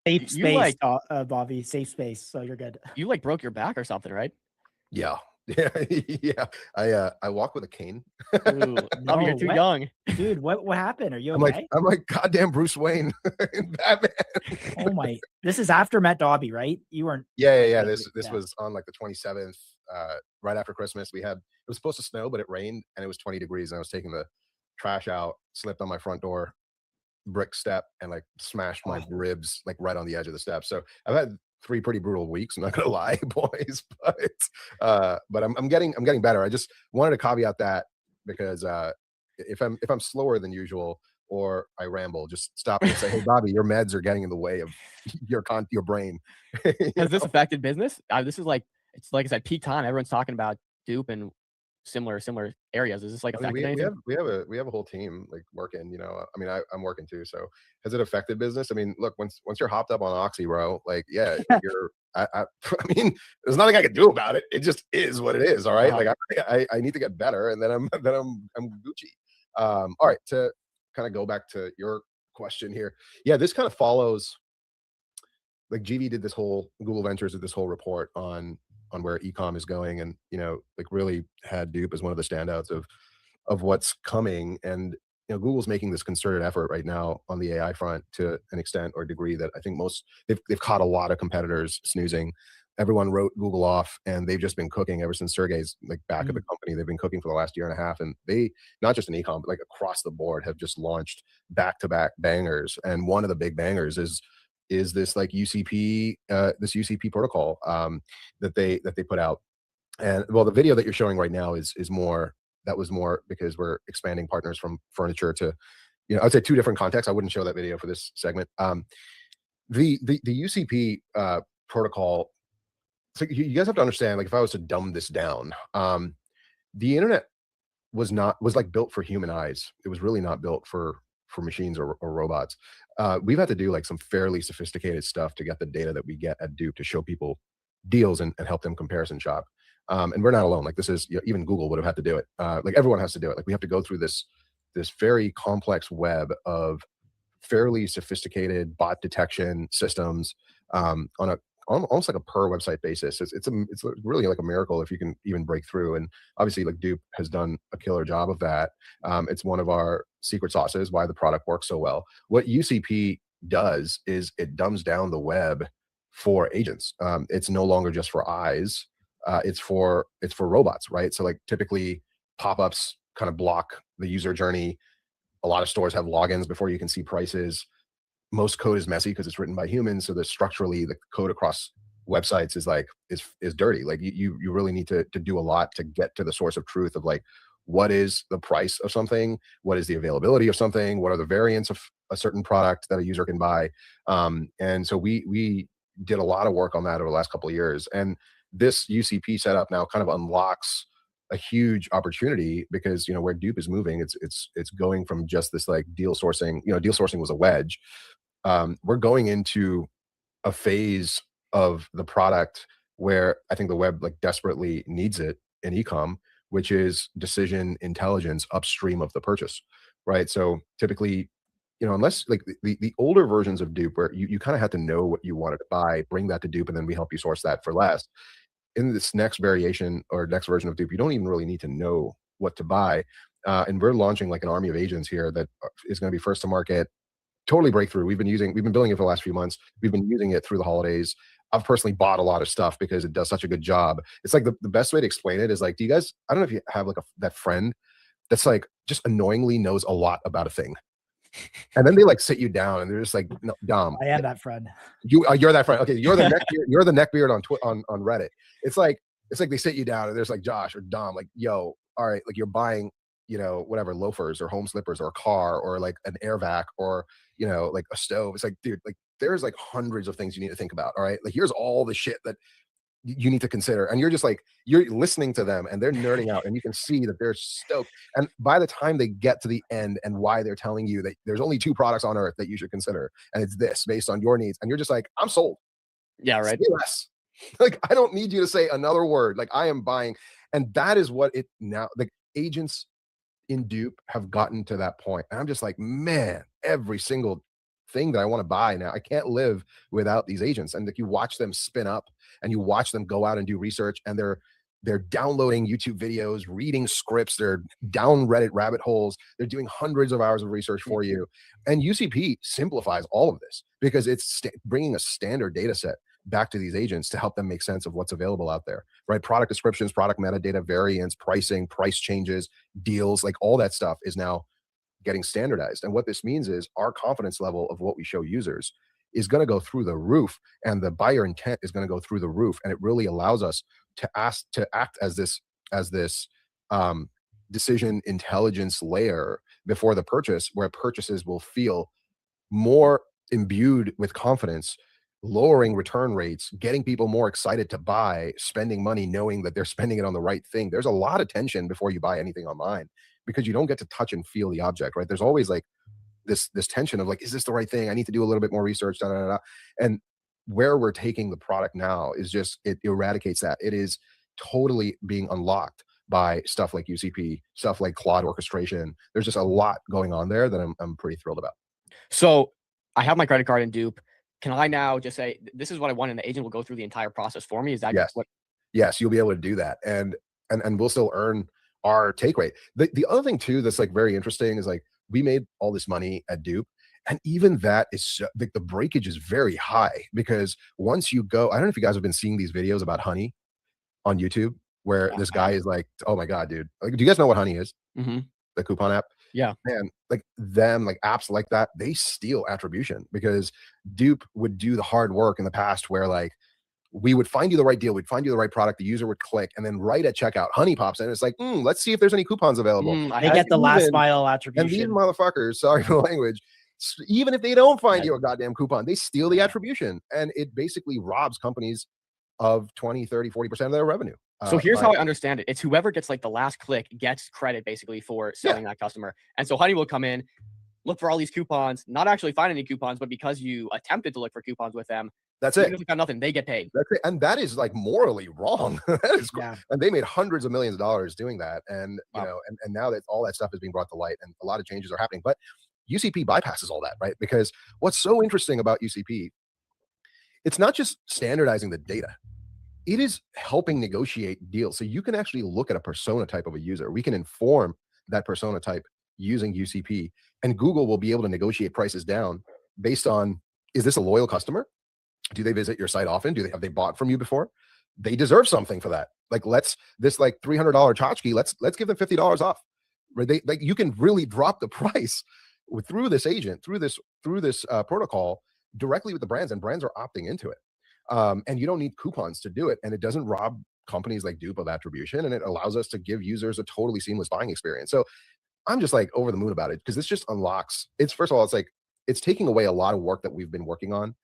Safe You space, like Bobby. Safe space, so you're good. you like broke your back or something, right? Yeah. Yeah. Yeah. I walk with a cane. Ooh, Bobby, you're No, too what? young. Dude, what happened? Are you I'm okay? like goddamn Bruce Wayne in Batman. Oh my, this is after Met Dobby, right? You weren't. Yeah. This Yeah. was on like the 27th, right after Christmas. It was supposed to snow, but it rained and it was 20 degrees. And I was taking the trash out, slipped on my front door, brick step, and like smashed my Oh, ribs like right on the edge of the step. So I've had 3 pretty brutal weeks. I'm not gonna lie, boys, but I'm getting better. I just wanted to caveat that because if I'm slower than usual or I ramble, just stop me and say, "Hey, Bobby, your meds are getting in the way of your brain." You Has this know? affected business? This is like it's like I said, peak time. Everyone's talking about dupe and similar areas. Is this like I mean, affected anything? we have a whole team like working. I mean, I'm working too. So has it affected business? I mean, look, once you're hopped up on Oxy, bro, like yeah, like you're. I mean, there's nothing I can do about it. It just is what it is. All right, Uh-huh. like I need to get better, and then I'm Gucci. All right, to kind of go back to your question here. Yeah, this kind of follows like GV did this whole Google Ventures did this whole report on where ecom is going, and like really had dupe as one of the standouts of what's coming. And Google's making this concerted effort right now on the AI front to an extent or degree that I think they've caught a lot of competitors snoozing. Everyone wrote Google off, and they've just been cooking ever since Sergey's like back at the mm, company. They've been cooking for the last year and a half, and they not just in ecom but like across the board have just launched back-to-back bangers. And one of the big bangers is this like UCP this UCP protocol that they put out. And well, the video that you're showing right now is more that was more because we're expanding partners from furniture to, I'd say 2 different contexts. I wouldn't show that video for this segment. The UCP protocol. So you guys have to understand, like, if I was to dumb this down, the internet was like built for human eyes. It was really not built for machines or robots. We've had to do like some fairly sophisticated stuff to get the data that we get at Duke to show people deals and help them comparison shop. And we're not alone. Like this is even Google would have had to do it. Like everyone has to do it. Like we have to go through this very complex web of fairly sophisticated bot detection systems on a almost like a per website basis. It's really like a miracle if you can even break through. And obviously, like Dupe has done a killer job of that. It's one of our secret sauces why the product works so well. What UCP does is it dumbs down the web for agents. It's no longer just for eyes. It's for robots, right? So like typically pop-ups kind of block the user journey. A lot of stores have logins before you can see prices. Most code is messy because it's written by humans, so the structurally the code across websites is dirty. Like you really need to do a lot to get to the source of truth of like what is the price of something, what is the availability of something, what are the variants of a certain product that a user can buy. And so we did a lot of work on that over the last couple of years, and this UCP setup now kind of unlocks a huge opportunity because where Dupe is moving, it's going from just this like deal sourcing. Deal sourcing was a wedge. We're going into a phase of the product where I think the web like desperately needs it in ecom, which is decision intelligence upstream of the purchase, right? So typically, unless like the older versions of Dupe where you kind of had to know what you wanted to buy, bring that to Dupe, and then we help you source that for less. In this next variation or next version of Dupe, you don't even really need to know what to buy. And we're launching like an army of agents here that is going to be first to market, totally breakthrough. We've been building it for the last few months. We've been using it through the holidays. I've personally bought a lot of stuff because it does such a good job. It's like the best way to explain it is like, do you guys, I don't know if you have like that friend that's like just annoyingly knows a lot about a thing. And then they like sit you down and they're just like, no, Dom. I am that friend. You're that friend. Okay, you're the you're the neckbeard on Reddit. It's like they sit you down and there's like Josh or Dom, like, yo, all right, like you're buying, whatever, loafers or home slippers or a car or like an air vac or like a stove. It's like, dude, like there's like hundreds of things you need to think about. All right, like here's all the shit that you need to consider, and you're just like you're listening to them and they're nerding out and you can see that they're stoked. And by the time they get to the end and why they're telling you that there's only 2 products on earth that you should consider and it's this based on your needs, and you're just like, I'm sold. Yeah, right. Say less. Like I don't need you to say another word. Like I am buying. And that is what it now, like agents in dupe have gotten to that point. And I'm just like, man, every single thing that I want to buy now, I can't live without these agents. And like, you watch them spin up and you watch them go out and do research, and they're downloading YouTube videos, reading scripts, they're down Reddit rabbit holes, they're doing hundreds of hours of research for you. And UCP simplifies all of this because it's bringing a standard data set back to these agents to help them make sense of what's available out there, right? Product descriptions, product metadata, variants, pricing, price changes, deals, like all that stuff is now getting standardized. And what this means is our confidence level of what we show users is going to go through the roof, and the buyer intent is going to go through the roof. And it really allows us to act as this decision intelligence layer before the purchase, where purchases will feel more imbued with confidence, lowering return rates, getting people more excited to buy, spending money knowing that they're spending it on the right thing. There's a lot of tension before you buy anything online because you don't get to touch and feel the object, right? There's always like this tension of like, is this the right thing? I need to do a little bit more research. Da, da, da, da. And where we're taking the product now is just, it eradicates that. It is totally being unlocked by stuff like UCP, stuff like Claude orchestration. There's just a lot going on there that I'm pretty thrilled about. So I have my credit card in dupe. Can I now just say, this is what I want, and the agent will go through the entire process for me? Is that yes? What? Yes, you'll be able to do that, and we'll still earn our take rate. The other thing too that's like very interesting is like, we made all this money at dupe, and even that is so, like, the breakage is very high because once you go, I don't know if you guys have been seeing these videos about Honey on YouTube, where this guy is like, oh my god, dude, like, do you guys know what Honey is? The coupon app? Yeah, man, like them, like apps like that, they steal attribution because dupe would do the hard work in the past where like we would find you the right deal, we'd find you the right product, the user would click, and then right at checkout, Honey pops in. It's like, let's see if there's any coupons available. They get the last mile attribution. And these motherfuckers, sorry for the language, even if they don't find you a goddamn coupon, they steal the attribution, and it basically robs companies of 20, 30, 40% of their revenue. So here's how I understand it. It's whoever gets like the last click gets credit basically for selling that customer. And so Honey will come in, look for all these coupons, not actually find any coupons, but because you attempted to look for coupons with them, that's it. If you got nothing, they get paid. That's it. And that is like morally wrong. That is cool. And they made hundreds of millions of dollars doing that. And you know, and now that all that stuff is being brought to light and a lot of changes are happening. But UCP bypasses all that, right? Because what's so interesting about UCP, it's not just standardizing the data. It is helping negotiate deals. So you can actually look at a persona type of a user. We can inform that persona type using UCP, and Google will be able to negotiate prices down based on, is this a loyal customer? Do they visit your site often? Have they bought from you before? They deserve something for that. Like, this like $300 tchotchke, let's give them $50 off. Right? Like, you can really drop the price through this agent, through this protocol directly with the brands, and brands are opting into it. And you don't need coupons to do it, and it doesn't rob companies like dupe of attribution, and it allows us to give users a totally seamless buying experience. So I'm just like over the moon about it because this just unlocks, first of all, it's like, it's taking away a lot of work that we've been working on,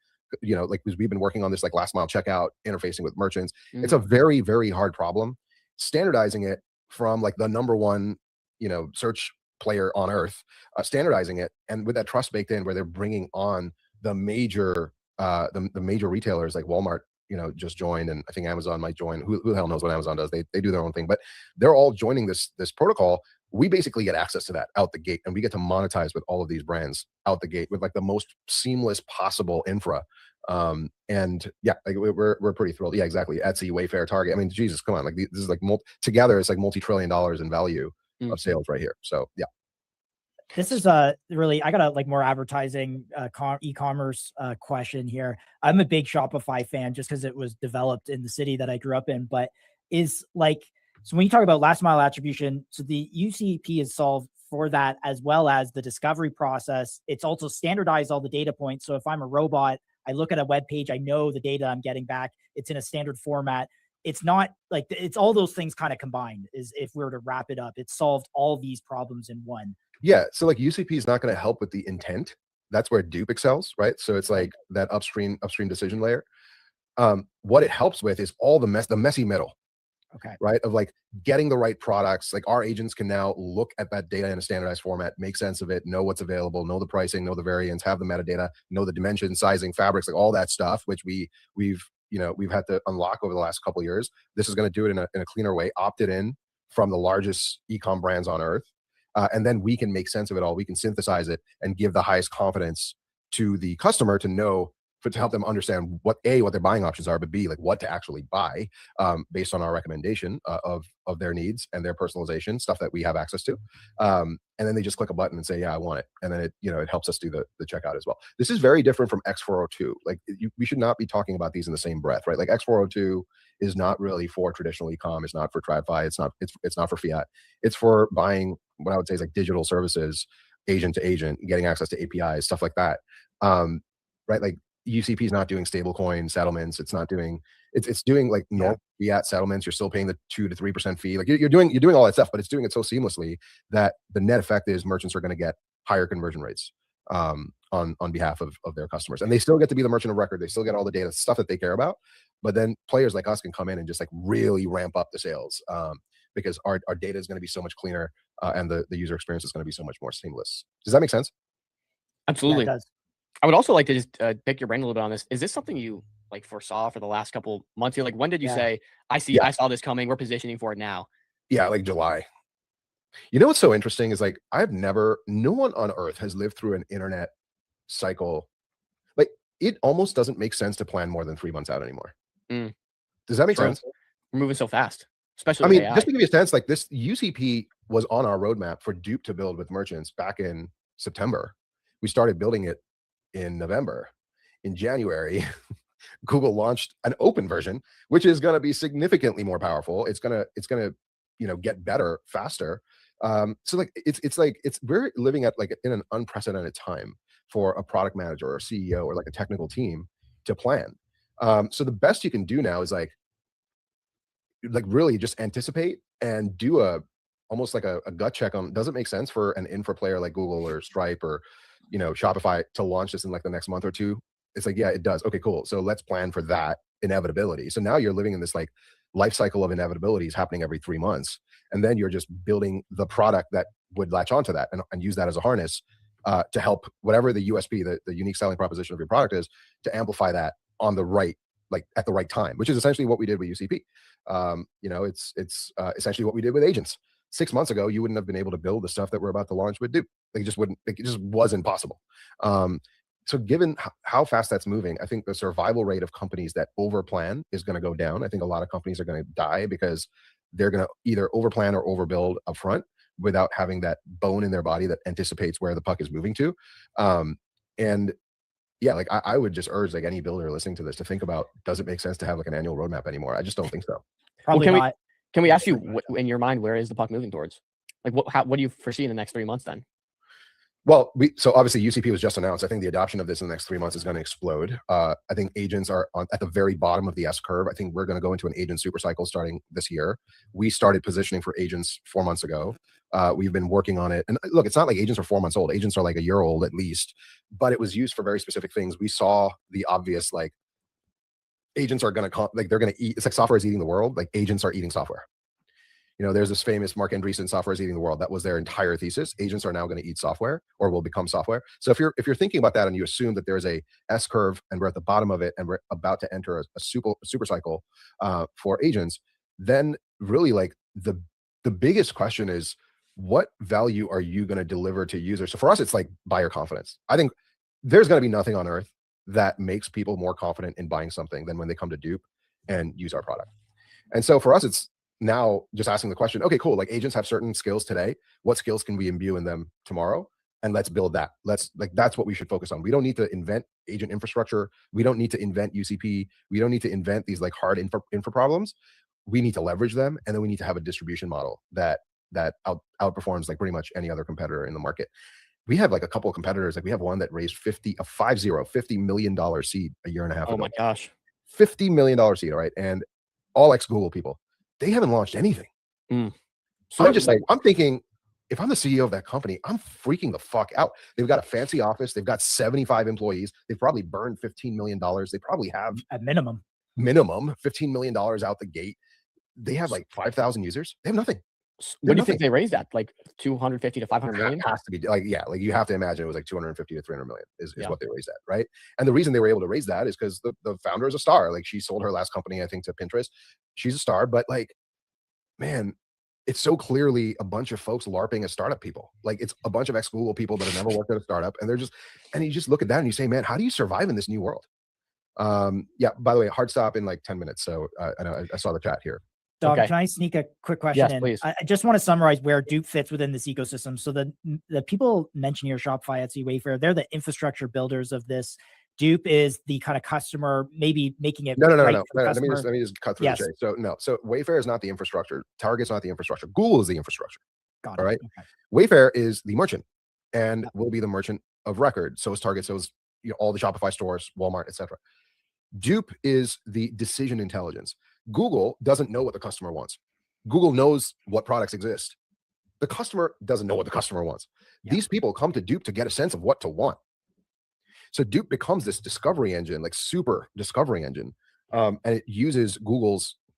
you know, like, because we've been working on this like last mile checkout, interfacing with merchants. It's a very, very hard problem. Standardizing it from like the number one, you know, search player on earth, standardizing it, and with that trust baked in, where they're bringing on the major the major retailers like Walmart, you know, just joined, and I think Amazon might join. Who the hell knows what Amazon does? They do their own thing, but they're all joining this protocol. We basically get access to that out the gate, and we get to monetize with all of these brands out the gate with like the most seamless possible infra. And yeah, like we're pretty thrilled. Yeah, exactly. Etsy, Wayfair, Target. I mean, Jesus, come on, like this is like together, it's like multi-trillion dollars in value of sales right here. So yeah. This is really, I got a like more advertising e-commerce question here. I'm a big Shopify fan just because it was developed in the city that I grew up in, but is like, so when you talk about last mile attribution, so the UCP is solved for that, as well as the discovery process. It's also standardized all the data points. So if I'm a robot, I look at a web page, I know the data I'm getting back, it's in a standard format. It's not like, it's all those things kind of combined. Is if we were to wrap it up, it solved all these problems in one. Yeah, so like UCP is not going to help with the intent. That's where dupe excels, right? So it's like that upstream decision layer. What it helps with is all the messy middle. Okay. Right? Of like getting the right products. Like, our agents can now look at that data in a standardized format, make sense of it, know what's available, know the pricing, know the variants, have the metadata, know the dimensions, sizing, fabrics, like all that stuff, which we've had to unlock over the last couple of years. This is going to do it in a cleaner way, opted in from the largest e-com brands on earth. and then we can make sense of it all. We can synthesize it and give the highest confidence to the customer to know, to help them understand what their buying options are, but B, like what to actually buy, based on our recommendation of their needs and their personalization stuff that we have access to. And then they just click a button and say, yeah, I want it. And then it helps us do the checkout as well. This is very different from X402. Like we should not be talking about these in the same breath, right? Like X402 is not really for traditional e-com. It's not for TradFi. It's not for fiat. It's for buying what I would say is like digital services, agent to agent, getting access to APIs, stuff like that. Right? Like UCP is not doing stablecoin settlements. It's not doing, it's doing like normal fiat settlements. You're still paying the 2 to 3% fee. Like you're doing all that stuff, but it's doing it so seamlessly that the net effect is merchants are going to get higher conversion rates on behalf of their customers. And they still get to be the merchant of record. They still get all the data, stuff that they care about. But then players like us can come in and just like really ramp up the sales, because our data is going to be so much cleaner, and the user experience is going to be so much more seamless. Does that make sense? Absolutely. Yeah, it does. I would also like to just pick your brain a little bit on this. Is this something you like foresaw for the last couple months here? Like when did you say, I saw this coming, we're positioning for it now? Yeah, like July. You know what's so interesting is like no one on earth has lived through an internet cycle. Like it almost doesn't make sense to plan more than 3 months out anymore. Does that make sense? We're moving so fast, especially I mean, AI. just to give you a sense, like this UCP was on our roadmap for Dupe to build with merchants back in September. We started building it in November. In January, Google launched an open version, which is going to be significantly more powerful. It's gonna get better faster. So like we're living at like in an unprecedented time for a product manager or a CEO or like a technical team to plan. So the best you can do now is like really just anticipate and do almost like a gut check on, does it make sense for an infra player like Google or Stripe or Shopify to launch this in like the next month or two? It's like, yeah, it does. Okay, cool. So let's plan for that inevitability. So now you're living in this like life cycle of inevitabilities happening every 3 months. And then you're just building the product that would latch onto that and use that as a harness to help whatever the USP, the unique selling proposition of your product is, to amplify that on the right, like at the right time, which is essentially what we did with UCP. It's essentially what we did with agents. 6 months ago, you wouldn't have been able to build the stuff that we're about to launch with Dupe. Like it just wasn't possible. So given how fast that's moving, I think the survival rate of companies that overplan is going to go down. I think a lot of companies are going to die because they're going to either overplan or overbuild upfront without having that bone in their body that anticipates where the puck is moving to. And yeah, like I would just urge like any builder listening to this to think about, does it make sense to have like an annual roadmap anymore? I just don't think so. Probably not. Can we ask you, in your mind, where is the puck moving towards? Like, what do you foresee in the next 3 months then? Well, so obviously UCP was just announced. I think the adoption of this in the next 3 months is going to explode. I think agents are at the very bottom of the S curve. I think we're going to go into an agent super cycle starting this year. We started positioning for agents 4 months ago. We've been working on it. And look, it's not like agents are 4 months old. Agents are like a year old at least, but it was used for very specific things. We saw the obvious, like agents are going to, they're going to eat. It's like software is eating the world. Like agents are eating software. There's this famous Mark Andreessen, software is eating the world. That was their entire thesis. Agents are now going to eat software or will become software. So if you're thinking about that and you assume that there's a S curve and we're at the bottom of it and we're about to enter a super cycle for agents, then really like the biggest question is, what value are you going to deliver to users? So for us, it's like buyer confidence. I think there's going to be nothing on earth that makes people more confident in buying something than when they come to Dupe and use our product. And so for us, it's now just asking the question, okay, cool. Like agents have certain skills today. What skills can we imbue in them tomorrow? And let's build that. That's what we should focus on. We don't need to invent agent infrastructure. We don't need to invent UCP. We don't need to invent these like hard infra problems. We need to leverage them. And then we need to have a distribution model that outperforms like pretty much any other competitor in the market. We have like a couple of competitors. Like we have one that raised $50 million seed a year and a half ago. Oh my gosh. $50 million seed, all right? And all ex-Google people. They haven't launched anything. So I'm just like, I'm thinking, if I'm the CEO of that company, I'm freaking the fuck out. They've got a fancy office. They've got 75 employees. They've probably burned $15 million. They probably have at minimum $15 million out the gate. They have like 5,000 users. They have nothing. What do you think they raised at? Like 250 to 500 million? It has to be like, yeah, like you have to imagine it was like 250 to 300 million is what they raised at, right? And the reason they were able to raise that is because the founder is a star. Like she sold her last company, I think, to Pinterest. She's a star, but like, man, it's so clearly a bunch of folks LARPing as startup people. Like it's a bunch of ex-Google people that have never worked at a startup, and they're just, and you just look at that and you say, man, how do you survive in this new world? Yeah, by the way, hard stop in like 10 minutes. So I know I saw the chat here. Dom, Okay. can I sneak a quick question Yes, in? please. I just want to summarize where Dupe fits within this ecosystem. So the people mentioned here, Shopify, Etsy, Wayfair, they're the infrastructure builders of this. Dupe is the kind of customer, maybe making it No. right for the Let me customer. just cut through Yes. the chase. So Wayfair is not the infrastructure. Target's not the infrastructure. Google is the infrastructure. Got it. All right. Okay. Wayfair is the merchant and will be the merchant of record. So is Target. So is, you know, all the Shopify stores, Walmart, etc. Dupe is the decision intelligence. Google doesn't know what the customer wants. Google knows what products exist. The customer doesn't know what the customer wants. Yeah. These people come to Dupe to get a sense of what to want. So Dupe becomes this discovery engine, like super discovery engine. And it uses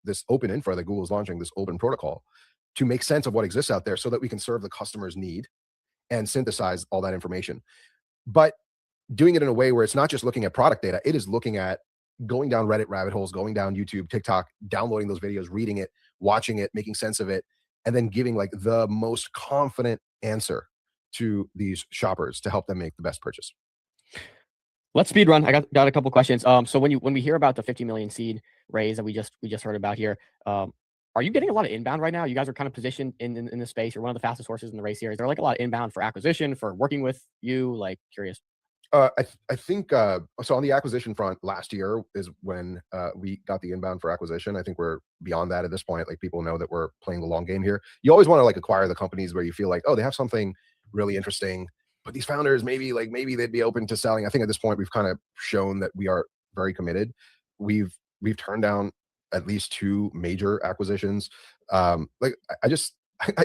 this open infra that Google's launching, this open protocol, to make sense of what exists out there so that we can serve the customer's need and synthesize all that information. But doing it in a way where it's not just looking at product data, it is looking at going down Reddit rabbit holes, going down YouTube, TikTok, downloading those videos, reading it, watching it, making sense of it, and then giving like the most confident answer to these shoppers to help them make the best purchase. Let's speed run. I got a couple questions. So when we hear about the 50 million seed raise that we just heard about here, are you getting a lot of inbound right now? You guys are kind of positioned in the space. You're one of the fastest horses in the race here. Is there like a lot of inbound for acquisition, for working with you? Like, curious. I think so on the acquisition front, last year is when we got the inbound for acquisition. I think we're beyond that at this point. Like people know that we're playing the long game here. You always want to like acquire the companies where you feel like, oh, they have something really interesting, but these founders maybe they'd be open to selling. I think at this point we've kind of shown that we are very committed. We've turned down at least 2 major acquisitions. Like I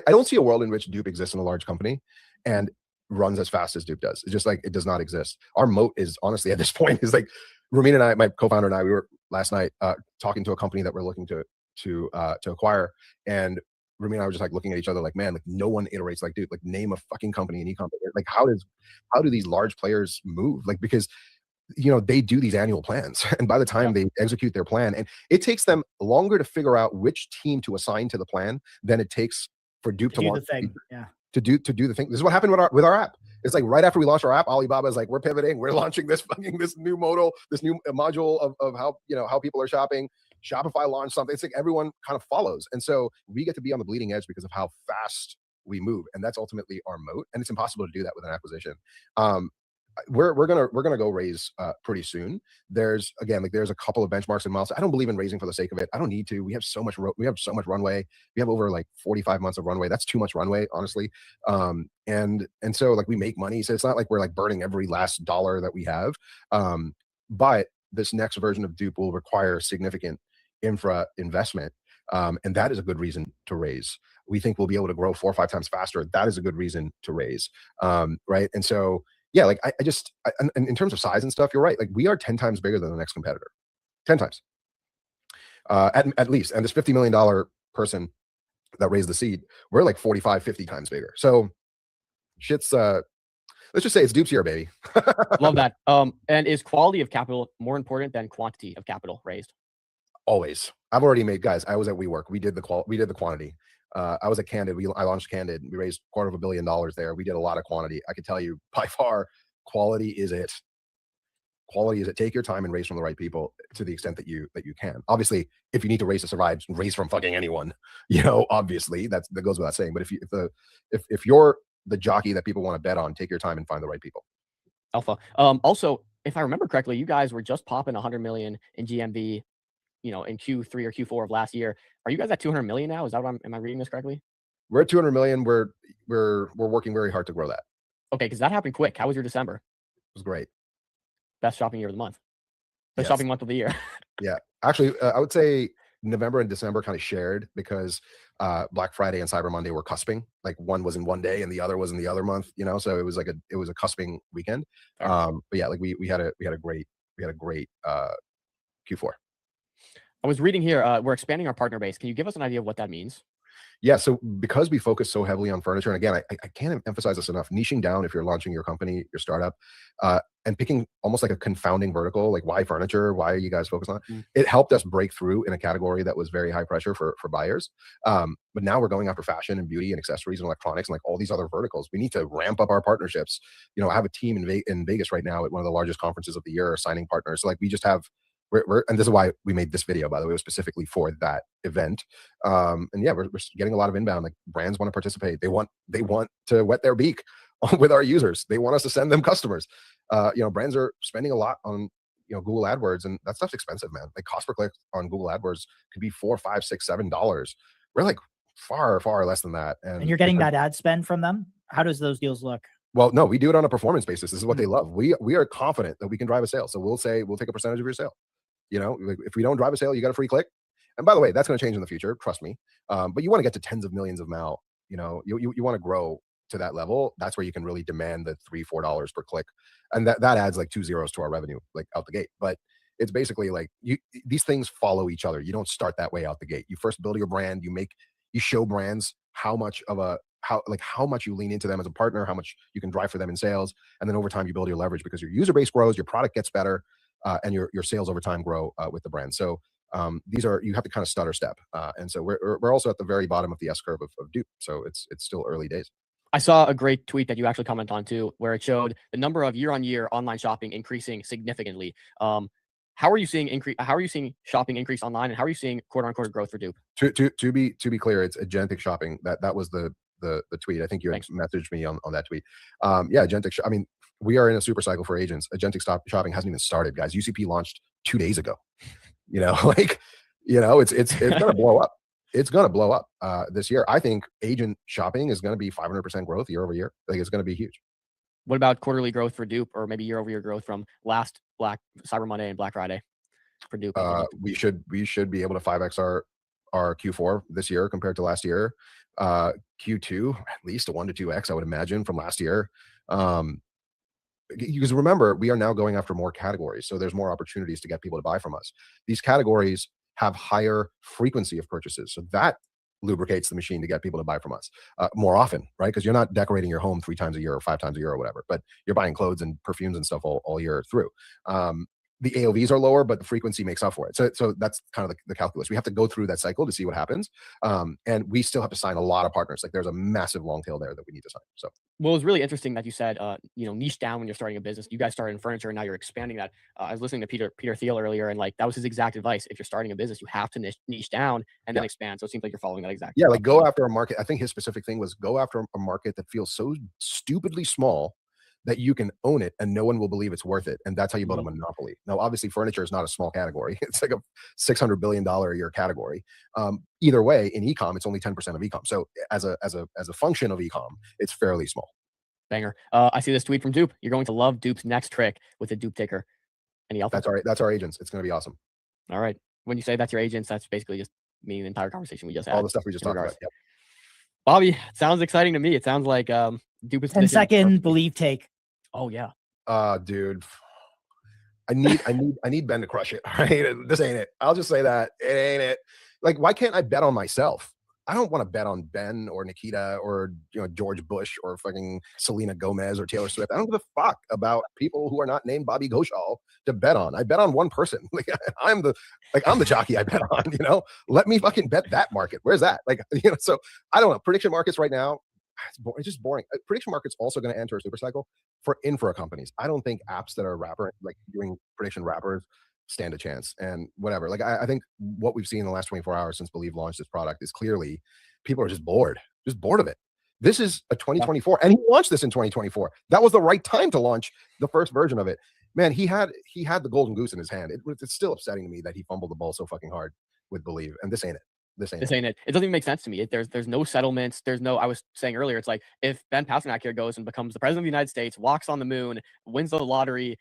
don't see a world in which Dupe exists in a large company and runs as fast as Dupe does. It's just like it does not exist. Our moat is honestly at this point is like Ramin and I, my co-founder and I, we were last night talking to a company that we're looking to acquire, and Ramin and I were just like looking at each other like, man, like no one iterates like Dupe. Like name a fucking company in e-commerce. Like how do these large players move? Like because you know they do these annual plans, and by the time they execute their plan, and it takes them longer to figure out which team to assign to the plan than it takes for Dupe to do launch the thing. Yeah. to do the thing. This is what happened with our app. It's like right after we launched our app, Alibaba's like, we're pivoting, we're launching this new module of how people are shopping. Shopify launched something. It's like everyone kind of follows, and so we get to be on the bleeding edge because of how fast we move, and that's ultimately our moat. And it's impossible to do that with an acquisition. We're gonna go raise pretty soon. There's a couple of benchmarks and milestones. I don't believe in raising for the sake of it. I don't need to. We have so much runway. We have over like 45 months of runway. That's too much runway, honestly. And so like we make money. So it's not like we're like burning every last dollar that we have. But this next version of Dupe will require significant infra investment. And that is a good reason to raise. We think we'll be able to grow 4 or 5 times faster. That is a good reason to raise. Right. And so yeah, like I in terms of size and stuff, you're right. Like we are 10 times bigger than the next competitor, 10 times, at least. And this $50 million person that raised the seed, we're like 45, 50 times bigger. So shit's, let's just say it's Dupe's year, baby. Love that. And is quality of capital more important than quantity of capital raised? Always. I've already made, guys, I was at WeWork. We did the quantity. I was at Candid. I launched Candid. We raised $250 million there. We did a lot of quantity. I can tell you by far, quality is it. Quality is it. Take your time and raise from the right people to the extent that you can. Obviously, if you need to raise to survive, raise from fucking anyone. You know, obviously that goes without saying. But if you're the jockey that people want to bet on, take your time and find the right people. Alpha. Also, if I remember correctly, you guys were just popping 100 million in GMV, you know, in Q3 or Q4 of last year. Are you guys at 200 million now? Is that what am I reading this correctly? We're at 200 million. We're working very hard to grow that. Okay, because that happened quick. How was your December? It was great. Best shopping year of the month. Best shopping month of the year. Yeah, actually, I would say November and December kind of shared because Black Friday and Cyber Monday were cusping. Like one was in one day and the other was in the other month. You know, so it was a cusping weekend. But yeah, like we had a great Q4. I was reading here, we're expanding our partner base. Can you give us an idea of what that means? Yeah, so because we focus so heavily on furniture, and again, I can't emphasize this enough, niching down if you're launching your company, your startup, and picking almost like a confounding vertical, like why furniture? Why are you guys focused on it? Mm. It helped us break through in a category that was very high pressure for buyers. But now we're going after fashion and beauty and accessories and electronics and like all these other verticals. We need to ramp up our partnerships. You know, I have a team in Vegas right now at one of the largest conferences of the year, signing partners. So like we just have, and this is why we made this video, by the way, it was specifically for that event. And yeah, we're getting a lot of inbound. Like brands want to participate. They want to wet their beak with our users. They want us to send them customers. You know, brands are spending a lot on, you know, Google AdWords, and that stuff's expensive, man. Like cost per click on Google AdWords could be $4, $5, $6, $7. We're like far less than that. And you're getting that ad spend from them. How does those deals look? Well, no, we do it on a performance basis. This is what they love. We are confident that we can drive a sale. So we'll say we'll take a percentage of your sale. You know, if we don't drive a sale, you got a free click. And by the way, that's going to change in the future. Trust me. But you want to get to tens of millions of MAU. You know, you want to grow to that level. That's where you can really demand the $3-4 per click, and that adds like 2 zeros to our revenue, like out the gate. But it's basically like these things follow each other. You don't start that way out the gate. You first build your brand. You show brands how much you lean into them as a partner, how much you can drive for them in sales, and then over time you build your leverage because your user base grows, your product gets better, and your sales over time grow with the brand. So you have to kind of stutter step, and so we're also at the very bottom of the S curve of Dupe. So it's still early days. I saw a great tweet that you actually comment on too, where it showed the number of year-on-year online shopping increasing significantly. How are you seeing shopping increase online, and how are you seeing quarter-on-quarter growth for Dupe? To be clear, it's agentic shopping. That was the tweet. I think you messaged me on that tweet. Yeah, agentic. I mean, we are in a super cycle for agents. Agentic shopping hasn't even started, guys. UCP launched 2 days ago. You know, like, you know, it's gonna blow up. It's gonna blow up this year. I think agent shopping is gonna be 500% growth year over year. Like it's gonna be huge. What about quarterly growth for Dupe, or maybe year-over-year growth from last Cyber Monday and Black Friday for Dupe? We should be able to 5x our Q4 this year compared to last year. Q2 at least a 1 to 2x, I would imagine, from last year. Because remember, we are now going after more categories, so there's more opportunities to get people to buy from us. These categories have higher frequency of purchases, so that lubricates the machine to get people to buy from us more often, right? Because you're not decorating your home 3 times a year or 5 times a year or whatever, but you're buying clothes and perfumes and stuff all year through. The AOVs are lower, but the frequency makes up for it. So that's kind of the calculus. We have to go through that cycle to see what happens. And we still have to sign a lot of partners. Like there's a massive long tail there that we need to sign. So, well, it was really interesting that you said, niche down when you're starting a business. You guys started in furniture and now you're expanding that. I was listening to Peter Thiel earlier, and like that was his exact advice. If you're starting a business, you have to niche down and then expand. So it seems like you're following that exact. Yeah, like go after a market. I think his specific thing was go after a market that feels so stupidly small that you can own it and no one will believe it's worth it. And that's how you build a monopoly. Now, obviously, furniture is not a small category. It's like a $600 billion a year category. Either way, in e-com, it's only 10% of e-com. So as a function of e-com, it's fairly small. Banger. I see this tweet from Dupe. You're going to love Dupe's next trick with the Dupe ticker. Any else? That's our agents. It's going to be awesome. All right. When you say that's your agents, that's basically just meaning the entire conversation we just had. All the stuff we just talked about. Yep. Bobby, sounds exciting to me. It sounds like Dupe is 10-second believe take. Oh yeah. Dude, I need Ben to crush it. All right, this ain't it. I'll just say that it ain't it. Like, why can't I bet on myself? I don't want to bet on Ben or Nikita or George Bush or fucking Selena Gomez or Taylor Swift. I don't give a fuck about people who are not named Bobby Ghoshal to bet on. I bet on one person. Like I'm the jockey I bet on. Let me fucking bet that market. Where's that? So I don't know. Prediction markets right now. It's just boring. Prediction market's also going to enter a super cycle for infra companies. I don't think apps that are doing prediction wrappers stand a chance. And whatever. I think what we've seen in the last 24 hours since Believe launched this product is clearly people are just bored of it. This is a 2024, and he launched this in 2024. That was the right time to launch the first version of it. Man, he had the golden goose in his hand. It's still upsetting to me that he fumbled the ball so fucking hard with Believe, and this ain't it. This ain't it. It doesn't even make sense to me. There's no settlements. I was saying earlier, it's like if Ben Pasternak here goes and becomes the president of the United States, walks on the moon, wins the lottery,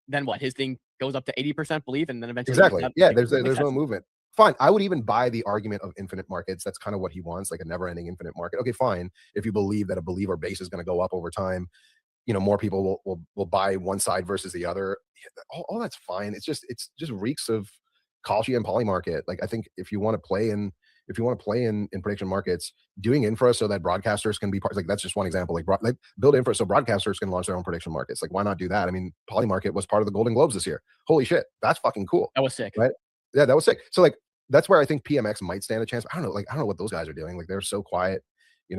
then what? His thing goes up to 80% belief, and then eventually exactly. Yeah, there's no movement. Fine. I would even buy the argument of infinite markets. That's kind of what he wants, like a never-ending infinite market. Okay, fine. If you believe that a believer base is going to go up over time, more people will buy one side versus the other. All that's fine. It just reeks of Kalshi and poly market. I think if you want to play in if you want to play in prediction markets, doing infra so that broadcasters can be part, like that's just one example. Like build infra so broadcasters can launch their own prediction markets. Like why not do that? I mean, Polymarket was part of the Golden Globes this year. Holy shit, that's fucking cool. That was sick, right? Yeah, that was sick. So like that's where I think PMX might stand a chance. I don't know, like I don't know what those guys are doing. Like they're so quiet. They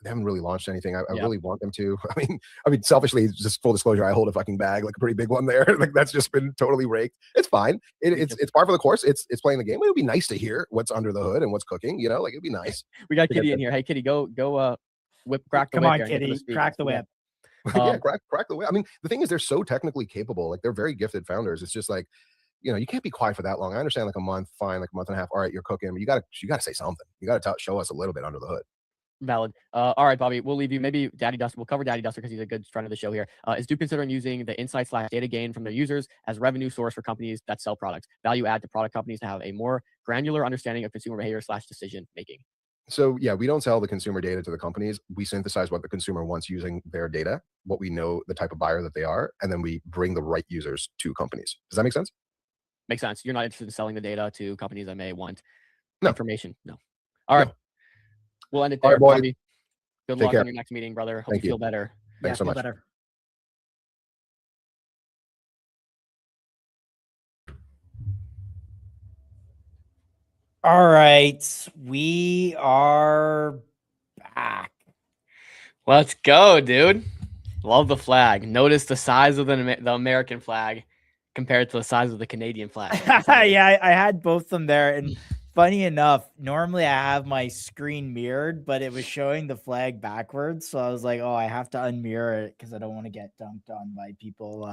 haven't really launched anything. I really want them to. I mean, selfishly, just full disclosure, I hold a fucking bag, like a pretty big one there. Like that's just been totally raked. It's fine. It's par for the course. It's playing the game. It would be nice to hear what's under the hood and what's cooking. Like it'd be nice. We got Kitty in here. Hey, Kitty, go whip, crack the Come whip. on, Here, Kitty, crack the whip. Yeah, crack the whip. I mean, the thing is, they're so technically capable. Like they're very gifted founders. It's just like, you can't be quiet for that long. I understand like a month, fine, like a month and a half. All right, you're cooking, but you gotta say something. You gotta show us a little bit under the hood. Valid. All right, Bobby, we'll leave you. Maybe Daddy Duster. We'll cover Daddy Duster because he's a good friend of the show here. Is Duke considering using the insight/data gain from their users as revenue source for companies that sell products? Value add to product companies to have a more granular understanding of consumer behavior/decision making. So yeah, we don't sell the consumer data to the companies. We synthesize what the consumer wants using their data, what we know the type of buyer that they are, and then we bring the right users to companies. Does that make sense? Makes sense. You're not interested in selling the data to companies that may want No. information. No. All right. No. We'll end it there. All right, Bobby, good luck in your next meeting, brother. Hope you feel better. Thanks so much. Better. All right, we are back. Let's go, dude. Love the flag. Notice the size of the American flag compared to the size of the Canadian flag. Yeah, I had both of them there. And funny enough, normally I have my screen mirrored, but it was showing the flag backwards. So I was like, oh, I have to unmirror it because I don't want to get dunked on by people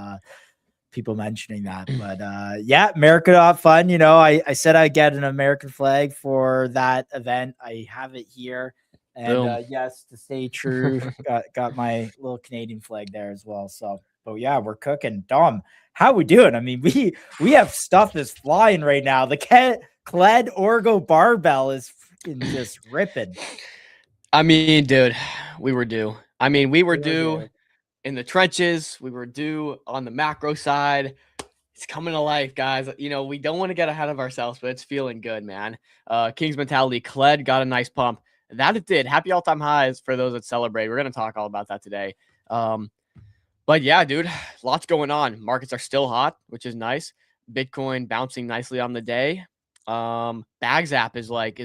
mentioning that. But yeah, America fun. I said I'd get an American flag for that event. I have it here. And yes, to stay true, got my little Canadian flag there as well. So, but yeah, we're cooking. Dom, how we doing? I mean, we have stuff that's flying right now. The Kled Orgo barbell is freaking just ripping. I mean, dude, we were due. I mean, we were due in the trenches. We were due on the macro side. It's coming to life, guys. We don't want to get ahead of ourselves, but it's feeling good, man. King's mentality. Kled got a nice pump. That it did. Happy all-time highs for those that celebrate. We're going to talk all about that today. But yeah, dude, lots going on. Markets are still hot, which is nice. Bitcoin bouncing nicely on the day. Bags app is like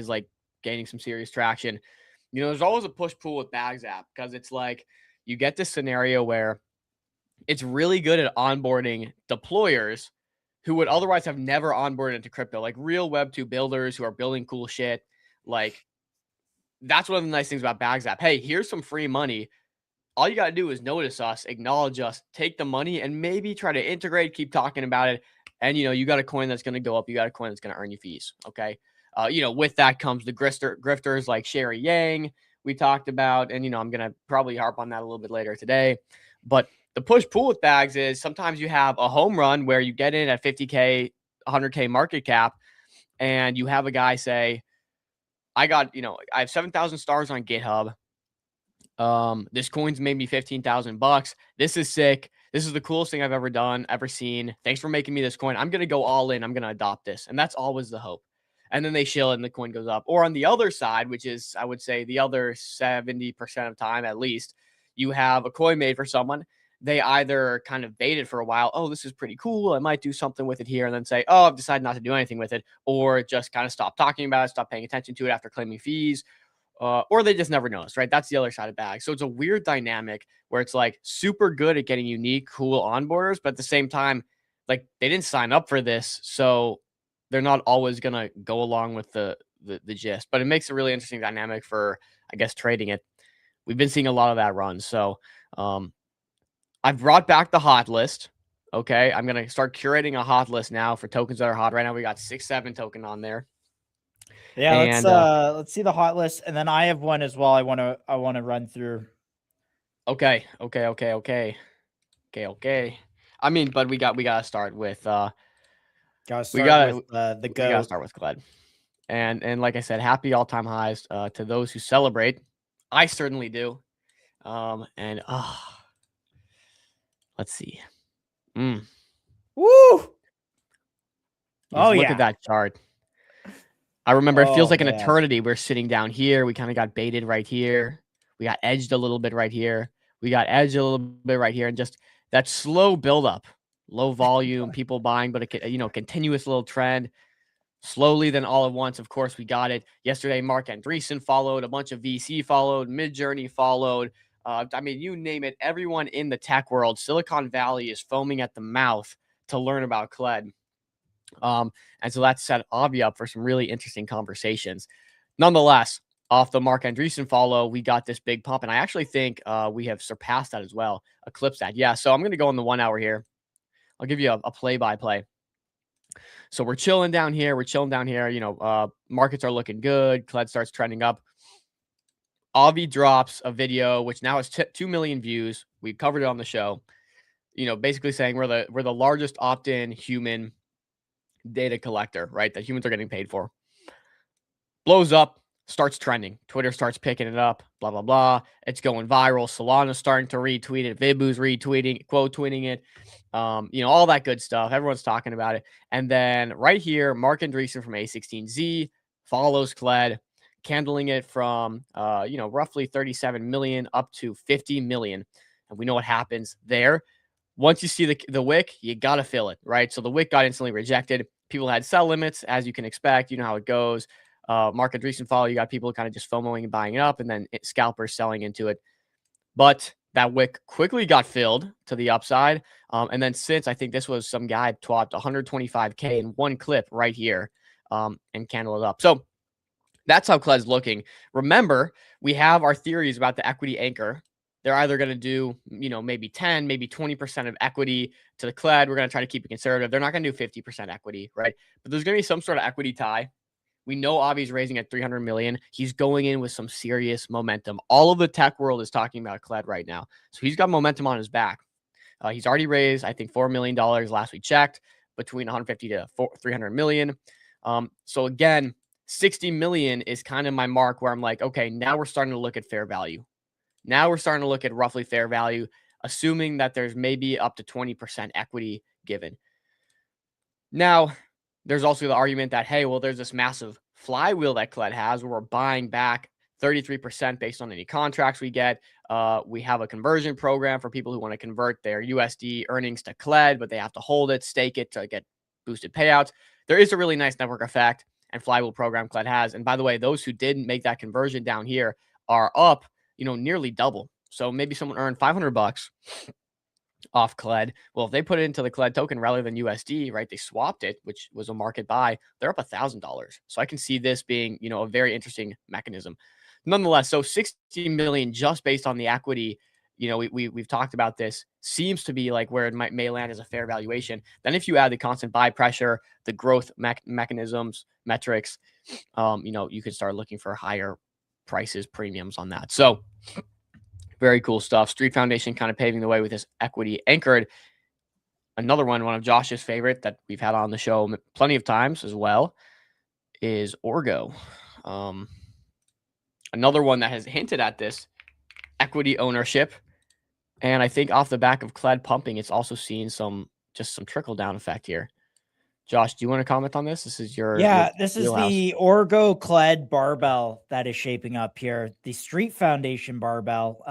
gaining some serious traction. There's always a push-pull with Bags app because it's like you get this scenario where it's really good at onboarding deployers who would otherwise have never onboarded into crypto, like real Web2 builders who are building cool shit. Like, that's one of the nice things about Bags app. Hey, here's some free money. All you got to do is notice us, acknowledge us, take the money, and maybe try to integrate, keep talking about it. And, you got a coin that's going to go up. You got a coin that's going to earn you fees. Okay. With that comes the grifters like Sherry Yang we talked about. And, I'm going to probably harp on that a little bit later today. But the push-pull with Bags is sometimes you have a home run where you get in at 50K, 100K market cap, and you have a guy say, I have 7,000 stars on GitHub. This coin's made me $15,000. This is sick. This is the coolest thing I've ever seen. Thanks for making me this coin. I'm going to go all in. I'm going to adopt this. And that's always the hope. And then they shill it and the coin goes up. Or on the other side, which is, I would say, the other 70% of time at least, you have a coin made for someone. They either kind of bait it for a while. Oh, this is pretty cool. I might do something with it here. And then say, oh, I've decided not to do anything with it. Or just kind of stop talking about it, stop paying attention to it after claiming fees. Or they just never noticed, right? That's the other side of Bags. So it's a weird dynamic where it's like super good at getting unique, cool onboarders. But at the same time, like they didn't sign up for this. So they're not always going to go along with the gist. But it makes a really interesting dynamic for, I guess, trading it. We've been seeing a lot of that run. So, I've brought back the hot list. Okay. I'm going to start curating a hot list now for tokens that are hot. Right now we got 6-7 token on there. Yeah, let's see the hot list. And then I have one as well. I want to run through. Okay. I mean, but we got to start with, the GOAT. We got to start with Kled. And like I said, happy all-time highs, to those who celebrate. I certainly do. Let's see. Woo! Look at that chart. I remember it feels Oh, like an man. eternity. We're sitting down here. We kind of got baited right here. We got edged a little bit right here. We got edged a little bit right here. And just that slow buildup, low volume, people buying, but a continuous little trend. Slowly, then all at once, of course, we got it. Yesterday, Mark Andreessen followed. A bunch of VC followed. Midjourney followed. I mean, you name it. Everyone in the tech world, Silicon Valley is foaming at the mouth to learn about CLED. And so that set Avi up for some really interesting conversations. Nonetheless, off the Mark Andreessen follow, we got this big pump. And I actually think we have surpassed that as well, eclipsed that. Yeah, so I'm going to go on the 1 hour here. I'll give you a play-by-play. So we're chilling down here. Markets are looking good. CLED starts trending up. Avi drops a video, which now has 2 million views. We covered it on the show. Basically saying we're the largest opt-in human data collector, right? That humans are getting paid for. Blows up, starts trending. Twitter starts picking it up, blah, blah, blah. It's going viral. Solana's starting to retweet it. Vibu's retweeting, quote tweeting it. All that good stuff. Everyone's talking about it. And then right here, Mark Andreessen from A16Z follows CLED, candling it from, roughly 37 million up to 50 million. And we know what happens there. Once you see the wick, you got to fill it, right? So the wick got instantly rejected. People had sell limits, as you can expect. You know how it goes. Mark Andreessen follow, you got people kind of just FOMOing and buying it up, and then scalpers selling into it. But that wick quickly got filled to the upside. And then since I think this was some guy twapped 125K in one clip right here and candled it up. So that's how CLED's looking. Remember, we have our theories about the equity anchor. They're either going to do, maybe 10, maybe 20% of equity to the CLED. We're going to try to keep it conservative. They're not going to do 50% equity, right? But there's going to be some sort of equity tie. We know Avi's raising at 300 million. He's going in with some serious momentum. All of the tech world is talking about CLED right now. So he's got momentum on his back. He's already raised, I think, $4 million last we checked, between 150 to 300 million. So again, 60 million is kind of my mark where I'm like, okay, now we're starting to look at fair value. Now we're starting to look at roughly fair value, assuming that there's maybe up to 20% equity given. Now, there's also the argument that, hey, well, there's this massive flywheel that CLED has where we're buying back 33% based on any contracts we get. We have a conversion program for people who want to convert their USD earnings to CLED, but they have to hold it, stake it to get boosted payouts. There is a really nice network effect and flywheel program CLED has. And by the way, those who didn't make that conversion down here are up, nearly double. So maybe someone earned $500 off CLED. Well, if they put it into the CLED token rather than USD, right? They swapped it, which was a market buy. They're up $1,000. So I can see this being, a very interesting mechanism. Nonetheless, so 60 million just based on the equity, we've talked about this, seems to be like where it may land as a fair valuation. Then if you add the constant buy pressure, the growth mechanisms, metrics, you could start looking for higher prices, premiums on that. So very cool stuff. Street Foundation kind of paving the way with this equity anchored. Another one of Josh's favorite that we've had on the show plenty of times as well is Orgo. Another one that has hinted at this equity ownership. And I think off the back of CLED pumping, it's also seen some trickle down effect here. Josh, do you want to comment on this? This is your this is wheelhouse. The Orgo CLED barbell that is shaping up here. The Street Foundation barbell.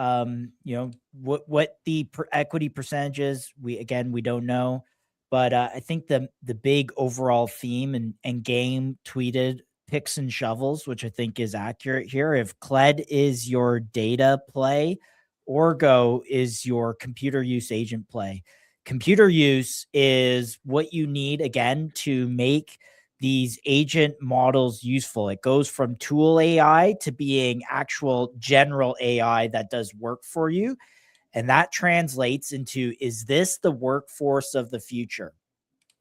What the equity percentage is, we don't know, but I think the big overall theme and game tweeted picks and shovels, which I think is accurate here. If CLED is your data play, Orgo is your computer use agent play. Computer use is what you need, again, to make these agent models useful. It goes from tool AI to being actual general AI that does work for you. And that translates into, is this the workforce of the future?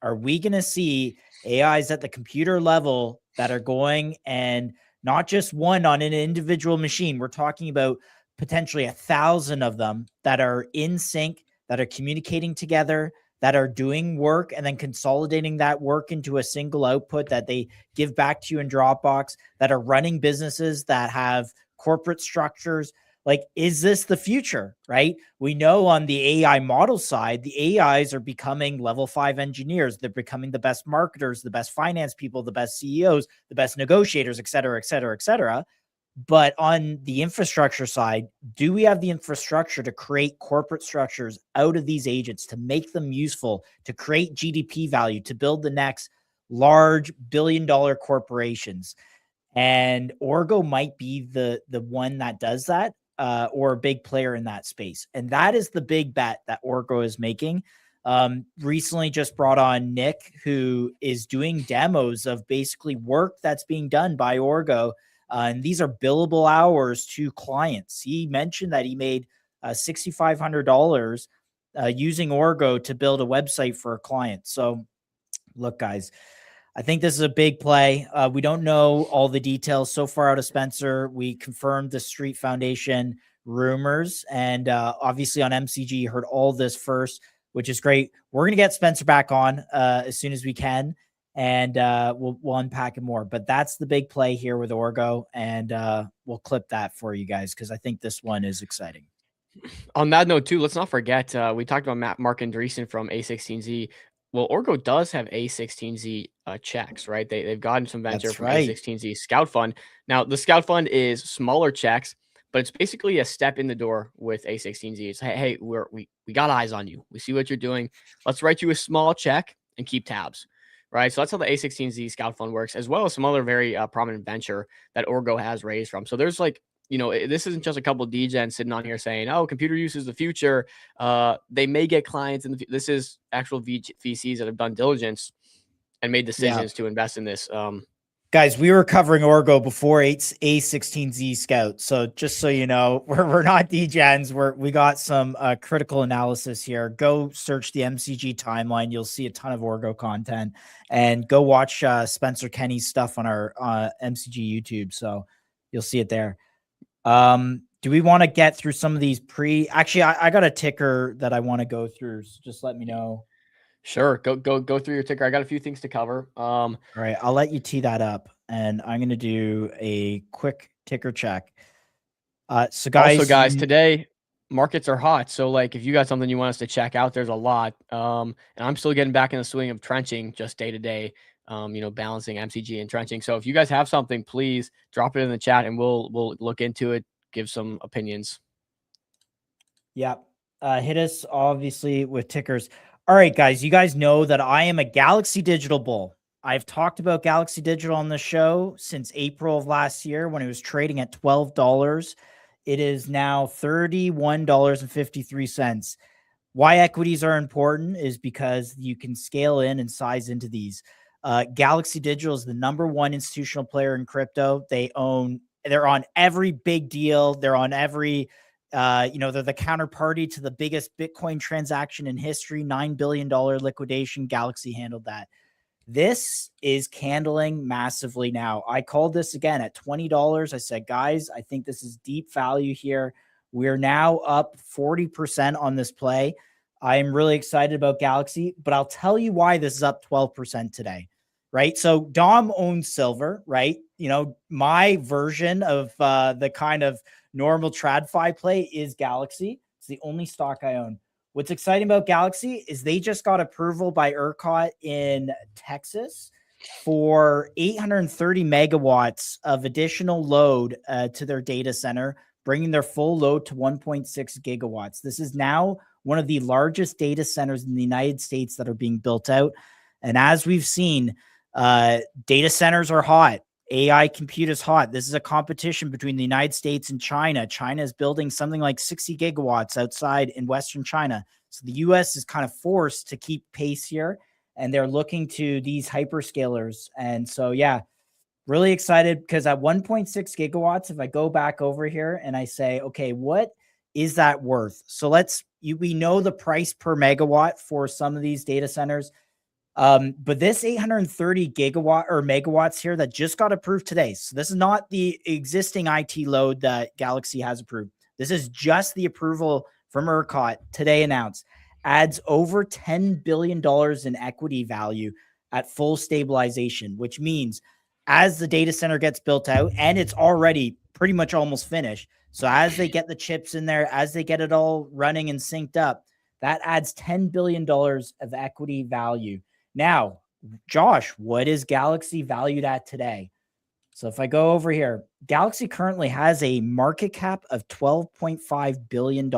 Are we going to see AIs at the computer level that are going, and not just one on an individual machine? We're talking about potentially 1,000 of them that are in sync, that are communicating together, that are doing work and then consolidating that work into a single output that they give back to you in Dropbox, that are running businesses that have corporate structures. Like, is this the future, right? We know on the AI model side, the AIs are becoming level 5 engineers. They're becoming the best marketers, the best finance people, the best CEOs, the best negotiators, et cetera, et cetera, et cetera. But on the infrastructure side, do we have the infrastructure to create corporate structures out of these agents, to make them useful, to create GDP value, to build the next large billion-dollar corporations? And Orgo might be the one that does that, or a big player in that space. And that is the big bet that Orgo is making. Recently just brought on Nick, who is doing demos of basically work that's being done by Orgo. And these are billable hours to clients. He mentioned that he made $6,500 using Orgo to build a website for a client. So look, guys, I think this is a big play. We don't know all the details so far out of Spencer. We confirmed the Street Foundation rumors, and obviously on MCG, you heard all this first, which is great. We're going to get Spencer back on as soon as we can, and we'll unpack it more. But that's the big play here with Orgo, and we'll clip that for you guys because I think this one is exciting. On that note, too, let's not forget we talked about Mark Andreessen from A16Z. Well, Orgo does have A16Z checks, right? They've gotten some venture That's from right. A16Z Scout Fund. Now, the Scout Fund is smaller checks, but it's basically a step in the door with A16Z. It's, hey, we got eyes on you. We see what you're doing. Let's write you a small check and keep tabs, right? So that's how the A16Z Scout Fund works, as well as some other very prominent venture that Orgo has raised from. So there's like, you know, this isn't just a couple of degens sitting on here saying, oh, computer use is the future. They may get clients in the this is actual VCs that have done diligence and made decisions to invest in this. Guys, we were covering Orgo before A16Z Scout. So just so you know, we're not degens. We got some critical analysis here. Go search the MCG timeline. You'll see a ton of Orgo content, and go watch Spencer Kenny's stuff on our MCG YouTube. So you'll see it there. Do we want to get through some of these actually, I got a ticker that I want to go through. So just let me know. Sure. Go through your ticker. I got a few things to cover. All right. I'll let you tee that up, and I'm going to do a quick ticker check. So guys, today markets are hot. So like, if you got something you want us to check out, there's a lot. And I'm still getting back in the swing of trenching just day to day. You know, balancing MCG and trenching. So if you guys have something, please drop it in the chat and we'll look into it, give some opinions. Yeah. Hit us obviously with tickers. All right, guys, you guys know that I am a Galaxy Digital bull. I've talked about Galaxy Digital on the show since April of last year when it was trading at $12. It is now $31.53. Why equities are important is because you can scale in and size into these. Galaxy Digital is the #1 institutional player in crypto. They're on every big deal. They're on every, they're the counterparty to the biggest Bitcoin transaction in history, $9 billion liquidation. Galaxy handled that. This is candling massively now. I called this again at $20. I said, guys, I think this is deep value here. We're now up 40% on this play. I'm really excited about Galaxy, but I'll tell you why this is up 12% today, right? So Dom owns silver, right? You know, my version of the kind of normal TradFi play is Galaxy. It's the only stock I own. What's exciting about Galaxy is they just got approval by ERCOT in Texas for 830 megawatts of additional load to their data center, bringing their full load to 1.6 gigawatts. This is now one of the largest data centers in the United States that are being built out. And as we've seen, data centers are hot. AI compute is hot. This is a competition between the United States and China. China is building something like 60 gigawatts outside in Western China. So the US is kind of forced to keep pace here, and they're looking to these hyperscalers. And so, yeah, really excited because at 1.6 gigawatts, if I go back over here and I say, okay, what is that worth? So we know the price per megawatt for some of these data centers. But this 830 gigawatt or megawatts here that just got approved today. So this is not the existing IT load that Galaxy has approved. This is just the approval from ERCOT today announced, adds over $10 billion in equity value at full stabilization, which means as the data center gets built out, and it's already pretty much almost finished. So as they get the chips in there, as they get it all running and synced up, that adds $10 billion of equity value. Now, Josh, what is Galaxy valued at today? So if I go over here, Galaxy currently has a market cap of $12.5 billion.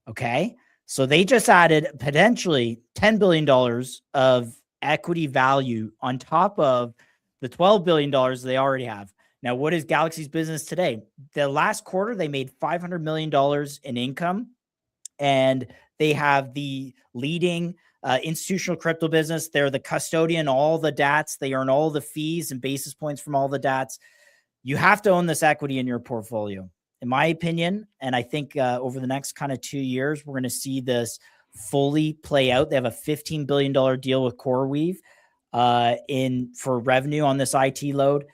Okay. So they just added potentially $10 billion of equity value on top of the $12 billion they already have. Now, what is Galaxy's business today? The last quarter, they made $500 million in income, and they have the leading institutional crypto business. They're the custodian, all the DATs. They earn all the fees and basis points from all the DATs. You have to own this equity in your portfolio, in my opinion. And I think over the next kind of 2 years, we're going to see this fully play out. They have a $15 billion deal with CoreWeave for revenue on this IT load.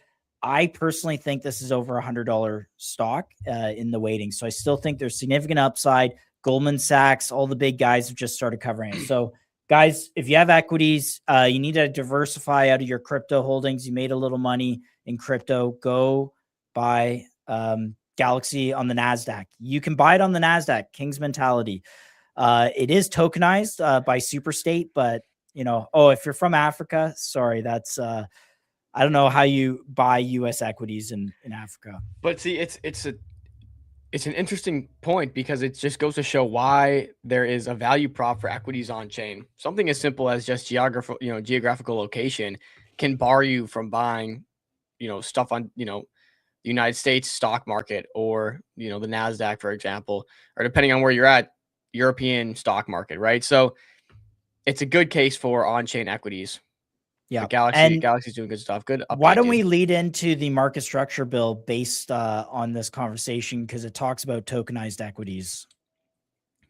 I personally think this is over $100 stock in the weighting. So I still think there's significant upside. Goldman Sachs, all the big guys have just started covering it. So guys, if you have equities, you need to diversify out of your crypto holdings. You made a little money in crypto. Go buy Galaxy on the NASDAQ. You can buy it on the NASDAQ, King's mentality. It is tokenized by Superstate, but if you're from Africa, sorry, that's I don't know how you buy US equities in Africa. But see, it's an interesting point, because it just goes to show why there is a value prop for equities on chain. Something as simple as just geographical location can bar you from buying, stuff on, the United States stock market, or, the NASDAQ, for example, or depending on where you're at, European stock market, right? So it's a good case for on-chain equities. Yeah. Galaxy's doing good stuff. Good. Why don't we lead into the market structure bill based on this conversation? Because it talks about tokenized equities.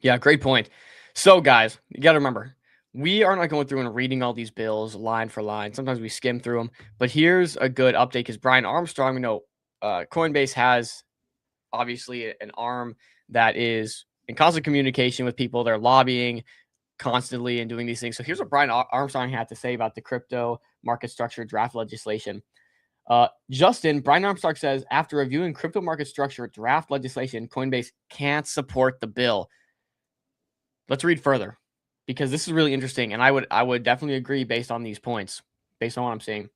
Yeah, great point. So guys, you got to remember, we are not going through and reading all these bills line for line. Sometimes we skim through them, but here's a good update, because Brian Armstrong, Coinbase has obviously an arm that is in constant communication with people. They're lobbying constantly and doing these things. So here's what Brian Armstrong had to say about the crypto market structure draft legislation. Brian Armstrong says, after reviewing crypto market structure draft legislation, Coinbase can't support the bill. Let's read further, because this is really interesting, and I would definitely agree based on these points, based on what I'm seeing.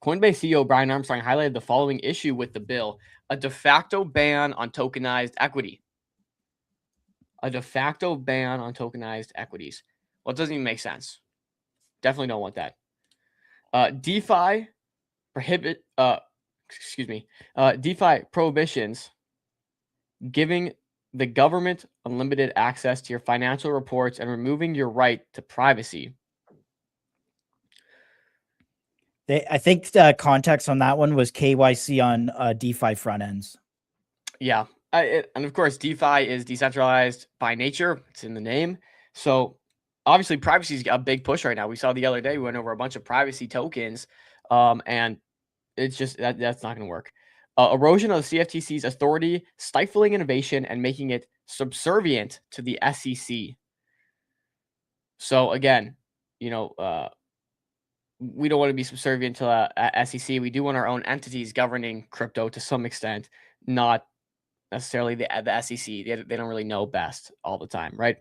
Coinbase CEO Brian Armstrong highlighted the following issue with the bill: a de facto ban on tokenized equity. A de facto ban on tokenized equities. Well, it doesn't even make sense. Definitely don't want that. DeFi prohibitions, giving the government unlimited access to your financial reports and removing your right to privacy. I think the context on that one was KYC on DeFi front ends. Yeah. And of course, DeFi is decentralized by nature. It's in the name. So obviously, privacy is a big push right now. We saw the other day, we went over a bunch of privacy tokens, and it's just that's not going to work. Erosion of the CFTC's authority, stifling innovation, and making it subservient to the SEC. So again, we don't want to be subservient to SEC. We do want our own entities governing crypto to some extent, not necessarily the SEC. They don't really know best all the time, right?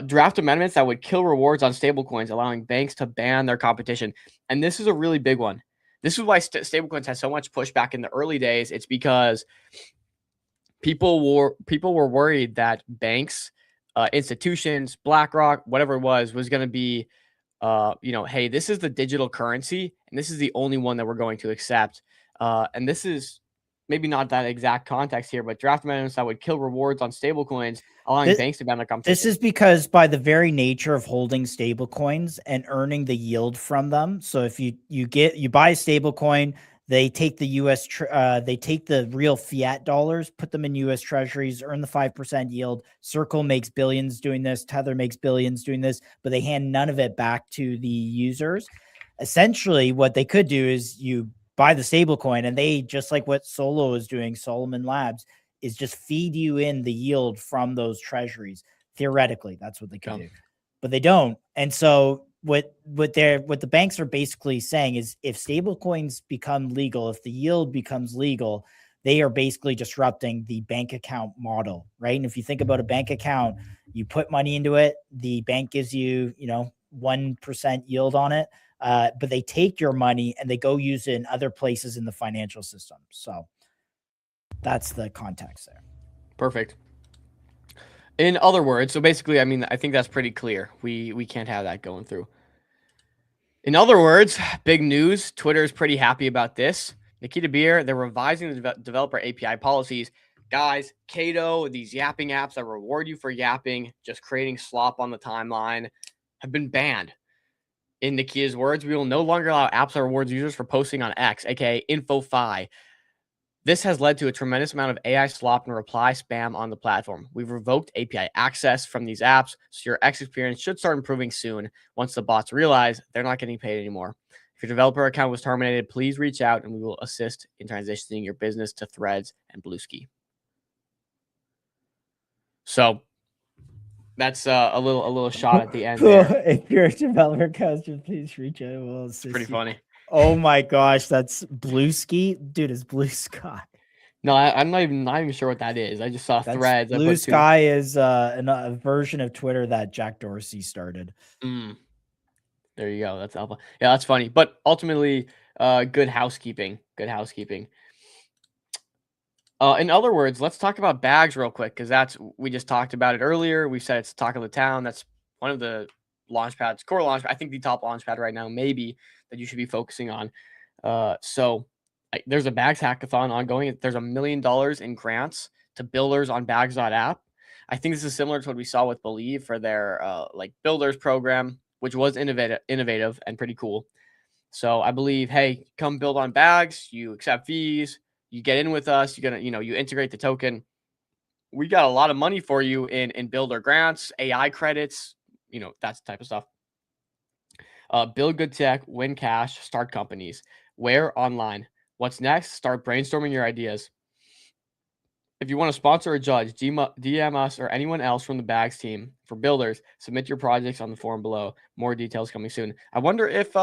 Draft amendments that would kill rewards on stablecoins, allowing banks to ban their competition. And this is a really big one. This is why stablecoins had so much pushback in the early days. It's because people were worried that banks, institutions, BlackRock, whatever it was going to be, hey, this is the digital currency, and this is the only one that we're going to accept. And this is maybe not that exact context here, but draft amendments that would kill rewards on stablecoins, allowing banks to ban their competition. This is because by the very nature of holding stablecoins and earning the yield from them. So if you buy a stablecoin, they take the they take the real fiat dollars, put them in US treasuries, earn the 5% yield. Circle makes billions doing this. Tether makes billions doing this, but they hand none of it back to the users. Essentially, what they could do is you buy the stable coin, and they, just like what Solo is doing, Solomon Labs, is just feed you in the yield from those treasuries. Theoretically, that's what they could do, but they don't. And so what the banks are basically saying is if stablecoins become legal, if the yield becomes legal, they are basically disrupting the bank account model, right? And if you think about a bank account, you put money into it, the bank gives you, 1% yield on it, but they take your money and they go use it in other places in the financial system. So that's the context there. Perfect. In other words, so basically, I mean, I think that's pretty clear. We can't have that going through. In other words, big news. Twitter is pretty happy about this. Nikita Beer, they're revising the developer API policies. Guys, Cato, these yapping apps that reward you for yapping, just creating slop on the timeline, have been banned. In Nikita's words, we will no longer allow apps that rewards users for posting on X, aka InfoFi. This has led to a tremendous amount of AI slop and reply spam on the platform. We've revoked API access from these apps, so your X experience should start improving soon once the bots realize they're not getting paid anymore. If your developer account was terminated, please reach out and we will assist in transitioning your business to Threads and Bluesky. So that's a little shot at the end there. If you're a developer customer, please reach out. We'll assist Pretty you. funny. Oh my gosh, that's Bluesky, dude. It's Blue Sky. No, I'm not even sure what that is. I just saw Threads. Blue Sky is a version of Twitter that Jack Dorsey started. There you go. That's alpha. Yeah, that's funny. But ultimately, good housekeeping. Good housekeeping. In other words, let's talk about bags real quick because we just talked about it earlier. We said it's talk of the town. That's one of the launchpads, core launch. I think the top launchpad right now, maybe that you should be focusing on. So there's a bags hackathon ongoing. There's $1 million in grants to builders on bags.app. I think this is similar to what we saw with Believe for their like builders program, which was innovative and pretty cool. So I believe, hey, come build on bags. You accept fees. You get in with us. You're gonna, you integrate the token. We got a lot of money for you in builder grants, AI credits, that type of stuff. Build good tech, win cash, start companies. Where? Online. What's next? Start brainstorming your ideas. If you want to sponsor a judge, DM us or anyone else from the Bags team for builders. Submit your projects on the forum below. More details coming soon. I wonder if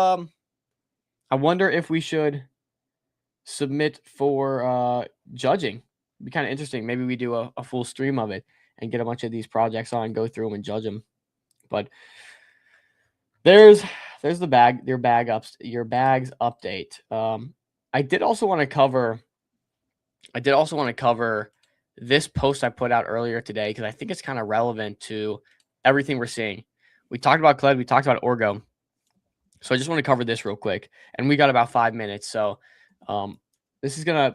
we should submit for judging. It'd be kind of interesting. Maybe we do a full stream of it and get a bunch of these projects on, go through them and judge them. But there's the bag, your bags update. I did also want to cover this post I put out earlier today because I think it's kind of relevant to everything we're seeing. We talked about CLED, we talked about Orgo. So I just want to cover this real quick. And we got about 5 minutes. So this is I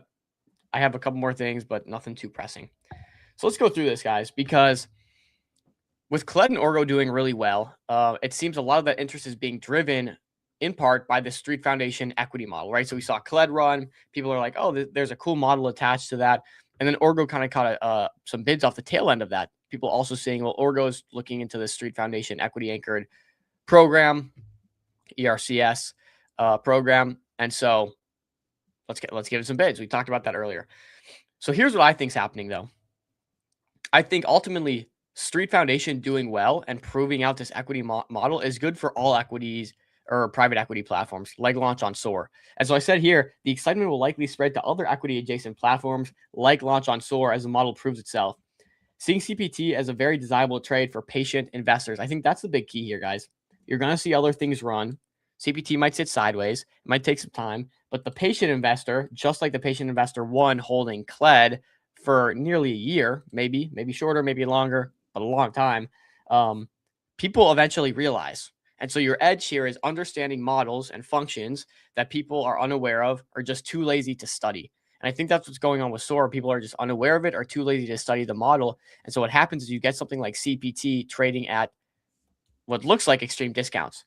have a couple more things, but nothing too pressing. So let's go through this, guys, because with CLED and Orgo doing really well, it seems a lot of that interest is being driven in part by the Street Foundation equity model, right? So we saw CLED run. People are like, oh, there's a cool model attached to that. And then Orgo kind of caught some bids off the tail end of that. People also saying, well, Orgo's looking into the Street Foundation equity anchored program, ERCS program. And so let's give it some bids. We talked about that earlier. So here's what I think's happening, though. I think ultimately Street Foundation doing well and proving out this equity model is good for all equities or private equity platforms like Launch on SOAR. And so I said here, the excitement will likely spread to other equity adjacent platforms like Launch on SOAR as the model proves itself. Seeing CPT as a very desirable trade for patient investors. I think that's the big key here, guys. You're going to see other things run. CPT might sit sideways. It might take some time. But the patient investor, just like the patient investor one holding CLED for nearly a year, maybe shorter, maybe longer, but a long time, people eventually realize. And so your edge here is understanding models and functions that people are unaware of or just too lazy to study. And I think that's what's going on with SOAR. People are just unaware of it or too lazy to study the model. And so what happens is you get something like CPT trading at what looks like extreme discounts.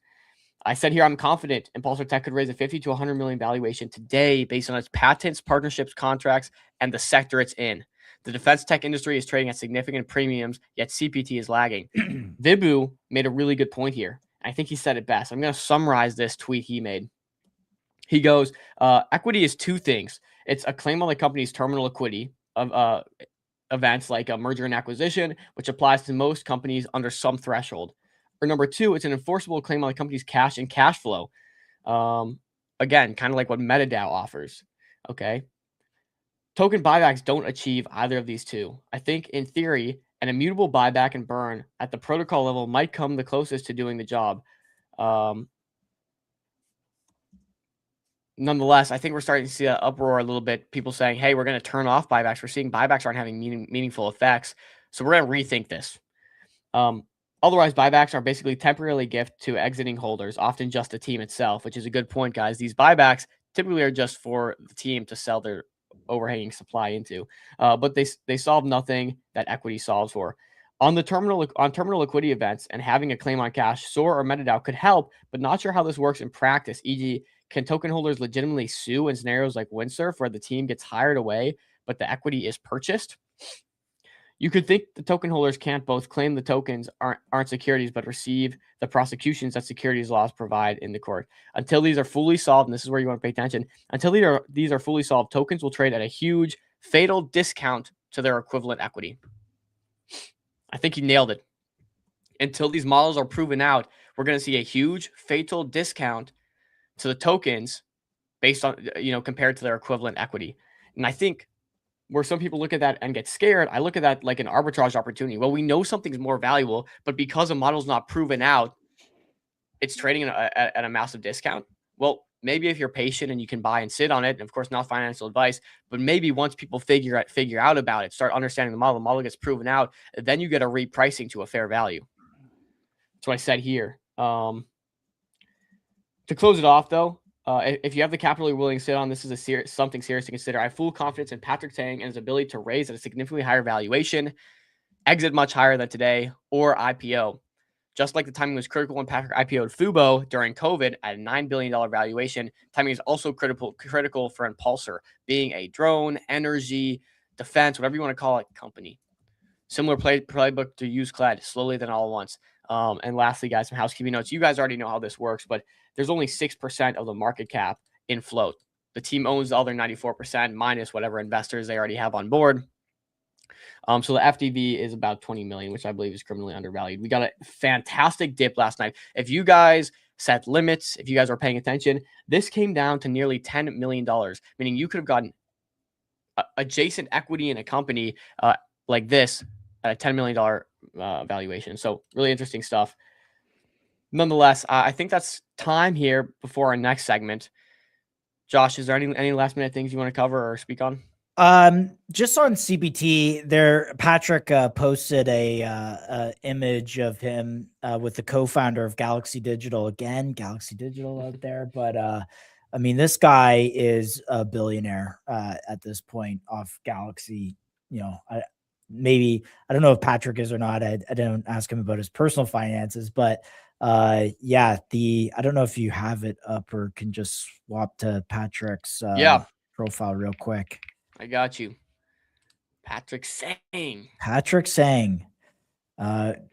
I said here, I'm confident Impulsor Tech could raise a 50 to 100 million valuation today based on its patents, partnerships, contracts, and the sector it's in. The defense tech industry is trading at significant premiums, yet CPT is lagging. Vibu made a really good point here. I think he said it best. I'm going to summarize this tweet he made. He goes, equity is two things. It's a claim on the company's terminal liquidity of events like a merger and acquisition, which applies to most companies under some threshold. Or number two, it's an enforceable claim on the company's cash and cash flow. Again, kind of like what MetaDAO offers. Okay. Token buybacks don't achieve either of these two. I think in theory, an immutable buyback and burn at the protocol level might come the closest to doing the job. Nonetheless, I think we're starting to see an uproar a little bit. People saying, hey, we're going to turn off buybacks. We're seeing buybacks aren't having meaningful effects. So we're going to rethink this. Otherwise, buybacks are basically temporarily gift to exiting holders, often just the team itself, which is a good point, guys. These buybacks typically are just for the team to sell their overhanging supply into, but they solve nothing that equity solves for. On terminal liquidity events, and having a claim on cash, SOAR or MetaDAO could help, but not sure how this works in practice. E.g., can token holders legitimately sue in scenarios like Windsurf, where the team gets hired away, but the equity is purchased? You could think the token holders can't both claim the tokens aren't securities, but receive the prosecutions that securities laws provide in the court. Until these are fully solved, and this is where you want to pay attention, until these are fully solved, tokens will trade at a huge, fatal discount to their equivalent equity. I think you nailed it. Until these models are proven out, we're going to see a huge, fatal discount to the tokens based on, compared to their equivalent equity. And I think where some people look at that and get scared, I look at that like an arbitrage opportunity. Well, we know something's more valuable, but because a model's not proven out, it's trading at a massive discount. Well, maybe if you're patient and you can buy and sit on it, and of course, not financial advice, but maybe once people figure out about it, start understanding the model gets proven out, then you get a repricing to a fair value. That's what I said here. To close it off, though, if you have the capital you're willing to sit on, this is something serious to consider. I have full confidence in Patrick Tang and his ability to raise at a significantly higher valuation, exit much higher than today, or IPO. Just like the timing was critical when Patrick IPO'd Fubo during COVID at a $9 billion valuation, timing is also critical for Impulsor, being a drone, energy, defense, whatever you want to call it, company. Similar playbook to use Cloud, slowly then all at once. And lastly, guys, some housekeeping notes. You guys already know how this works, but there's only 6% of the market cap in float. The team owns the other 94% minus whatever investors they already have on board. So the FDV is about 20 million, which I believe is criminally undervalued. We got a fantastic dip last night. If you guys set limits, if you guys are paying attention, this came down to nearly $10 million, meaning you could have gotten adjacent equity in a company like this at a $10 million valuation. So really interesting stuff. Nonetheless, I think that's time here before our next segment. Josh, is there any last minute things you want to cover or speak on? Just on CPT there, Patrick posted a image of him with the co-founder of Galaxy Digital, again, Galaxy Digital out there. But I mean, this guy is a billionaire at this point off Galaxy. I don't know if Patrick is or not. I didn't ask him about his personal finances, but yeah, I don't know if you have it up or can just swap to Patrick's profile real quick. I got you. Patrick Sang.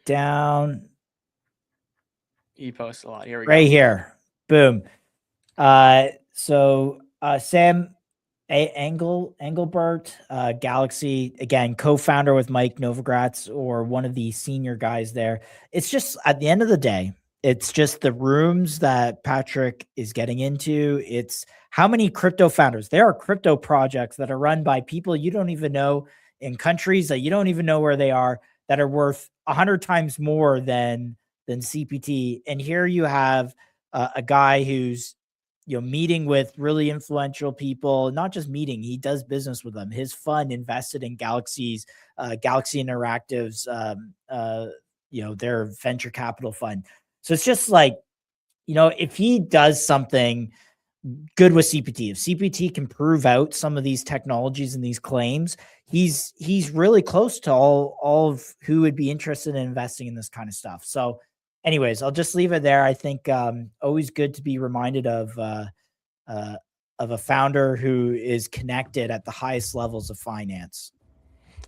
Down. He posts a lot. Here we go. Right here. Boom. So Sam Engelbert, Galaxy, again, co-founder with Mike Novogratz, or one of the senior guys there. It's just, at the end of the day, it's just the rooms that Patrick is getting into. It's how many crypto founders. There are crypto projects that are run by people you don't even know, in countries that you don't even know where they are, that are worth 100 times more than CPT. And here you have a guy who's meeting with really influential people, not just meeting, he does business with them. His fund invested in Galaxy Interactive's, their venture capital fund. So it's just like, if he does something good with CPT, if CPT can prove out some of these technologies and these claims, he's really close to all of who would be interested in investing in this kind of stuff. So anyways, I'll just leave it there. I think always good to be reminded of a founder who is connected at the highest levels of finance.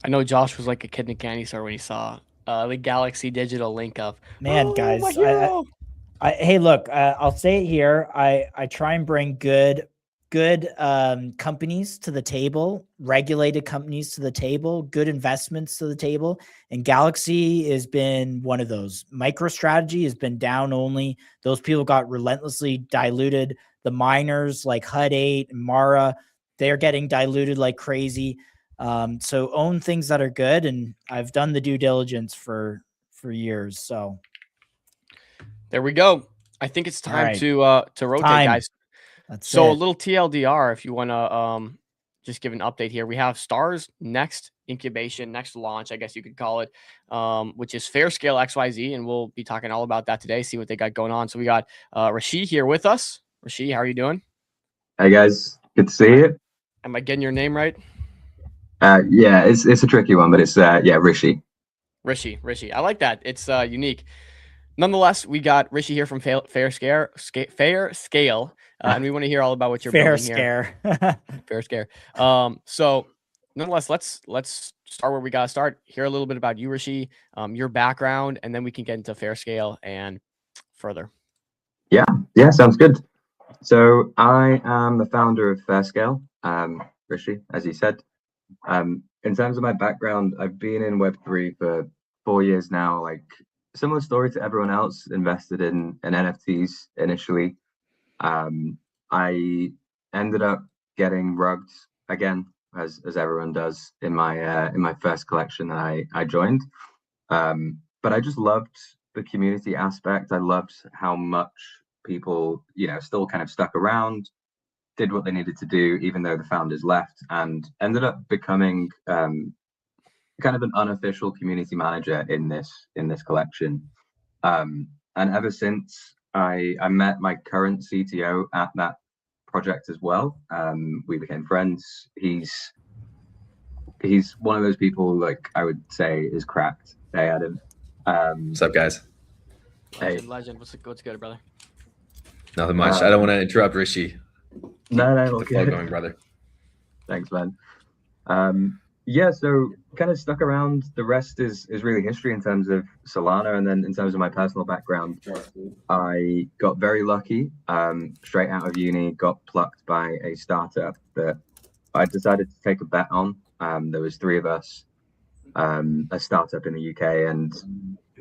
I know Josh was like a kid in a candy store when he saw the Galaxy Digital link up. Man, guys, hey, look, I'll say it here. I try and bring good good companies to the table, regulated companies to the table, good investments to the table. And Galaxy has been one of those. MicroStrategy has been down only. Those people got relentlessly diluted. The miners like HUD 8 and Mara, they're getting diluted like crazy. So own things that are good. And I've done the due diligence for years. So there we go. I think it's time right. to rotate, Time. guys. That's So it. a little TLDR, if you want to just give an update here. We have Star's next incubation, next launch, I guess you could call it, which is Fair Scale XYZ, and we'll be talking all about that today, see what they got going on. So we got Rishi here with us. Rishi, how are you doing? Hey guys, good to see you. Am I getting your name right? Yeah, it's a tricky one, but it's Rishi. Rishi. I like that. It's unique. Nonetheless, we got Rishi here from Fair Scale, and we want to hear all about what you're building here. Fair Scare. So nonetheless, let's start where we gotta start. Hear a little bit about you, Rishi, your background, and then we can get into Fair Scale and further. Yeah, sounds good. So I am the founder of Fair Scale, Rishi, as you said. In terms of my background, I've been in Web3 for 4 years now. Like similar story to everyone else, invested in NFTs initially. I ended up getting rugged again, as everyone does in my first collection that I joined. But I just loved the community aspect. I loved how much people, still kind of stuck around, did what they needed to do, even though the founders left, and ended up becoming kind of an unofficial community manager in this collection. And ever since I met my current CTO at that project as well, we became friends. He's one of those people, like I would say, is cracked. Hey, Adam. What's up, guys? Legend. What's good, brother? Nothing much. I don't want to interrupt Rishi. No, keep the flow going, brother. Thanks, man. Yeah, so kind of stuck around. The rest is really history in terms of Solana, and then in terms of my personal background, I got very lucky. Straight out of uni, got plucked by a startup that I decided to take a bet on. There was 3 of us, a startup in the UK, and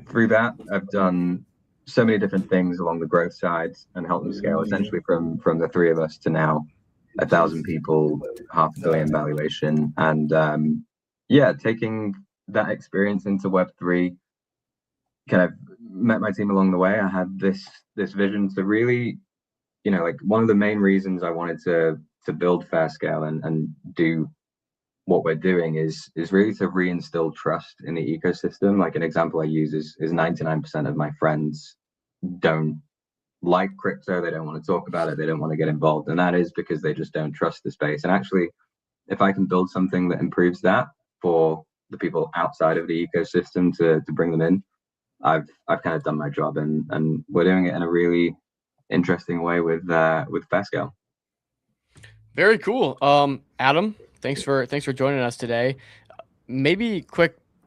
through that, I've done so many different things along the growth side and helped them scale essentially from the 3 of us to now 1,000 people, $500 million valuation, and taking that experience into Web3, kind of met my team along the way. I had this vision to really, like one of the main reasons I wanted to build Fair Scale and do what we're doing is really to reinstill trust in the ecosystem. Like an example I use is 99% of my friends don't like crypto, they don't want to talk about it, they don't want to get involved, and that is because they just don't trust the space. And actually, if I can build something that improves that for the people outside of the ecosystem to bring them in, I've kind of done my job, and we're doing it in a really interesting way with Fair Scale. Very cool. Adam, thanks for joining us today. Maybe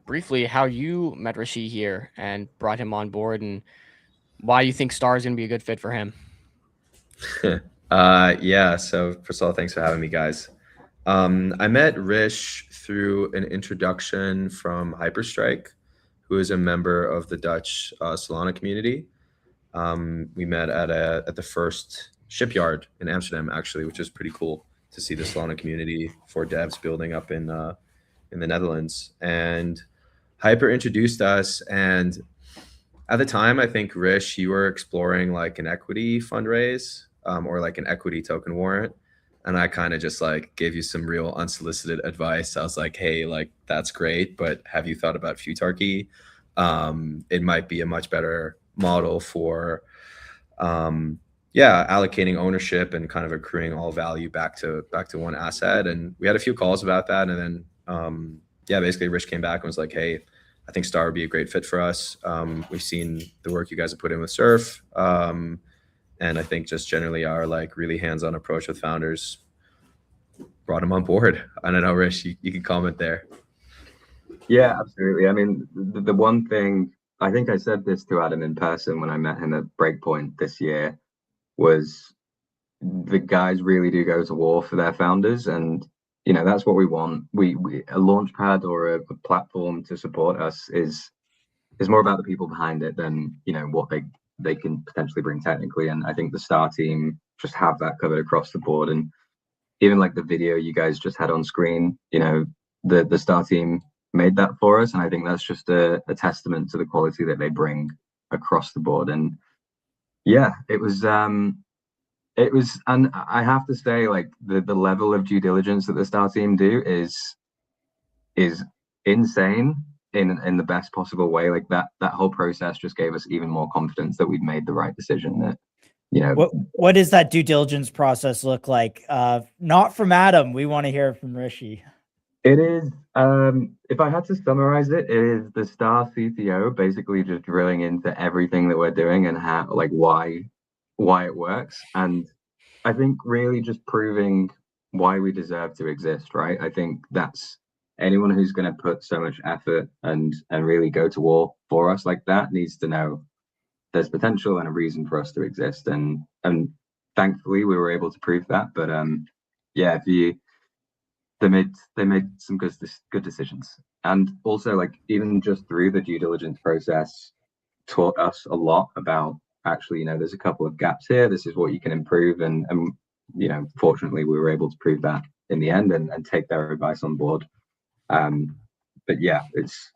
briefly how you met Rishi here and brought him on board, and why you think Star is going to be a good fit for him. Yeah. So first of all, thanks for having me, guys. I met Rish through an introduction from Hyperstrike, who is a member of the Dutch Solana community. We met at the first shipyard in Amsterdam, actually, which is pretty cool to see the Solana community for devs building up in the Netherlands. And Hyper introduced us, and at the time, I think, Rish, you were exploring like an equity fundraise or like an equity token warrant. And I kind of just like gave you some real unsolicited advice. I was like, hey, like that's great, but have you thought about Futarchy? It might be a much better model for allocating ownership and kind of accruing all value back to one asset. And we had a few calls about that. And then basically Rish came back and was like, hey, I think Star would be a great fit for us. We've seen the work you guys have put in with Surf. And I think just generally our like really hands-on approach with founders brought him on board. I don't know, Rish, you can comment there. Yeah, absolutely. I mean, the one thing, I think I said this to Adam in person when I met him at Breakpoint this year, was the guys really do go to war for their founders, and that's what we want. We a launch pad or a platform to support us is more about the people behind it than what they can potentially bring technically. And I think the Star team just have that covered across the board. And even like the video you guys just had on screen, the Star team made that for us, and I think that's just a testament to the quality that they bring across the board. And yeah, it was, and I have to say, like the level of due diligence that the Star team do is insane in the best possible way. Like that whole process just gave us even more confidence that we'd made the right decision. That what does that due diligence process look like? Not from Adam. We want to hear from Rishi. It is, if I had to summarize it, it is the Star CTO basically just drilling into everything that we're doing and how, like, why it works. And I think really just proving why we deserve to exist, right? I think that's anyone who's going to put so much effort and really go to war for us like that needs to know there's potential and a reason for us to exist. And thankfully we were able to prove that. But yeah, they made some good decisions. And also, like, even just through the due diligence process taught us a lot about actually, there's a couple of gaps here. This is what you can improve. And fortunately we were able to prove that in the end and take their advice on board. But yeah, it's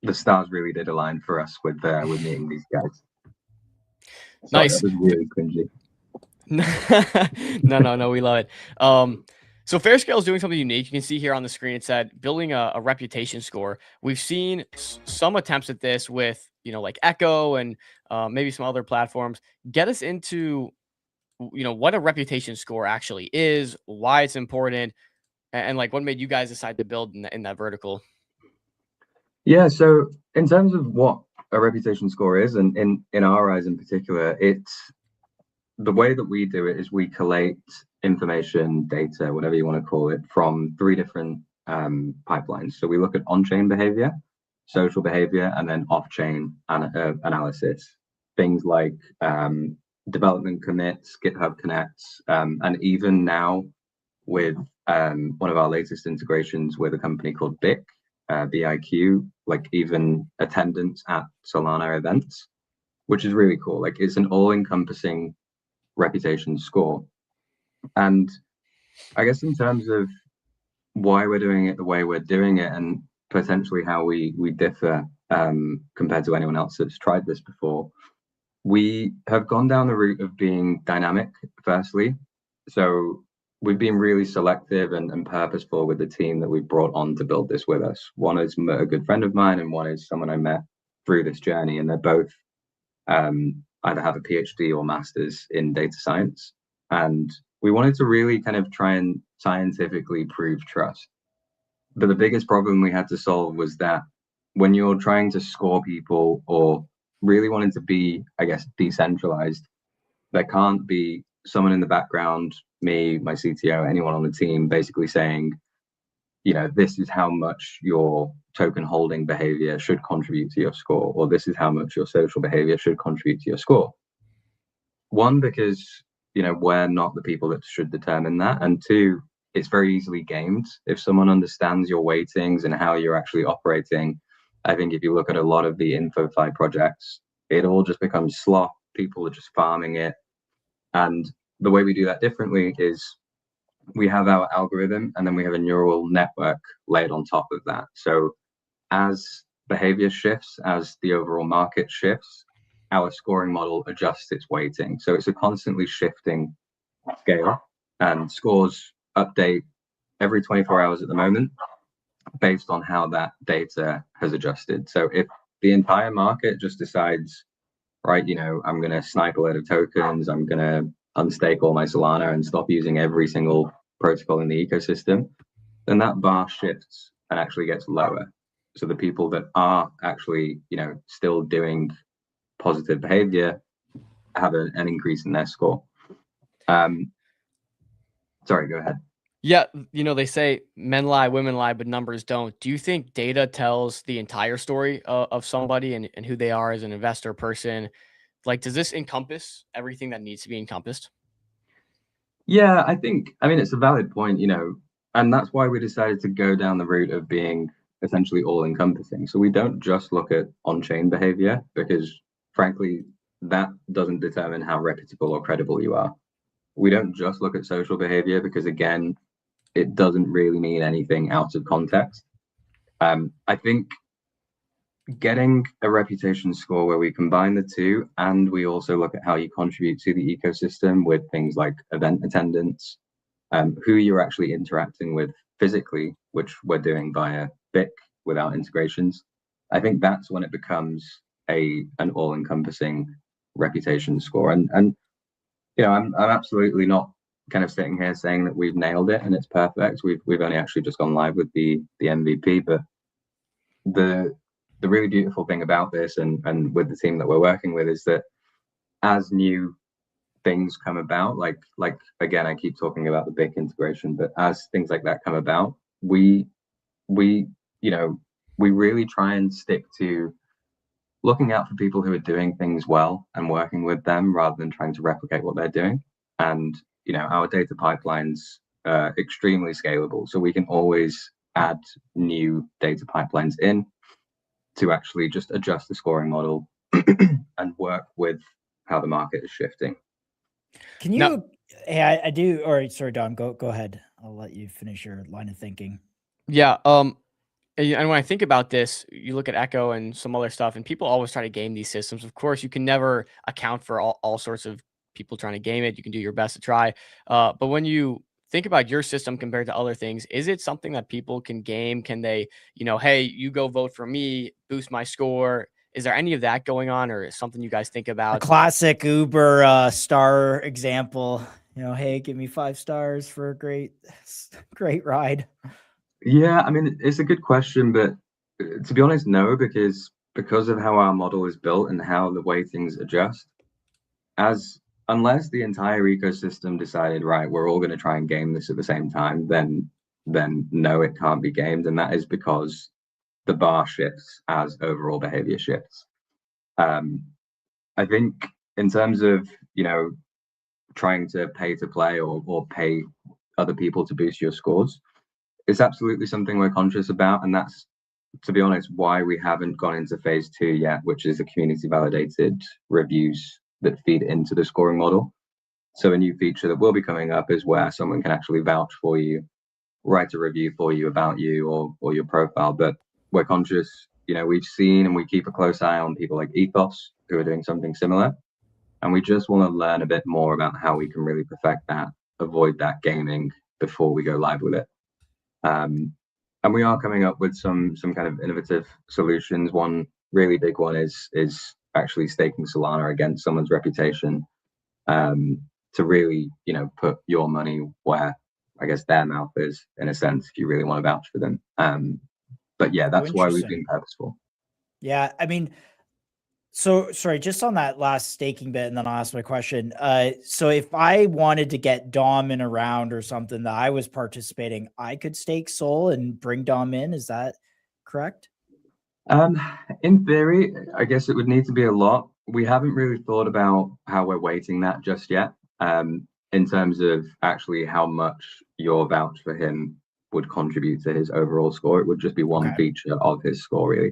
the stars really did align for us with meeting these guys. Sorry, Nice. that was really cringy. No, we love it. So Fairscale is doing something unique. You can see here on the screen, it said building a reputation score. We've seen some attempts at this with, like Echo and maybe some other platforms. Get us into, what a reputation score actually is, why it's important, and like what made you guys decide to build in that vertical. Yeah, so in terms of what a reputation score is, and in our eyes in particular, it's the way that we do it is we collate information, data, whatever you want to call it, from 3 different pipelines. So we look at on-chain behavior, social behavior, and then off-chain analysis. Things like development commits, GitHub connects, and even now with one of our latest integrations with a company called BIQ, like even attendance at Solana events, which is really cool. Like it's an all-encompassing reputation score. And I guess in terms of why we're doing it the way we're doing it and potentially how we differ compared to anyone else that's tried this before, we have gone down the route of being dynamic, firstly. So we've been really selective and purposeful with the team that we've brought on to build this with us. One is a good friend of mine and one is someone I met through this journey, and they're both either have a PhD or master's in data science. And we wanted to really kind of try and scientifically prove trust. But the biggest problem we had to solve was that when you're trying to score people or really wanting to be, I guess, decentralized, there can't be someone in the background, me, my CTO, anyone on the team, basically saying, this is how much your token holding behavior should contribute to your score, or this is how much your social behavior should contribute to your score. One, because, we're not the people that should determine that. And 2, it's very easily gamed. If someone understands your weightings and how you're actually operating, I think if you look at a lot of the InfoFi projects, it all just becomes slop. People are just farming it. And the way we do that differently is we have our algorithm and then we have a neural network laid on top of that. So as behavior shifts, as the overall market shifts, our scoring model adjusts its weighting. So it's a constantly shifting scale, and scores update every 24 hours at the moment based on how that data has adjusted. So if the entire market just decides, right, I'm going to snipe a load of tokens, I'm going to unstake all my Solana and stop using every single protocol in the ecosystem, then that bar shifts and actually gets lower. So the people that are actually, still doing positive behavior have an increase in their score. Sorry, go ahead. Yeah, they say men lie, women lie, but numbers don't. Do you think data tells the entire story of somebody and who they are as an investor person? Like, does this encompass everything that needs to be encompassed? Yeah, I mean, it's a valid point, and that's why we decided to go down the route of being essentially all encompassing. So we don't just look at on-chain behavior because, frankly, that doesn't determine how reputable or credible you are. We don't just look at social behavior because, again, it doesn't really mean anything out of context. I think getting a reputation score where we combine the two and we also look at how you contribute to the ecosystem with things like event attendance, who you're actually interacting with physically, which we're doing via BIC without integrations. I think that's when it becomes an all-encompassing reputation score. And I'm absolutely not kind of sitting here saying that we've nailed it and it's perfect. We've only actually just gone live with the MVP, but the really beautiful thing about this and with the team that we're working with is that as new things come about, like again, I keep talking about the big integration, but as things like that come about, we really try and stick to looking out for people who are doing things well and working with them rather than trying to replicate what they're doing. And our data pipelines are extremely scalable, so we can always add new data pipelines in to actually just adjust the scoring model and work with how the market is shifting. Can you? No. Hey, I do. Or sorry, Don, go ahead. I'll let you finish your line of thinking. Yeah. And when I think about this, you look at Echo and some other stuff, and people always try to game these systems. Of course, you can never account for all sorts of people trying to game it. You can do your best to try. But when you think about your system compared to other things, is it something that people can game? Can they, hey, you go vote for me, boost my score? Is there any of that going on, or is something you guys think A about? classic Uber star example. Hey, give me 5 stars for a great ride. Yeah, I mean, it's a good question, but to be honest, no, because of how our model is built and how the way things adjust, unless the entire ecosystem decided, right, we're all going to try and game this at the same time, then no, it can't be gamed, and that is because the bar shifts as overall behavior shifts. I think in terms of trying to pay to play or pay other people to boost your scores, it's absolutely something we're conscious about, and that's, to be honest, why we haven't gone into phase 2 yet, which is the community validated reviews that feed into the scoring model. So a new feature that will be coming up is where someone can actually vouch for you, write a review for you about you or your profile. But we're conscious, we've seen and we keep a close eye on people like Ethos who are doing something similar. And we just want to learn a bit more about how we can really perfect that, avoid that gaming before we go live with it. And we are coming up with some kind of innovative solutions. One really big one is actually staking Solana against someone's reputation, to really, put your money where I guess their mouth is, in a sense, if you really want to vouch for them. But yeah, that's why we've been purposeful. Yeah, I mean, so sorry, just on that last staking bit, and then I'll ask my question. So if I wanted to get Dom in a round or something that I was participating, I could stake Sol and bring Dom in. Is that correct? In theory, I guess it would need to be a lot. We haven't really thought about how we're weighting that just yet. In terms of actually how much your vouch for him would contribute to his overall score. It would just be one feature of his score, really.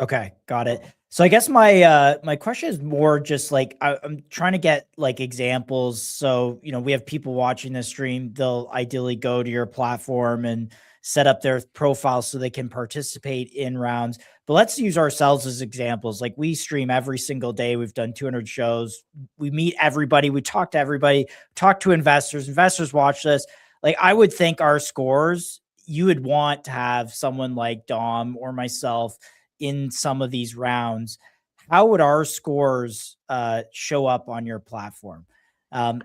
Okay, got it. So I guess my my question is more just like I'm trying to get like examples. So we have people watching the stream. They'll ideally go to your platform and set up their profile so they can participate in rounds. But let's use ourselves as examples. Like we stream every single day. We've done 200 shows. We meet everybody. We talk to everybody. Talk to investors. Investors watch this. Like I would think our scores, you would want to have someone like Dom or myself in some of these rounds. How would our scores show up on your platform?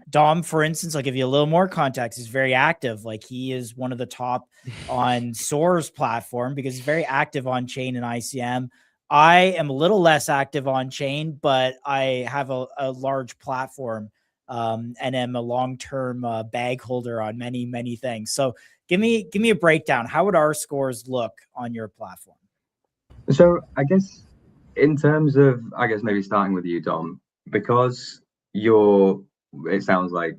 Dom, for instance, I'll give you a little more context. He's very active. Like he is one of the top on Soar's platform because he's very active on chain and ICM. I am a little less active on chain, but I have a large platform and am a long-term bag holder on many, many things. So give me a breakdown. How would our scores look on your platform? So I guess in terms of, maybe starting with you, Dom, because you're it sounds like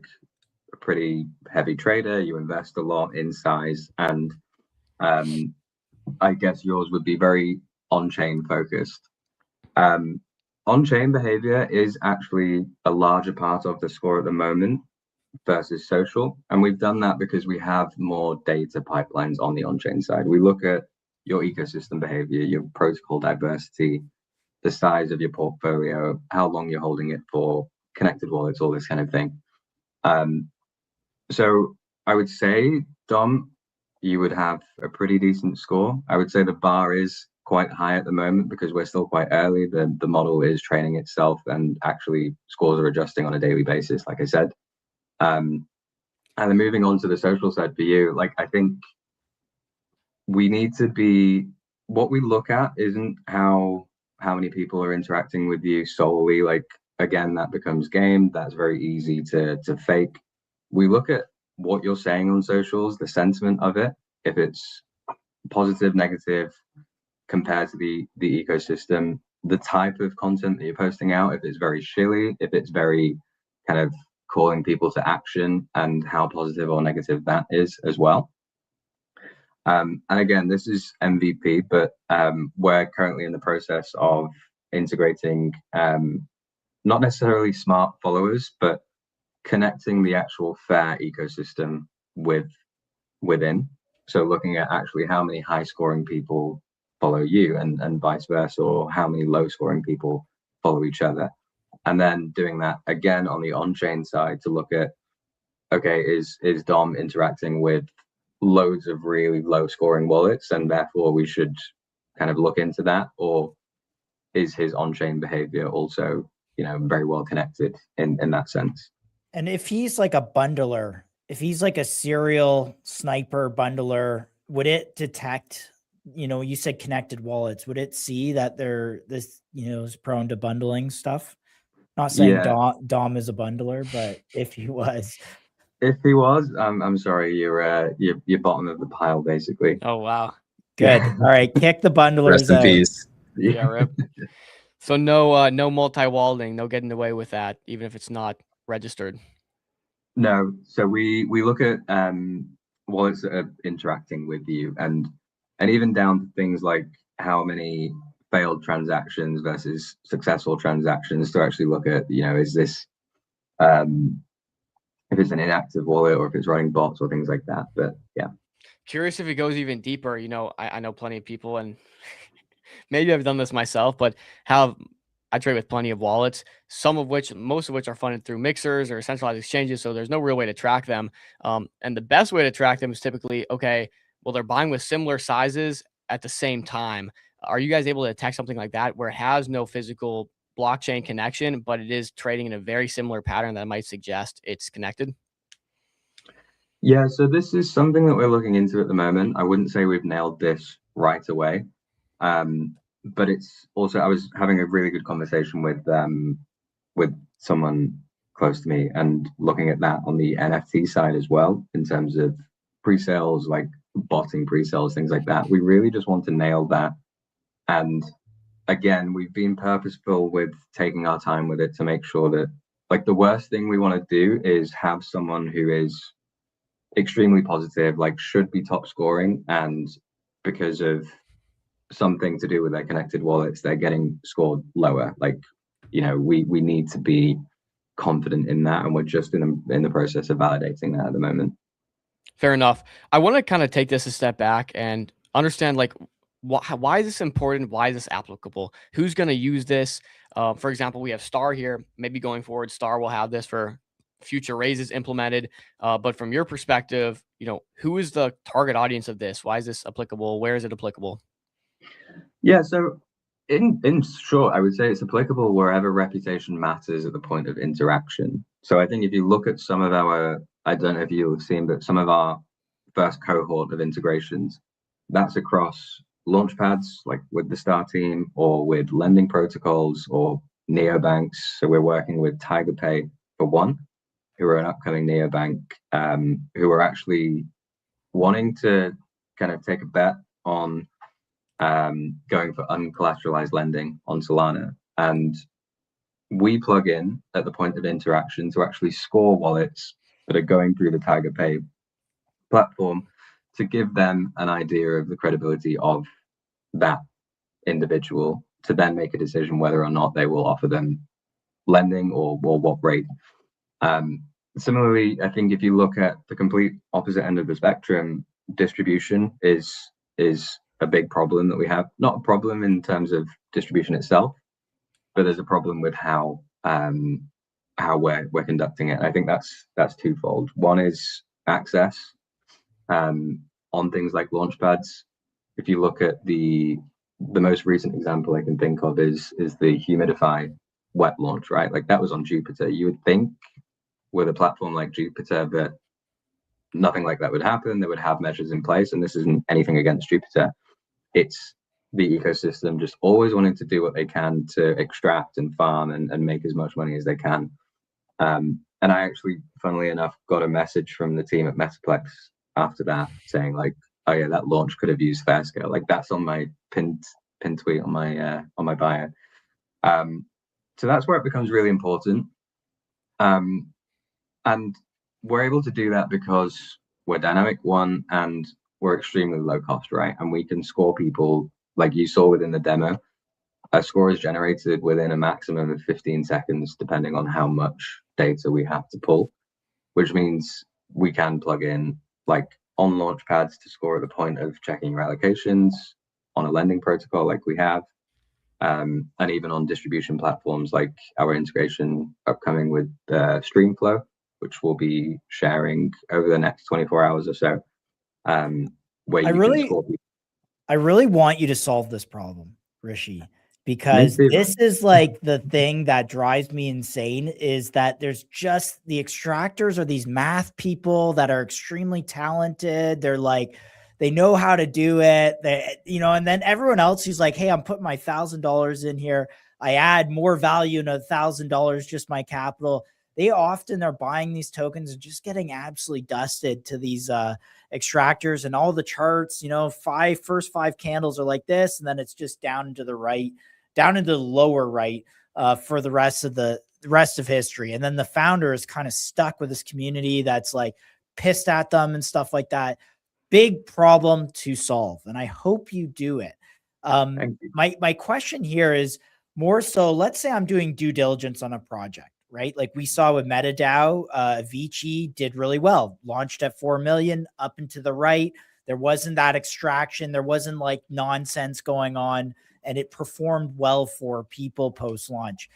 a pretty heavy trader. You invest a lot in size, and I guess yours would be very on-chain focused. On-chain behavior is actually a larger part of the score at the moment versus social. And we've done that because we have more data pipelines on the on-chain side. We look at your ecosystem behavior, your protocol diversity, the size of your portfolio, how long you're holding it for, connected wallets, all this kind of thing. So I would say, Dom, you would have a pretty decent score. I would say the bar is quite high at the moment because we're still quite early. The model is training itself, and actually scores are adjusting on a daily basis, like I said. And then moving on to the social side for you, like I think we need to be, what we look at isn't how many people are interacting with you solely. Like again, that becomes game. That's very easy to fake. We look at what you're saying on socials, the sentiment of it, if it's positive, negative, compared to the ecosystem, the type of content that you're posting out, if it's very shilly, if it's very kind of calling people to action, and how positive or negative that is as well. And again, this is MVP, but we're currently in the process of integrating not necessarily smart followers, but connecting the actual fair ecosystem within. So looking at actually how many high scoring people follow you and vice versa, or how many low scoring people follow each other. And then doing that again on the on-chain side to look at, okay, is Dom interacting with loads of really low scoring wallets, and therefore we should kind of look into that, or is his on-chain behavior also, you know, very well connected in that sense? And if he's like a bundler, if he's like a serial sniper bundler, would it detect, you know, you said connected wallets, would it see that they're this, you know, is prone to bundling stuff? Not saying Dom is a bundler, but if he was. If he was, I'm sorry, you're bottom of the pile, basically. Oh, wow. Good. All right, kick the bundlers Rest in out. peace. Yeah, rip. So no multi-walling, no getting away with that, even if it's not registered. No, so we look at wallets that are interacting with you, and even down to things like how many failed transactions versus successful transactions, to actually look at, you know, is this if it's an inactive wallet or if it's running bots or things like that. But yeah. Curious if it goes even deeper. You know, I know plenty of people, and maybe I've done this myself, but I trade with plenty of wallets, most of which are funded through mixers or centralized exchanges. So there's no real way to track them. And the best way to track them is typically, okay, well, they're buying with similar sizes at the same time. Are you guys able to detect something like that where it has no physical blockchain connection, but it is trading in a very similar pattern that might suggest it's connected? Yeah, so this is something that we're looking into at the moment. I wouldn't say we've nailed this right away. But it's also, I was having a really good conversation with someone close to me, and looking at that on the NFT side as well, in terms of pre-sales, like botting pre-sales, things like that. We really just want to nail that. And again, we've been purposeful with taking our time with it to make sure that, like, the worst thing we want to do is have someone who is extremely positive, like should be top scoring, and because of something to do with their connected wallets, they're getting scored lower. Like, you know, we need to be confident in that, and we're just in the process of validating that at the moment. Fair enough. I want to kind of take this a step back and understand, like, why is this important? Why is this applicable? Who's going to use this? For example, we have Star here. Maybe going forward, Star will have this for future raises implemented. But from your perspective, you know, who is the target audience of this? Why is this applicable? Where is it applicable? Yeah, so in short, I would say it's applicable wherever reputation matters at the point of interaction. So I think if you look at some of our, I don't know if you've seen, but some of our first cohort of integrations, that's across launchpads, like with the Star team, or with lending protocols, or neobanks. So we're working with TigerPay for one, who are an upcoming neobank, who are actually wanting to kind of take a bet on going for uncollateralized lending on Solana. And we plug in at the point of interaction to actually score wallets that are going through the Tiger Pay platform to give them an idea of the credibility of that individual to then make a decision whether or not they will offer them lending or what rate. Similarly, I think if you look at the complete opposite end of the spectrum, distribution is a big problem that we have. Not a problem in terms of distribution itself, but there's a problem with how we're conducting it. And I think that's twofold. One is access on things like launchpads. If you look at the most recent example I can think of is the Humidify wet launch, right? Like that was on Jupiter. You would think with a platform like Jupiter that nothing like that would happen. They would have measures in place, and this isn't anything against Jupiter. It's the ecosystem just always wanting to do what they can to extract and farm and make as much money as they can. And I actually, funnily enough, got a message from the team at Metaplex after that saying like, oh yeah, that launch could have used Fairscale. Like that's on my pinned tweet on my bio. So that's where it becomes really important. And we're able to do that because we're dynamic, one, and we're extremely low cost, right? And we can score people like you saw within the demo. A score is generated within a maximum of 15 seconds, depending on how much data we have to pull, which means we can plug in like on launch pads to score at the point of checking your allocations, on a lending protocol like we have, and even on distribution platforms like our integration upcoming with Streamflow, which we'll be sharing over the next 24 hours or so. Where you can score people. I really want you to solve this problem, Rishi, because this is like the thing that drives me insane is that there's just the extractors are these math people that are extremely talented. They're like, they know how to do it. They, you know, and then everyone else who's like, hey, I'm putting my $1,000 in here. I add more value in $1,000, just my capital. They often are buying these tokens and just getting absolutely dusted to these extractors and all the charts, you know, first five candles are like this. And then it's just down into the right, down into the lower right for the rest of history. And then the founder is kind of stuck with this community that's like pissed at them and stuff like that. Big problem to solve. And I hope you do it. My question here is more so, let's say I'm doing due diligence on a project, right? Like we saw with MetaDAO, Avicii did really well, launched at 4 million up and to the right. There wasn't that extraction. There wasn't like nonsense going on, and it performed well for people post-launch.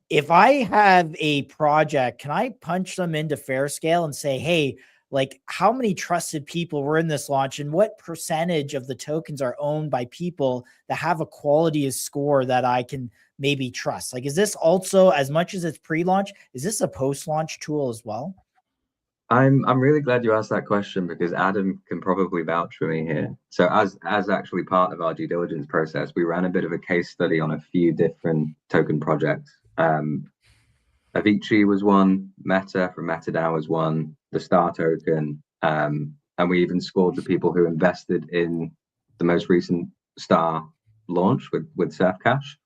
If I have a project, can I punch them into Fairscale and say, hey, like how many trusted people were in this launch and what percentage of the tokens are owned by people that have a quality of score that I can maybe trust? Like, is this also, as much as it's pre-launch, is this a post-launch tool as well? I'm really glad you asked that question because Adam can probably vouch for me here. So as actually part of our due diligence process, we ran a bit of a case study on a few different token projects. Avicii was one, Meta from MetaDAO was one, the Star token, and we even scored the people who invested in the most recent Star launch with Surf Cash.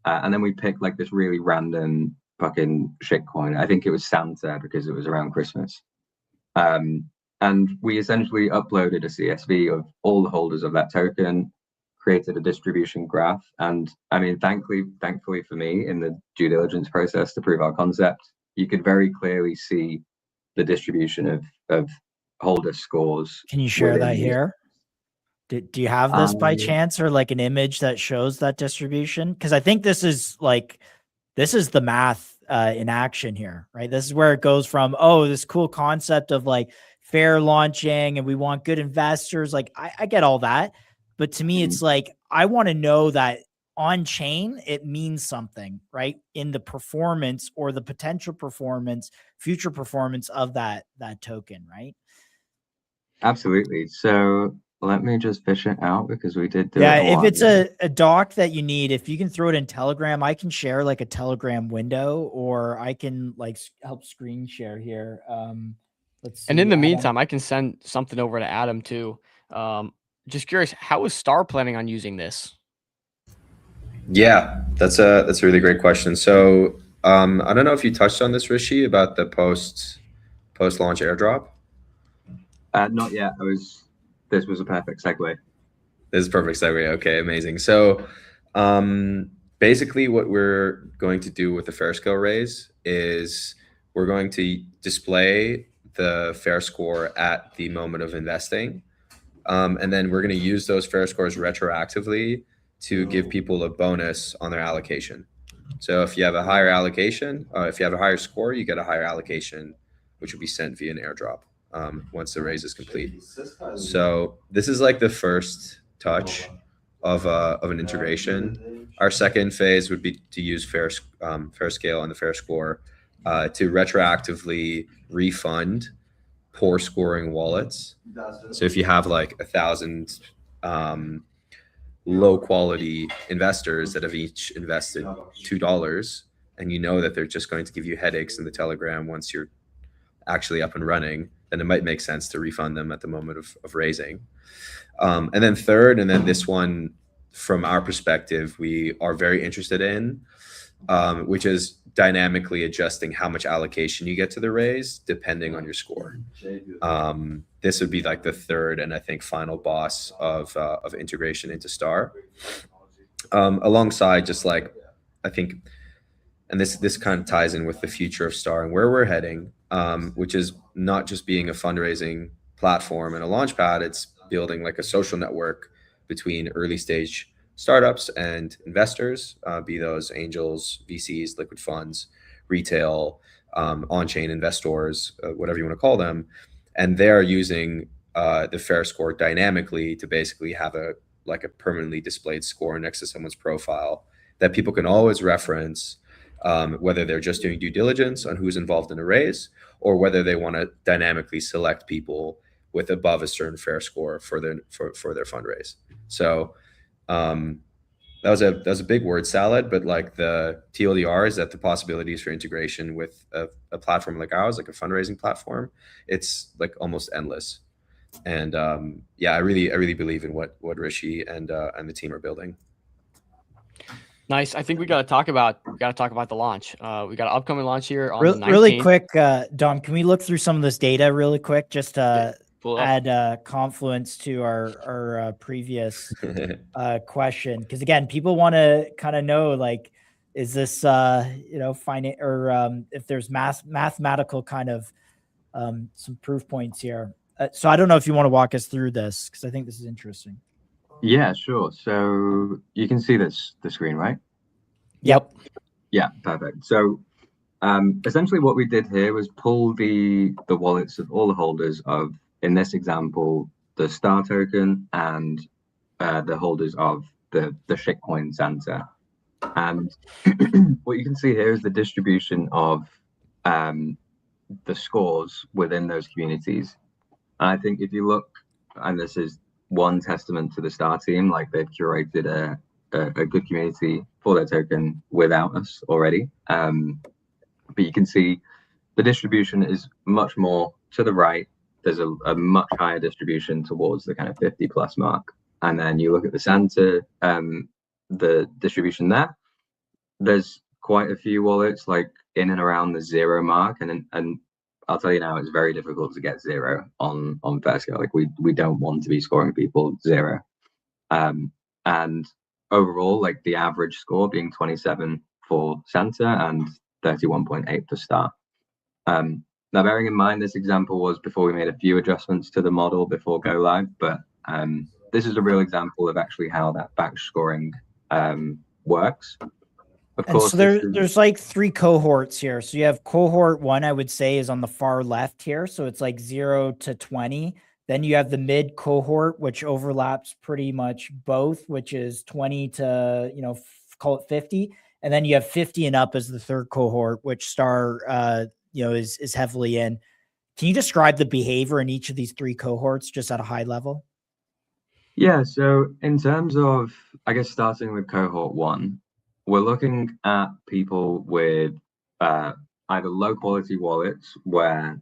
And then we picked like this really random fucking shitcoin. I think it was Santa because it was around Christmas. And we essentially uploaded a CSV of all the holders of that token, created a distribution graph. And I mean, thankfully for me in the due diligence process to prove our concept, you could very clearly see the distribution of holder scores. Can you share that here? Do you have this by chance or like an image that shows that distribution? Because I think this is the math in action here, right? This is where it goes from, oh, this cool concept of like fair launching and we want good investors. Like I get all that. But to me, it's like, I want to know that on chain, it means something, right? In the performance or the potential performance, future performance of that token, right? Absolutely. So let me just fish it out because we did do it. Yeah, if it's a doc that you need, if you can throw it in Telegram, I can share like a Telegram window, or I can like help screen share here. Let's see, and in the meantime, I can send something over to Adam too. Just curious, how is Star planning on using this? Yeah, that's a really great question. So I don't know if you touched on this, Rishi, about the post launch airdrop. Not yet. This was a perfect segue. This is a perfect segue. Okay, amazing. So basically what we're going to do with the fair scale raise is we're going to display the fair score at the moment of investing. And then we're going to use those fair scores retroactively to give people a bonus on their allocation. So if you have a higher allocation, if you have a higher score, you get a higher allocation, which will be sent via an airdrop once the raise is complete. So this is like the first touch of an integration. Our second phase would be to use fair scale and the fair score to retroactively refund poor scoring wallets. So if you have like 1,000 low quality investors that have each invested $2, and you know that they're just going to give you headaches in the Telegram once you're actually up and running, then it might make sense to refund them at the moment of raising. And then third, and then this one, from our perspective, we are very interested in, which is dynamically adjusting how much allocation you get to the raise depending on your score. This would be like the third and I think final boss of integration into Star, alongside just like, I think, and this kind of ties in with the future of Star and where we're heading, which is not just being a fundraising platform and a launch pad, it's building like a social network between early stage startups and investors, be those angels, VCs, liquid funds, retail, on-chain investors, whatever you want to call them. And they're using the fair score dynamically to basically have a permanently displayed score next to someone's profile that people can always reference, whether they're just doing due diligence on who's involved in a raise or whether they want to dynamically select people with above a certain fair score for their fundraise. So that was a big word salad, but like the TLDR is that the possibilities for integration with a platform like ours, like a fundraising platform, it's like almost endless. And yeah, I really believe in what Rishi and the team are building. Nice. I think we got to talk about the launch. We got an upcoming launch here on the 19th. Really quick, Dom, can we look through some of this data really quick? Just add confluence to our previous question, because again, people want to kind of know, like, is this finance, or if there's mathematical kind of some proof points here. So I don't know if you want to walk us through this, because I think this is interesting. Yeah, sure. So you can see the screen, right? Yep. Yeah, perfect. So essentially what we did here was pull the wallets of all the holders of, in this example, the Star token and the holders of the shitcoin Santa. And what you can see here is the distribution of the scores within those communities. And I think if you look, and this is one testament to the Star team, like they've curated a good community for their token without us already. But you can see the distribution is much more to the right. There's a much higher distribution towards the kind of 50+ mark. And then you look at the Santa, the distribution there, there's quite a few wallets like in and around the 0 mark. And I'll tell you now, it's very difficult to get 0 on fair scale. Like we don't want to be scoring people 0. And overall, like the average score being 27 for Santa and 31.8 for Star. Now, bearing in mind, this example was before we made a few adjustments to the model before go live, but this is a real example of actually how that batch scoring works. Of course, so there's like 3 cohorts here. So you have cohort 1, I would say, is on the far left here. So it's like 0 to 20. Then you have the mid cohort, which overlaps pretty much both, which is 20 to, call it 50. And then you have 50 and up as the third cohort, which Star, is heavily in. Can you describe the behavior in each of these 3 cohorts just at a high level? Yeah. So in terms of, I guess, starting with cohort 1, we're looking at people with either low quality wallets where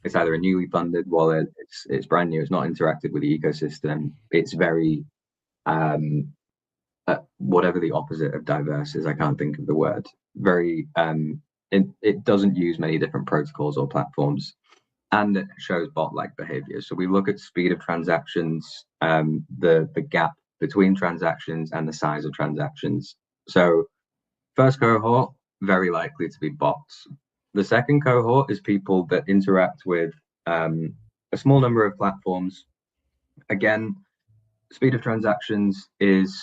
it's either a newly funded wallet, it's brand new, it's not interacted with the ecosystem, it's very whatever the opposite of diverse is, I can't think of the word. very it doesn't use many different protocols or platforms, and it shows bot-like behavior. So we look at speed of transactions, the gap between transactions and the size of transactions. So first cohort, very likely to be bots. The second cohort is people that interact with a small number of platforms. Again, speed of transactions is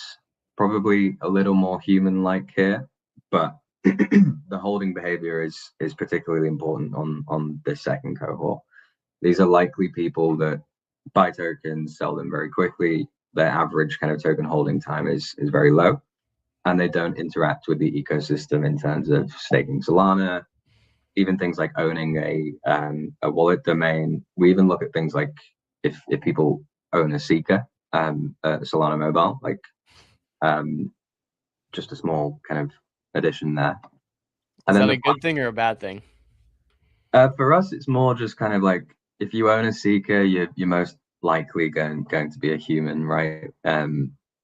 probably a little more human-like here, but the holding behavior is particularly important on this second cohort. These are likely people that buy tokens, sell them very quickly. Their average kind of token holding time is very low, and they don't interact with the ecosystem in terms of staking Solana, even things like owning a wallet domain. We even look at things like if people own a Seeker, Solana Mobile, like just a small kind of addition there. And is that a good thing or a bad thing? For us, it's more just kind of like if you own a Seeker, you're most likely going to be a human, right?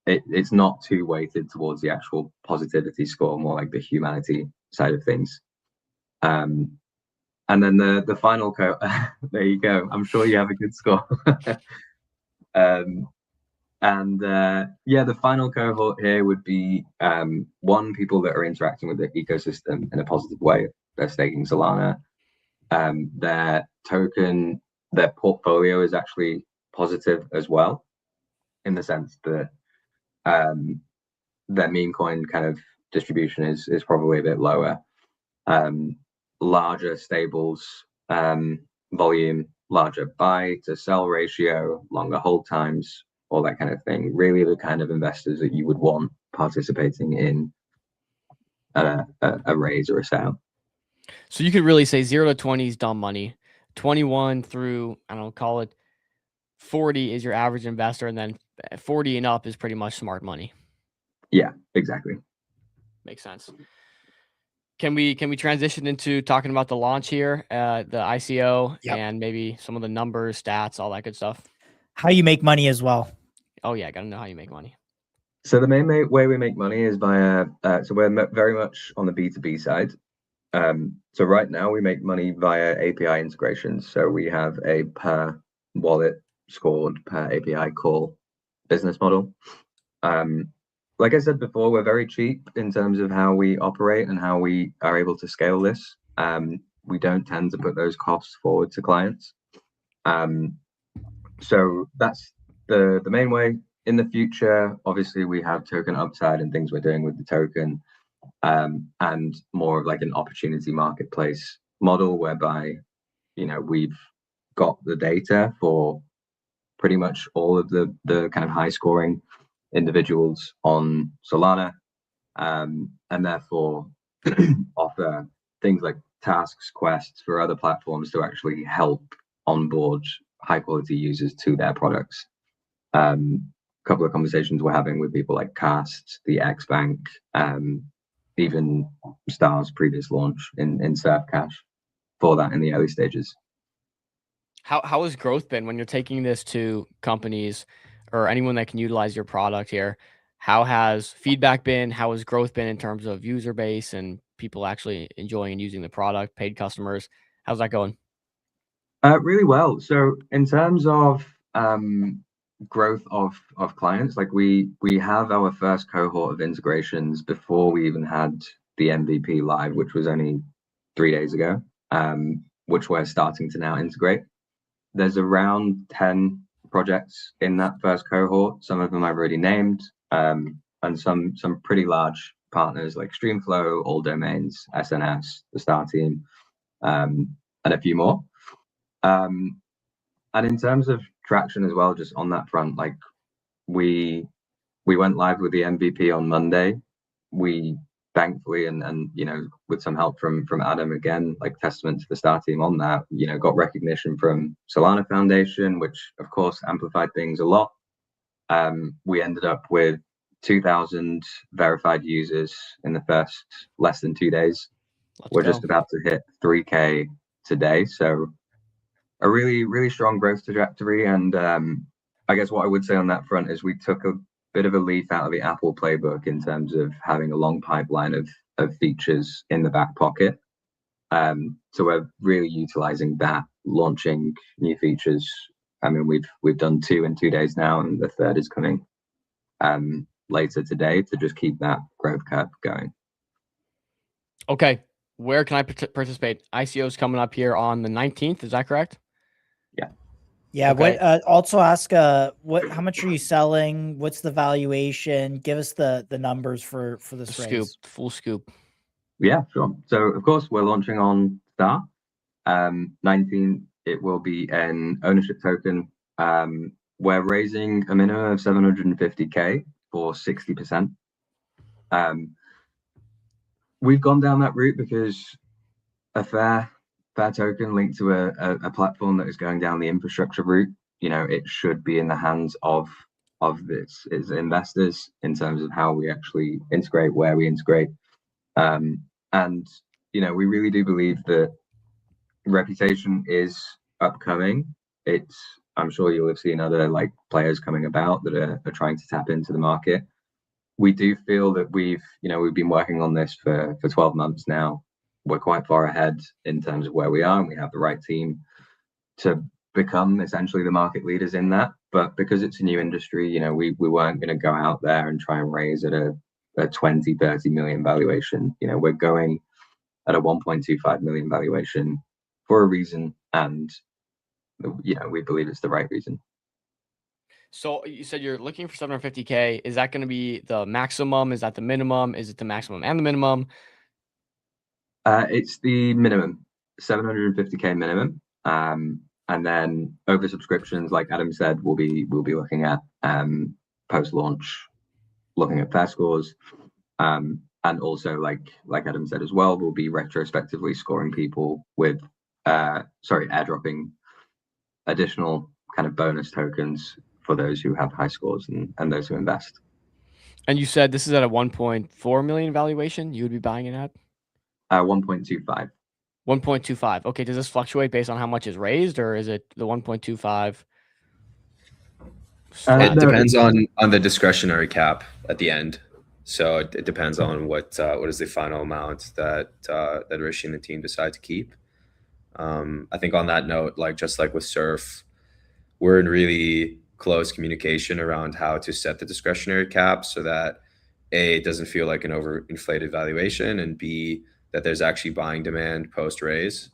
It's not too weighted towards the actual positivity score, more like the humanity side of things. And then the final there you go. I'm sure you have a good score. The final cohort here would be people that are interacting with the ecosystem in a positive way. They're staking Solana. Their token, their portfolio is actually positive as well, in the sense that their meme coin kind of distribution is probably a bit lower. Larger stables, volume, larger buy to sell ratio, longer hold times, all that kind of thing. Really the kind of investors that you would want participating in a raise or a sale. So you could really say 0 to 20 is dumb money. 21 through, I don't know, call it 40 is your average investor, and then 40 and up is pretty much smart money. Yeah, exactly. Makes sense. Can we transition into talking about the launch here, the ICO, and maybe some of the numbers, stats, all that good stuff? How you make money as well. Oh yeah, gotta know how you make money. So the main way we make money is via so we're very much on the B2B side. So right now we make money via API integrations. So we have a per wallet scored per API call business model. Like I said before, we're very cheap in terms of how we operate and how we are able to scale this. We don't tend to put those costs forward to clients. So that's the main way. In the future, obviously, we have token upside and things we're doing with the token, and more of like an opportunity marketplace model whereby, we've got the data for pretty much all of the kind of high scoring individuals on Solana, and therefore offer things like tasks, quests for other platforms to actually help onboard high quality users to their products. Couple of conversations we're having with people like Cast, the X Bank, even Star's previous launch in Surf Cash for that in the early stages. How has growth been when you're taking this to companies or anyone that can utilize your product here? How has feedback been? How has growth been in terms of user base and people actually enjoying and using the product, paid customers? How's that going? Really well. So in terms of growth of clients, like we have our first cohort of integrations before we even had the MVP live, which was only 3 days ago, which we're starting to now integrate. There's around 10 projects in that first cohort. Some of them I've already named, and some pretty large partners like Streamflow, All Domains, SNS, the Star Team, and a few more. And in terms of traction as well, just on that front, like we went live with the MVP on Monday. We thankfully, and with some help from Adam, again, like testament to the Star Team on that, got recognition from Solana Foundation, which of course amplified things a lot. We ended up with 2,000 verified users in the first less than 2 days. We're just about to hit 3K today, so a really, really strong growth trajectory. And I guess what I would say on that front is we took a bit of a leaf out of the Apple playbook in terms of having a long pipeline of of features in the back pocket. So we're really utilizing that, launching new features. I mean, we've done 2 in 2 days now, and the third is coming later today to just keep that growth curve going. Okay, where can I participate? ICO is coming up here on the 19th. Is that correct? Yeah. Okay. What also ask how much are you selling? What's the valuation? Give us the numbers for this Scoop, raise. full scoop. Yeah, sure. So of course we're launching on Star. 19, it will be an ownership token. We're raising a minimum of 750K for 60%. We've gone down that route because a fair token linked to a platform that is going down the infrastructure route, it should be in the hands of this is investors in terms of how we actually integrate, where we integrate. And we really do believe that reputation is upcoming. I'm sure you'll have seen other players coming about that are trying to tap into the market. We do feel that we've been working on this for 12 months now. We're quite far ahead in terms of where we are, and we have the right team to become essentially the market leaders in that. But because it's a new industry, we weren't going to go out there and try and raise at a 20-30 million valuation. We're going at a 1.25 million valuation for a reason, and we believe it's the right reason. So you said you're looking for 750K. Is that going to be the maximum? Is that the minimum? Is it the maximum and the minimum? It's the minimum, 750K minimum. And then over subscriptions, like Adam said, we'll be looking at post-launch, looking at fair scores. And also, like Adam said as well, we'll be retrospectively scoring people with airdropping additional kind of bonus tokens for those who have high scores and those who invest. And you said this is at a 1.4 million valuation. You would be buying it at 1.25. 1.25. Okay. Does this fluctuate based on how much is raised, or is it the 1.25? It depends on the discretionary cap at the end. So it depends on what is the final amount that Rishi and the team decide to keep. I think on that note, just like with Surf, we're in really close communication around how to set the discretionary cap so that A, it doesn't feel like an overinflated valuation, and B, that there's actually buying demand post raise.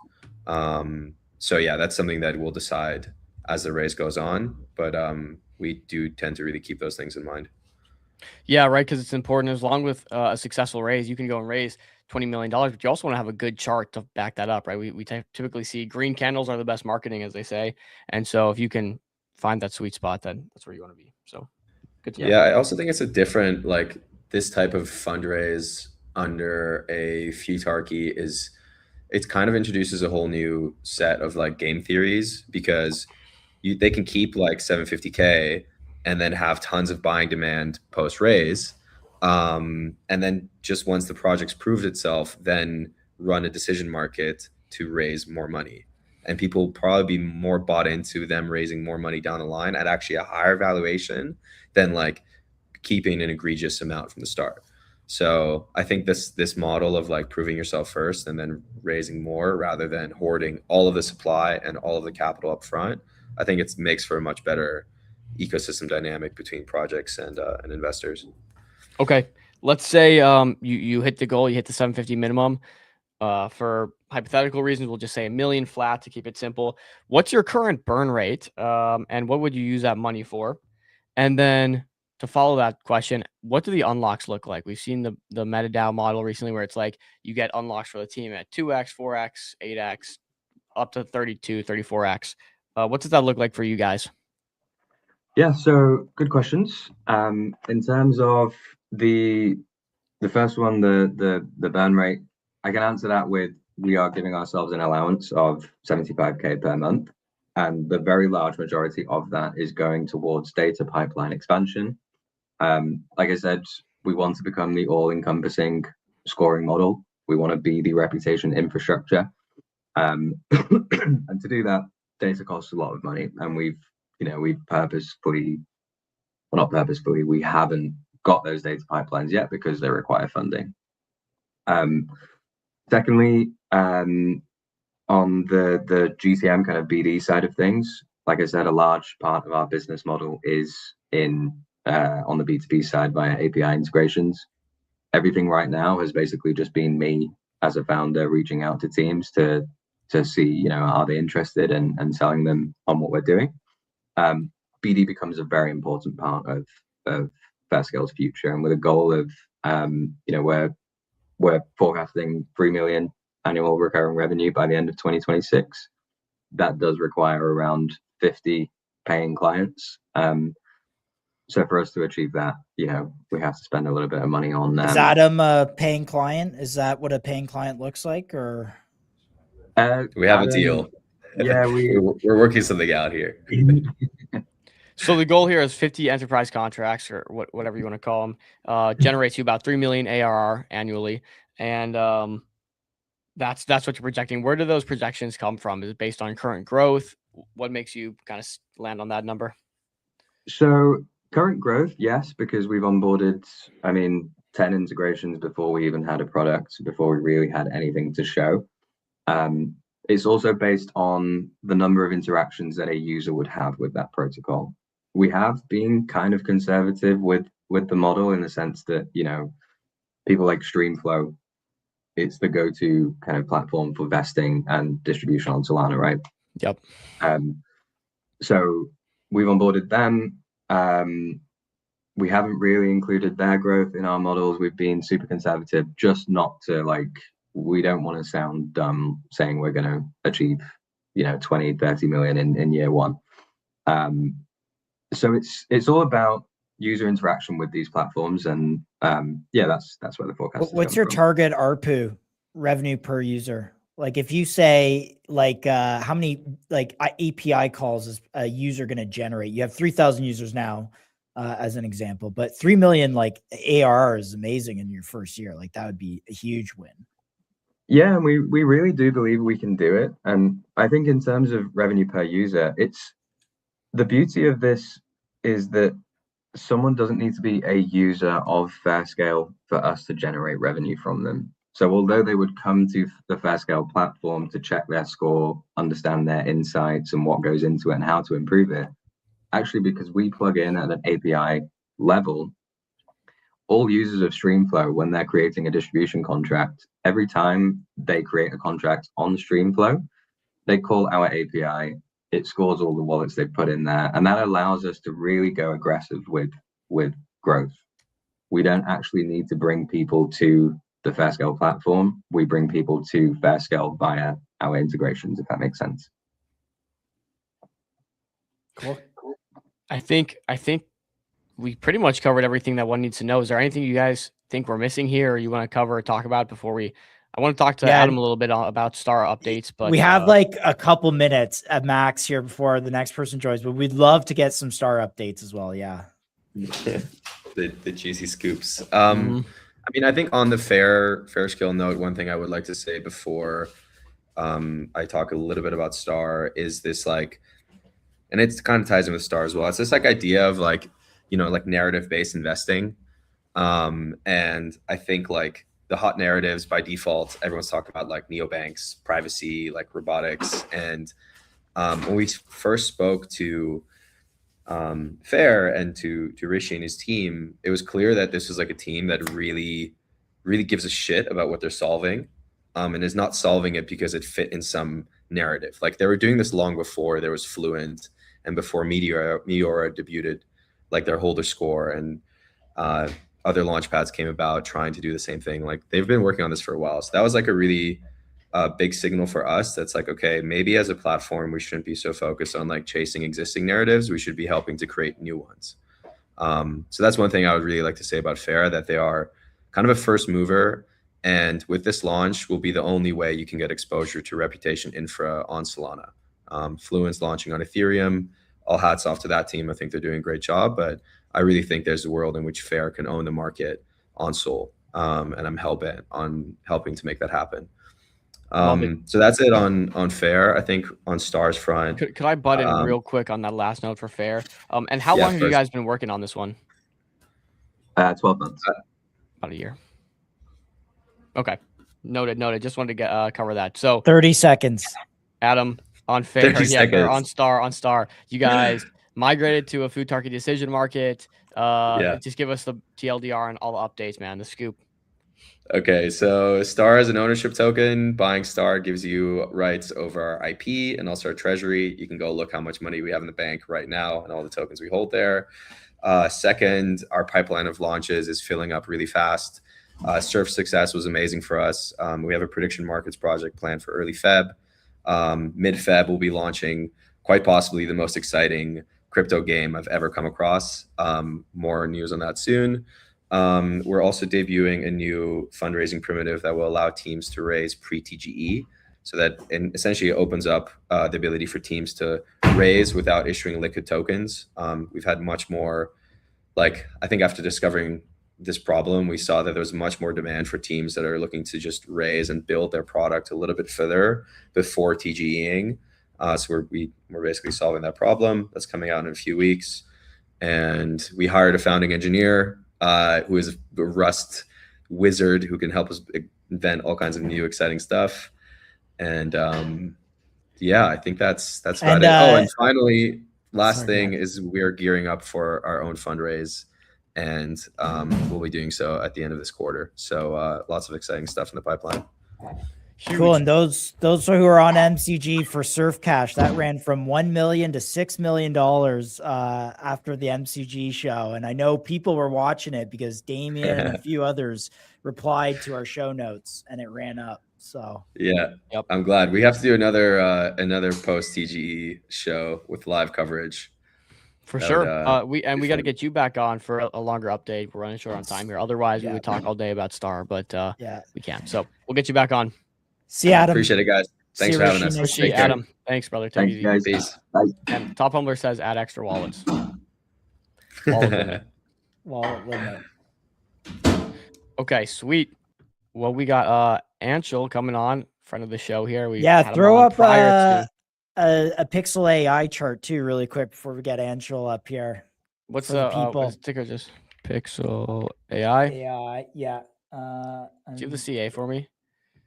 So yeah, that's something that we'll decide as the raise goes on, but we do tend to really keep those things in mind. Yeah, right. Because it's important. As long with a successful raise, you can go and raise $20 million, but you also want to have a good chart to back that up, right? We typically see green candles are the best marketing, as they say. And so if you can find that sweet spot, then that's where you want to be. So good to know. Yeah, I also think it's a different, this type of fundraise under a futarchy it kind of introduces a whole new set of game theories, because they can keep 750K and then have tons of buying demand post raise. And then just once the project's proved itself, then run a decision market to raise more money. And people will probably be more bought into them raising more money down the line at actually a higher valuation than keeping an egregious amount from the start. So I think this model of proving yourself first and then raising more rather than hoarding all of the supply and all of the capital up front, I think it makes for a much better ecosystem dynamic between projects and investors. Okay, let's say you hit the goal, you hit the 750 minimum. For hypothetical reasons, we'll just say $1 million flat to keep it simple. What's your current burn rate, and what would you use that money for? And then to follow that question, what do the unlocks look like? We've seen the MetaDAO model recently where it's you get unlocks for the team at 2x, 4x, 8x, up to 32, 34x. What does that look like for you guys? Yeah, so good questions. In terms of the first one, the burn rate, I can answer that with, we are giving ourselves an allowance of 75K per month, and the very large majority of that is going towards data pipeline expansion. Like I said, we want to become the all-encompassing scoring model. We want to be the reputation infrastructure. And to do that, data costs a lot of money, and we haven't got those data pipelines yet because they require funding. Secondly, on the GTM kind of BD side of things, like I said, a large part of our business model is in on the B2B side via API integrations. Everything right now has basically just been me as a founder reaching out to teams to see, you know, are they interested and selling them on what we're doing. BD becomes a very important part of Fairscale's future, and with a goal of you know, we're forecasting 3 million annual recurring revenue by the end of 2026. That does require around 50 paying clients. So for us to achieve that, you know, we have to spend a little bit of money on. Is Adam a paying client? Is that what a paying client looks like, or? We have a deal. Yeah, we're working something out here. So the goal here is 50 enterprise contracts, or whatever you want to call them, generates you about 3 million ARR annually, and that's what you're projecting. Where do those projections come from? Is it based on current growth? What makes you kind of land on that number? So current growth, yes, because we've onboarded, I mean, 10 integrations before we even had a product, before we really had anything to show. It's also based on the number of interactions that a user would have with that protocol. We have been kind of conservative with the model in the sense that, you know, people like Streamflow, it's the go-to kind of platform for vesting and distribution on Solana, right? Yep. So we've onboarded them. We haven't really included their growth in our models. We've been super conservative, just not to, like, we don't want to sound dumb saying we're going to achieve, you know, 20, 30 million in year one. So it's all about user interaction with these platforms, and yeah, that's where the forecast. What's your target ARPU, revenue per user? Like, if you say, like, how many like API calls is a user going to generate? You have 3,000 users now, as an example, but 3 million like ARR is amazing in your first year. Like, that would be a huge win. Yeah, and we really do believe we can do it. And I think in terms of revenue per user, it's the beauty of this is that someone doesn't need to be a user of Fairscale for us to generate revenue from them. So although they would come to the Fairscale platform to check their score, understand their insights and what goes into it and how to improve it, actually, because we plug in at an API level, all users of Streamflow, when they're creating a distribution contract, every time they create a contract on Streamflow, they call our API. It scores all the wallets they put in there, and that allows us to really go aggressive with growth. We don't actually need to bring people to the Fairscale platform. We bring people to Fairscale via our integrations, if that makes sense. Cool. I think we pretty much covered everything that one needs to know. Is there anything you guys think we're missing here, or you want to cover or talk about before we? I want to talk to Adam a little bit about star updates, but we have like a couple minutes at max here before the next person joins, but we'd love to get some star updates as well. Yeah. the juicy scoops. I mean, I think on the Fairscale note, one thing I would like to say before I talk a little bit about star is this, like, and it kind of ties in with star as well. It's this like idea of, like, you know, like narrative-based investing. And I think, like, the hot narratives by default, everyone's talking about, like, neobanks, privacy, like robotics. And when we first spoke to Fair and to Rishi and his team, it was clear that this was like a team that really, really gives a shit about what they're solving, and is not solving it because it fit in some narrative. Like, they were doing this long before there was Fluent and before Meteora debuted, like, their holder score, and other launchpads came about trying to do the same thing. Like, they've been working on this for a while. So that was like a really big signal for us. That's like, okay, maybe as a platform, we shouldn't be so focused on like chasing existing narratives. We should be helping to create new ones. So that's one thing I would really like to say about Fair, that they are kind of a first mover. And with this launch will be the only way you can get exposure to reputation infra on Solana. Fluent's launching on Ethereum. All hats off to that team. I think they're doing a great job, but I really think there's a world in which Fair can own the market on Sol. And I'm hell-bent on helping to make that happen. So that's it on Fair. I think on Star's front. Could I butt in real quick on that last note for Fair? And how long have you guys been working on this one? 12 months. About a year. Okay. Noted. Just wanted to get cover that. So 30 seconds. Adam, on fair, 30 yeah, fair, seconds. on star. You guys migrated to a Futarki decision market. Just give us the TLDR and all the updates, man. The scoop. Okay, so Star is an ownership token. Buying Star gives you rights over our IP and also our treasury. You can go look how much money we have in the bank right now and all the tokens we hold there. Second, our pipeline of launches is filling up really fast. Surf Success was amazing for us. We have a prediction markets project planned for early Feb. Mid-Feb, we'll be launching quite possibly the most exciting crypto game I've ever come across. More news on that soon. We're also debuting a new fundraising primitive that will allow teams to raise pre-TGE, so that essentially it opens up the ability for teams to raise without issuing liquid tokens. We've had much more, I think after discovering this problem, we saw that there was much more demand for teams that are looking to just raise and build their product a little bit further before TGEing. So we're basically solving that problem. That's coming out in a few weeks. And we hired a founding engineer who is a Rust wizard who can help us invent all kinds of new exciting stuff. And I think that's about it. And finally, last thing is we're gearing up for our own fundraise, and we'll be doing so at the end of this quarter. So lots of exciting stuff in the pipeline. Cool. And those who are on MCG for Surf Cash, that ran from $1 million to $6 million after the MCG show. And I know people were watching it because Damien and a few others replied to our show notes, and it ran up. So yeah, yep. I'm glad we have to do another post TGE show with live coverage. For sure. We got to get you back on for a longer update. We're running short on time here. Otherwise, we would talk all day about Star, but we can't. So we'll get you back on. See you, Adam. Appreciate it, guys. Thanks for having us. See you, Adam. Thanks, brother. Thanks, guys. Peace. Bye. And Top Humbler says add extra wallets. Wallet limit. Okay, sweet. Well, we got Anshul coming on, friend of the show here. Throw up a Pixel AI chart too, really quick before we get Anshul up here. What's the ticker? Just Pixel AI. AI, yeah. Do you have the CA for me?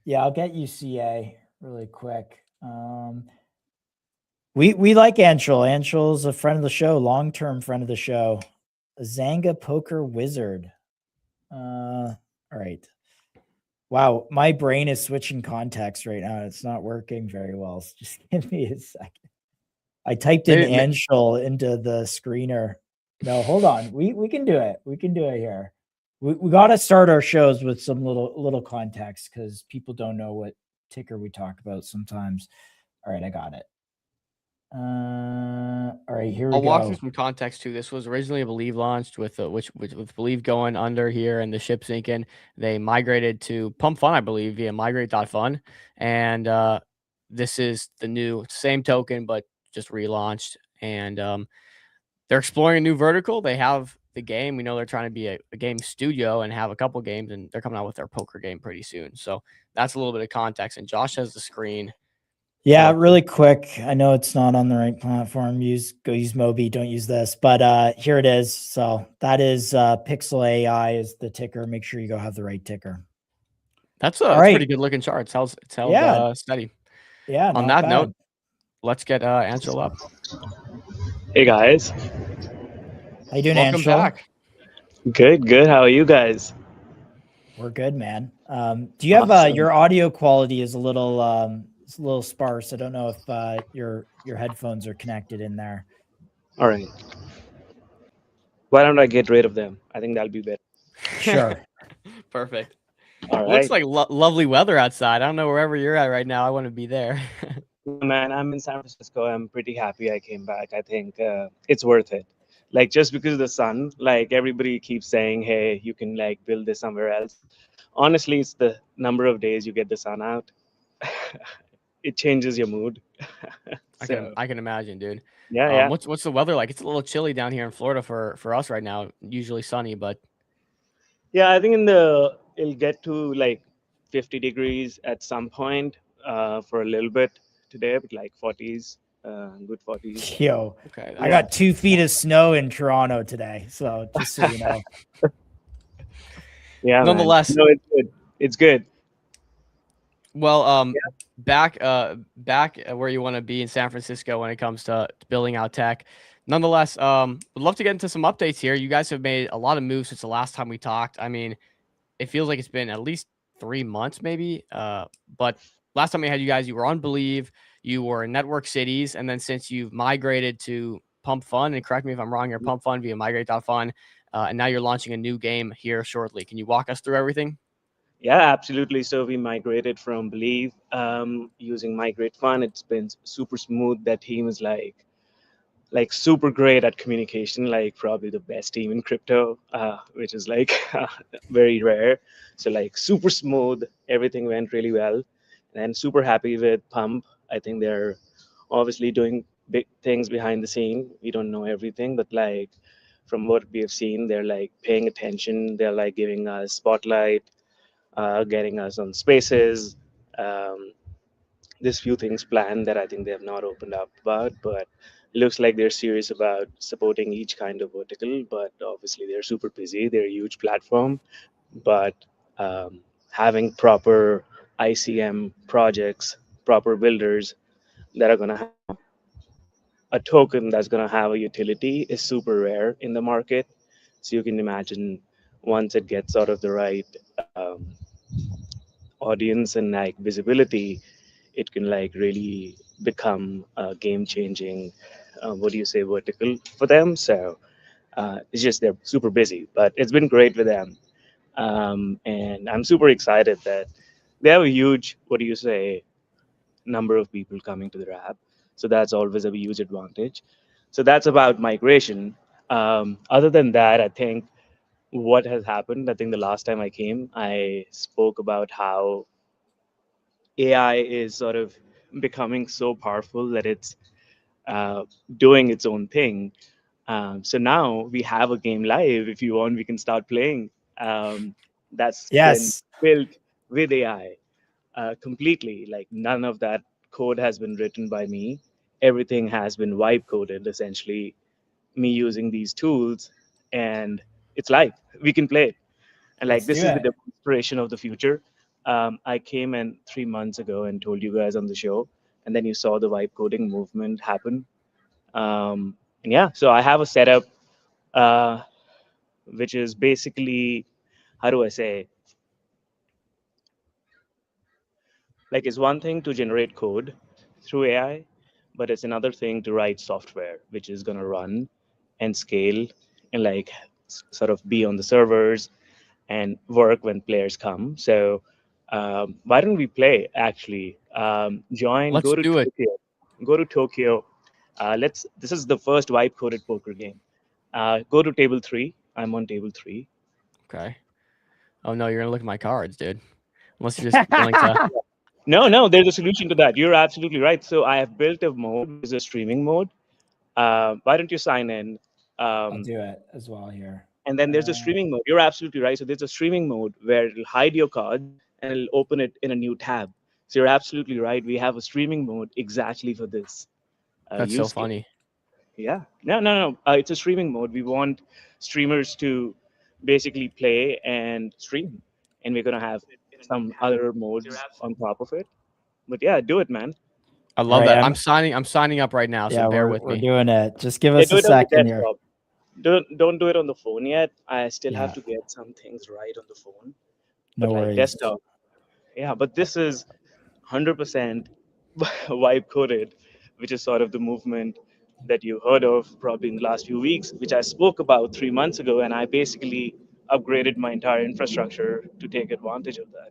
Yeah, I'll get you CA really quick. We like Anshul. Anshul's a friend of the show, long-term friend of the show. A Zanga Poker Wizard. All right. Wow, my brain is switching context right now. It's not working very well. So just give me a second. I typed in Anshul into the screener. No, hold on. We can do it. We can do it here. We got to start our shows with some little context because people don't know what ticker we talk about sometimes. All right, I got it. All right, here we go. I'll walk through some context too. This was originally a Believe launched with with Believe going under here and the ship sinking. They migrated to Pump Fun, I believe, via migrate.fun. And this is the new same token, but just relaunched. And they're exploring a new vertical. They have the game. We know they're trying to be a game studio and have a couple games, and they're coming out with their poker game pretty soon. So that's a little bit of context. And Josh has the screen. Yeah, really quick. I know it's not on the right platform. Go use Mobi. Don't use this. But here it is. So that is Pixel AI is the ticker. Make sure you go have the right ticker. That's a pretty good looking chart. It's held steady. Yeah. On that note, let's get Anshul up. Hey guys. How you doing, Welcome Anshul? back. Good. How are you guys? We're good, man. Do you have your audio quality is a little sparse. I don't know if your headphones are connected in there. All right. Why don't I get rid of them? I think that'll be better. Sure. Perfect. All right. Looks like lovely weather outside. I don't know wherever you're at right now. I want to be there. Man, I'm in San Francisco. I'm pretty happy I came back. I think it's worth it. Like, just because of the sun, like everybody keeps saying, hey, you can like build this somewhere else. Honestly, it's the number of days you get the sun out. It changes your mood. I can imagine, dude. Yeah. What's the weather like? It's a little chilly down here in Florida for us right now. Usually sunny, but yeah, I think it'll get to like 50 degrees at some point for a little bit today, but like 40s, good 40s. Yo, okay. I got 2 feet of snow in Toronto today, so just so you know. Yeah. Nonetheless, no, it's good. Well, back where you want to be in San Francisco when it comes to building out tech. Nonetheless, would love to get into some updates here. You guys have made a lot of moves since the last time we talked. I mean, it feels like it's been at least 3 months, maybe. But last time we had you guys, you were on Believe, you were in Network Cities, and then since you've migrated to Pump Fun, and correct me if I'm wrong, you're Pump Fun via Migrate.fun, and now you're launching a new game here shortly. Can you walk us through everything? Yeah, absolutely. So we migrated from Believe using Migrate Fun. It's been super smooth. That team is like super great at communication, like probably the best team in crypto, which is like very rare. So like super smooth, everything went really well, and super happy with Pump. I think they're obviously doing big things behind the scene. We don't know everything, but like from what we have seen, they're like paying attention. They're like giving us spotlight, getting us on spaces. Um, there's few things planned that I think they have not opened up about, but it looks like they're serious about supporting each kind of vertical. But obviously, they're super busy. They're a huge platform, but having proper ICM projects, proper builders that are going to have a token that's going to have a utility is super rare in the market. So you can imagine once it gets out of the right audience and like visibility, it can like really become a game changing, what do you say, vertical for them. So it's just they're super busy, but it's been great with them. And I'm super excited that they have a huge, what do you say, number of people coming to their app. So that's always a huge advantage. So that's about migration. Other than that, I think what has happened, I think the last time I came, I spoke about how AI is sort of becoming so powerful that it's uh, doing its own thing. So now we have a game live. If you want, we can start playing. That's been Yes. built with AI completely. Like none of that code has been written by me. Everything has been vibe coded, essentially, me using these tools, and it's live. We can play it. And like Let's this do is the it. demonstration of the future. I came in 3 months ago and told you guys on the show, and then you saw the vibe coding movement happen. And yeah, so I have a setup, uh, which is basically, how do I say, like it's one thing to generate code through AI, but it's another thing to write software, which is going to run and scale and like sort of be on the servers and work when players come. So why don't we play? Actually, join. Let's Go to do it. Tokyo. Go to Tokyo. Let's. This is the first vibe coded poker game. Go to table 3. I'm on table 3. Okay. Oh no, you're gonna look at my cards, dude. Unless you're just willing to. No, no, there's a solution to that. You're absolutely right. So I have built a mode, which is a streaming mode. Why don't you sign in? I'll Um, do it as well here. and then there's a Uh, streaming mode. You're absolutely right. So there's a streaming mode where it'll hide your cards and it'll open it in a new tab. So you're absolutely right. We have a streaming mode exactly for this That's so use case. funny. Yeah. No, no, no. It's a streaming mode. We want streamers to basically play and stream, and we're gonna have some other modes on top of it. But yeah, do it, man. I all love right. that. I'm signing up right now, so Yeah, bear with we're me. doing it. Just give Yeah, us do a it on the second here. desktop. Don't do it on the phone yet. I still have Yeah, to get some things right on the phone. But no like worries. desktop, yeah. But this is 100% vibe coded, which is sort of the movement that you heard of probably in the last few weeks, which I spoke about 3 months ago, and I basically upgraded my entire infrastructure to take advantage of that.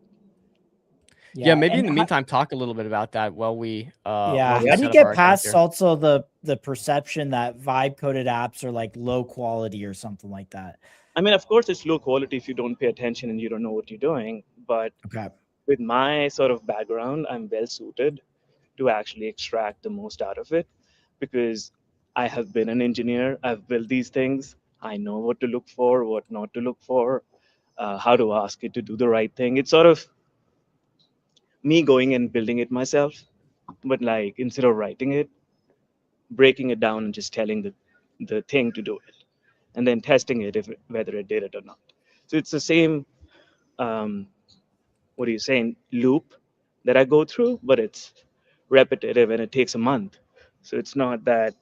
Yeah, Yeah, maybe and in the meantime, talk a little bit about that while we yeah, Yeah. how do you set up our get account past here. also the perception that vibe coded apps are like low quality or something like that? I mean, of course, it's low quality if you don't pay attention and you don't know what you're doing. But Okay. with my sort of background, I'm well suited to actually extract the most out of it because I have been an engineer. I've built these things. I know what to look for, what not to look for, how to ask it to do the right thing. It's sort of me going and building it myself, but like instead of writing it, breaking it down and just telling the thing to do it, and then testing it if whether it did it or not. So it's the same. Um, what are you saying? Loop. that I go through, but it's repetitive and it takes a month. So it's not that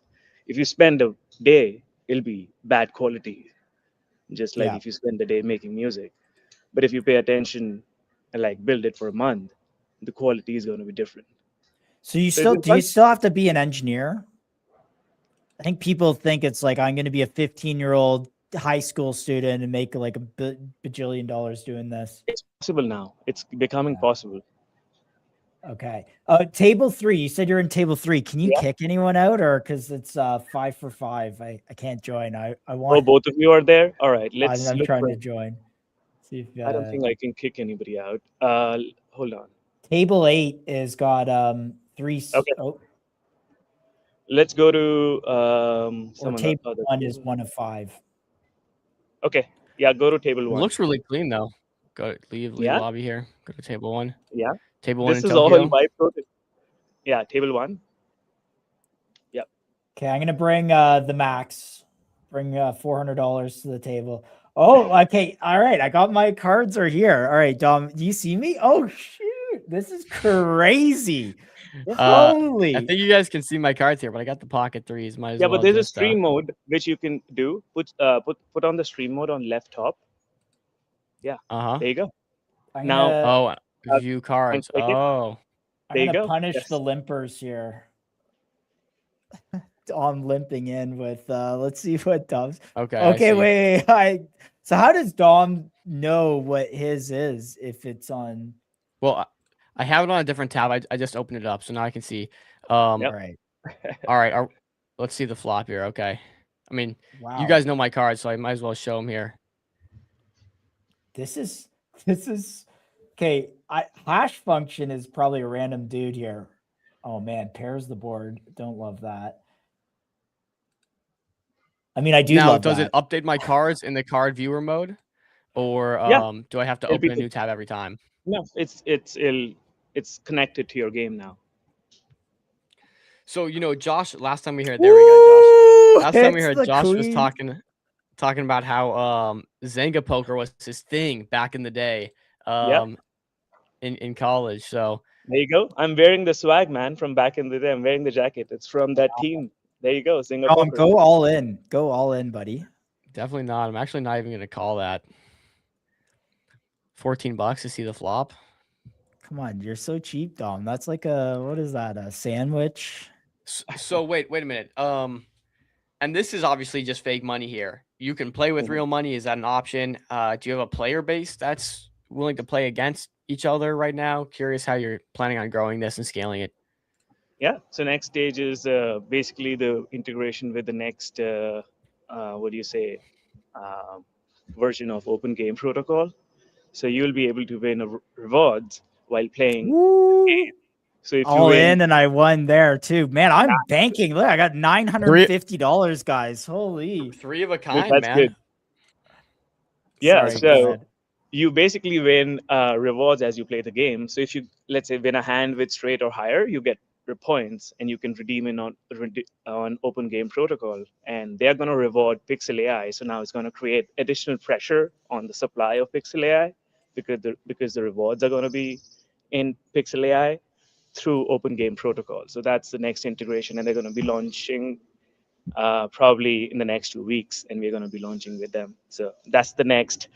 if you spend a day, it'll be bad quality, just like Yeah. if you spend the day making music. But if you pay attention and like build it for a month, the quality is going to be different. So you So still it's do you fun. still have to be an engineer? I think people think it's like I'm going to be a 15-year-old high school student and make like a bajillion dollars doing this. It's possible now. It's becoming Yeah. possible. Okay. Table 3. You said you're in table 3. Can you Yeah. kick anyone out, or because it's 5 for 5? I can't join. I Oh, want. both of you are there. All right, let's I'm look trying for. to join. See if I don't think I can kick anybody out. Hold on. table 8 is got 3. Okay, Oh, let's go to or some of the table other 1 is tables. 1 of 5. Okay, yeah, go to table It 1. looks really clean though. Go leave Yeah, lobby here. Go to table 1. yeah. Table 1 in This is all Tokyo. my pro. Yeah, table 1. Yep. Okay, I'm gonna bring the max. Bring $400 to the table. Oh, okay. All right. I got my cards are here. All right, Dom. Do you see me? Oh shoot. This is crazy. I Holy. think you guys can see my cards here, but I got the pocket 3s. Might as Yeah, well but there's a just stream mode which you can do. Put on the stream mode on left top. Yeah, uh-huh. there you go. I'm Now, gonna Oh, view cards. click it. Oh. I'm There you gonna go. punish Yes. the limpers here. Dom limping in with let's see what Dom's Okay. I okay, see. wait. So how does Dom know what his is if it's on Well, I have it on a different tab. I just opened it up, so now I can see. Yep. all right. All right. Let's see the flop here. Okay. I mean, Wow. you guys know my cards, so I might as well show them here. This is okay. Hash function is probably a random dude here. Oh man, pairs the board. Don't love that. I mean, I do Now, love does that. it update my cards in the card viewer mode, or Yeah. do I have to It'll open be a new tab every time? No, it's connected to your game now. So Josh. Last time we heard, there we go, Josh. Last time we Hits heard, the Josh was queen. talking about how Zynga poker was his thing back in the day, Yeah. in college. So There you go. I'm wearing the swag, man, from back in the day. I'm wearing the jacket. It's from that team. There you go, Singapore. Dom, go all in. Go all in, buddy. definitely not. I'm actually not even gonna call that. $14 to see the flop. Come on, you're so cheap, Dom. That's like what is that? A sandwich? So wait a minute. And this is obviously just fake money here. You can play with real money. Is that an option? Do you have a player base that's willing to play against each other right now? Curious how you're planning on growing this and scaling it. Yeah. So next stage is basically the integration with the next what do you say version of Open Game Protocol. So you'll be able to win rewards while playing. Woo! So if you All win, in, and I won there too. Man, I'm banking. Look, I got $950, guys. Holy. 3 of a kind, that's man. good. Yeah. Sorry, go So ahead. you basically win rewards as you play the game. So if you, let's say, win a hand with straight or higher, you get your points and you can redeem it on Open Game Protocol, and they're going to reward Pixel AI. So now it's going to create additional pressure on the supply of Pixel AI because the rewards are going to be in Pixel AI through Open Game Protocol. So that's the next integration, and they're going to be launching probably in the next 2 weeks, and we're going to be launching with them. So that's the next.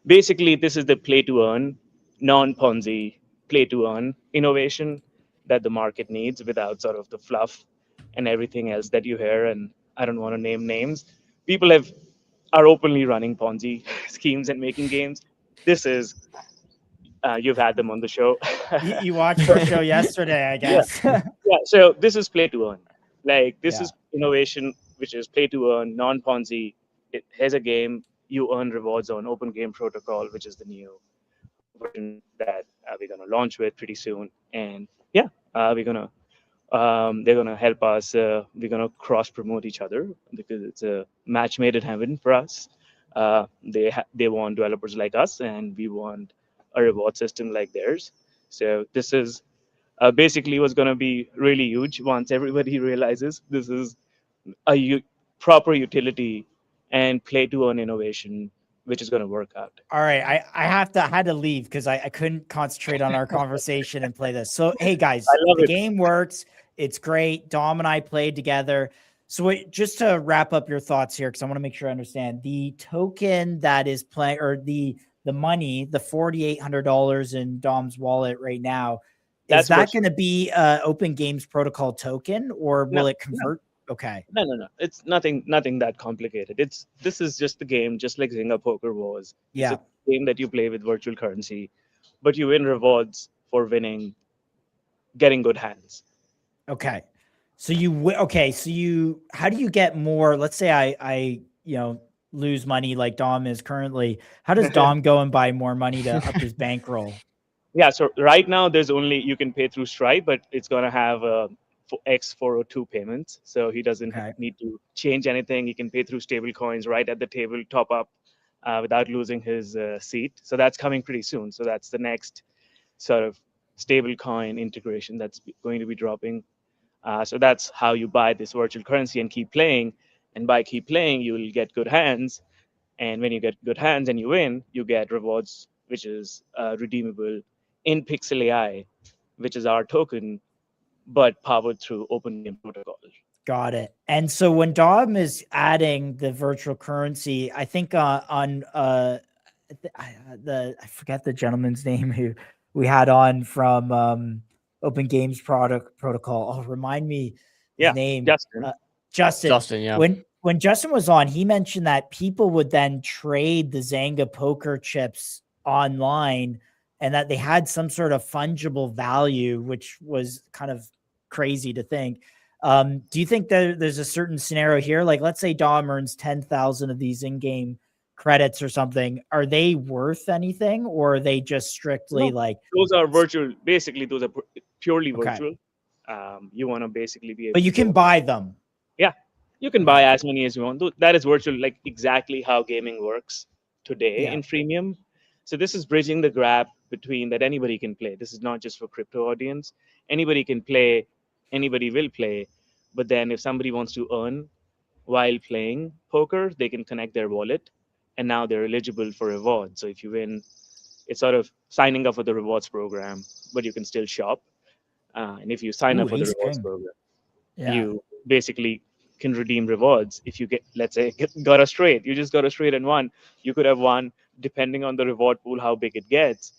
Basically, this is the play to earn, non-Ponzi play to earn innovation that the market needs without sort of the fluff and everything else that you hear. And I don't want to name names. People are openly running Ponzi schemes and making games. This is you've had them on the show. You watched our show yesterday, I guess. Yeah. So this is play to earn. Like this Yeah. is innovation, which is play to earn, non-Ponzi. Here's a game, you earn rewards on Open Game Protocol, which is the new version that we're gonna launch with pretty soon. And yeah, we're gonna they're gonna help us. We're gonna cross promote each other because it's a match made in heaven for us. They want developers like us, and we want a reward system like theirs. So this is basically what's going to be really huge once everybody realizes this is a proper utility and play to earn innovation which is going to work out. All right, I had to leave because I couldn't concentrate on our conversation and play this. So hey guys, I love the it. game works. It's great. Dom and I played together. So just to wrap up your thoughts here, because I want to make sure I understand the token that is playing, or the money, the $4,800 in Dom's wallet right now. Is that going to be Open Games Protocol token, or will it convert? No. Okay. No. It's nothing that complicated. This is just the game, just like Zynga Poker was. Yeah. It's a game that you play with virtual currency, but you win rewards for winning, getting good hands. Okay. So how do you get more? Let's say I lose money like Dom is currently. How does Dom go and buy more money to up his bankroll? Yeah, so right now you can pay through Stripe, but it's going to have X402 payments. So he doesn't need to change anything. He can pay through stable coins right at the table, top up without losing his seat. So that's coming pretty soon. So that's the next sort of stable coin integration that's going to be dropping. So that's how you buy this virtual currency and keep playing. And by keep playing, you will get good hands. And when you get good hands and you win, you get rewards, which is redeemable in Pixel AI, which is our token, but powered through Open Game Protocol. Got it. And so when Dom is adding the virtual currency, I think I forget the gentleman's name who we had on from Open Games Protocol. Oh, remind me his name. Justin. Yeah. When Justin was on, he mentioned that people would then trade the Zynga poker chips online, and that they had some sort of fungible value, which was kind of crazy to think. Do you think that there's a certain scenario here? Like, let's say Dom earns 10,000 of these in-game credits or something. Are they worth anything, or are they just strictly those are virtual? Basically, those are purely virtual. You want to basically be able but you can buy them. Yeah, you can buy as many as you want. That is virtual, like exactly how gaming works today in freemium. So this is bridging the gap between that anybody can play. This is not just for crypto audience. Anybody can play, anybody will play. But then if somebody wants to earn while playing poker, they can connect their wallet, and now they're eligible for rewards. So if you win, it's sort of signing up for the rewards program, but you can still shop. And if you sign up for the rewards program, you basically can redeem rewards. If you get, let's say, got a straight, you just got a straight and won. You could have won, depending on the reward pool, how big it gets.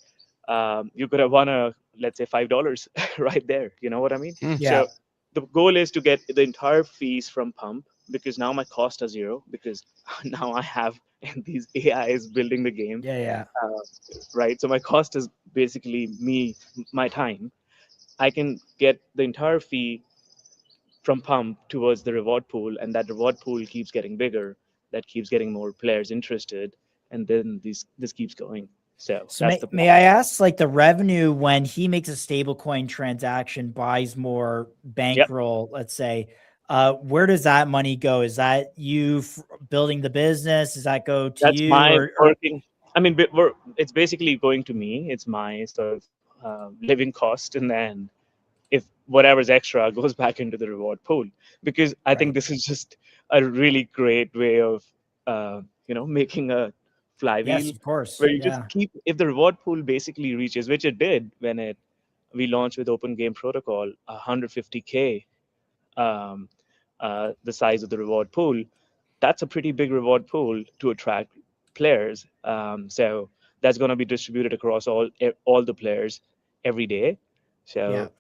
You could have won let's say $5 right there. You know what I mean? So the goal is to get the entire fees from Pump, because now my costs are zero, because now I have these AIs building the game. Right. So my cost is basically my time. I can get the entire fee from Pump towards the reward pool, and that reward pool keeps getting bigger. That keeps getting more players interested, and then this keeps going. So may I ask, like, the revenue when he makes a stablecoin transaction, buys more bankroll, let's say, where does that money go? Is that you building the business? Does that go to That's you? my working. I mean, it's basically going to me. It's my sort of living cost, and then if whatever's extra goes back into the reward pool, because I think this is just a really great way of making a flywheel. Yes, of course. Where you just keep, if the reward pool basically reaches, which it did when we launched with Open Game Protocol, 150K, the size of the reward pool, that's a pretty big reward pool to attract players. So that's going to be distributed across all the players every day. So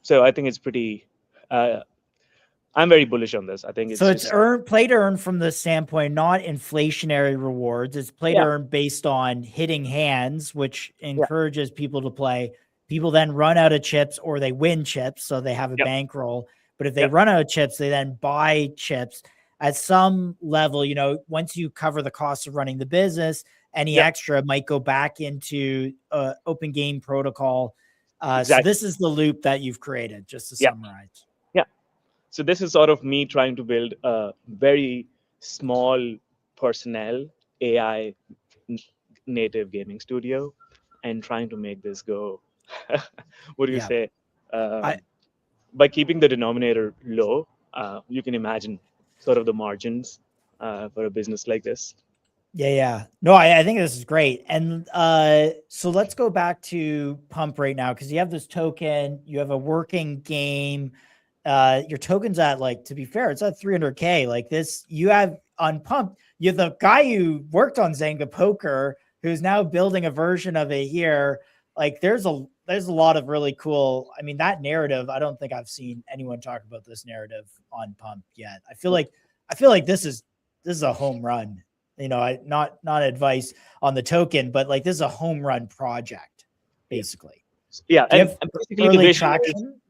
so I think it's pretty. I'm very bullish on this. I think it's it's play to earn from the standpoint, not inflationary rewards. It's play to earn based on hitting hands, which encourages people to play. People then run out of chips, or they win chips, so they have a bankroll. But if they run out of chips, they then buy chips at some level. Once you cover the cost of running the business, any extra might go back into Open Game Protocol. So this is the loop that you've created, just to summarize. So this is sort of me trying to build a very small personnel AI native gaming studio, and trying to make this go. What do you say? By keeping the denominator low, you can imagine sort of the margins for a business like this. Yeah. No, I think this is great. And so let's go back to Pump right now, because you have this token, you have a working game. Your token's at, like, to be fair, it's at 300K. Like this, you have on Pump, you have the guy who worked on Zynga Poker, who's now building a version of it here. Like there's a lot of really cool. I mean, that narrative, I don't think I've seen anyone talk about this narrative on Pump yet. I feel like this is a home run. You know, not advice on the token, but like this is a home run project, basically. Yeah, and basically the vision traction?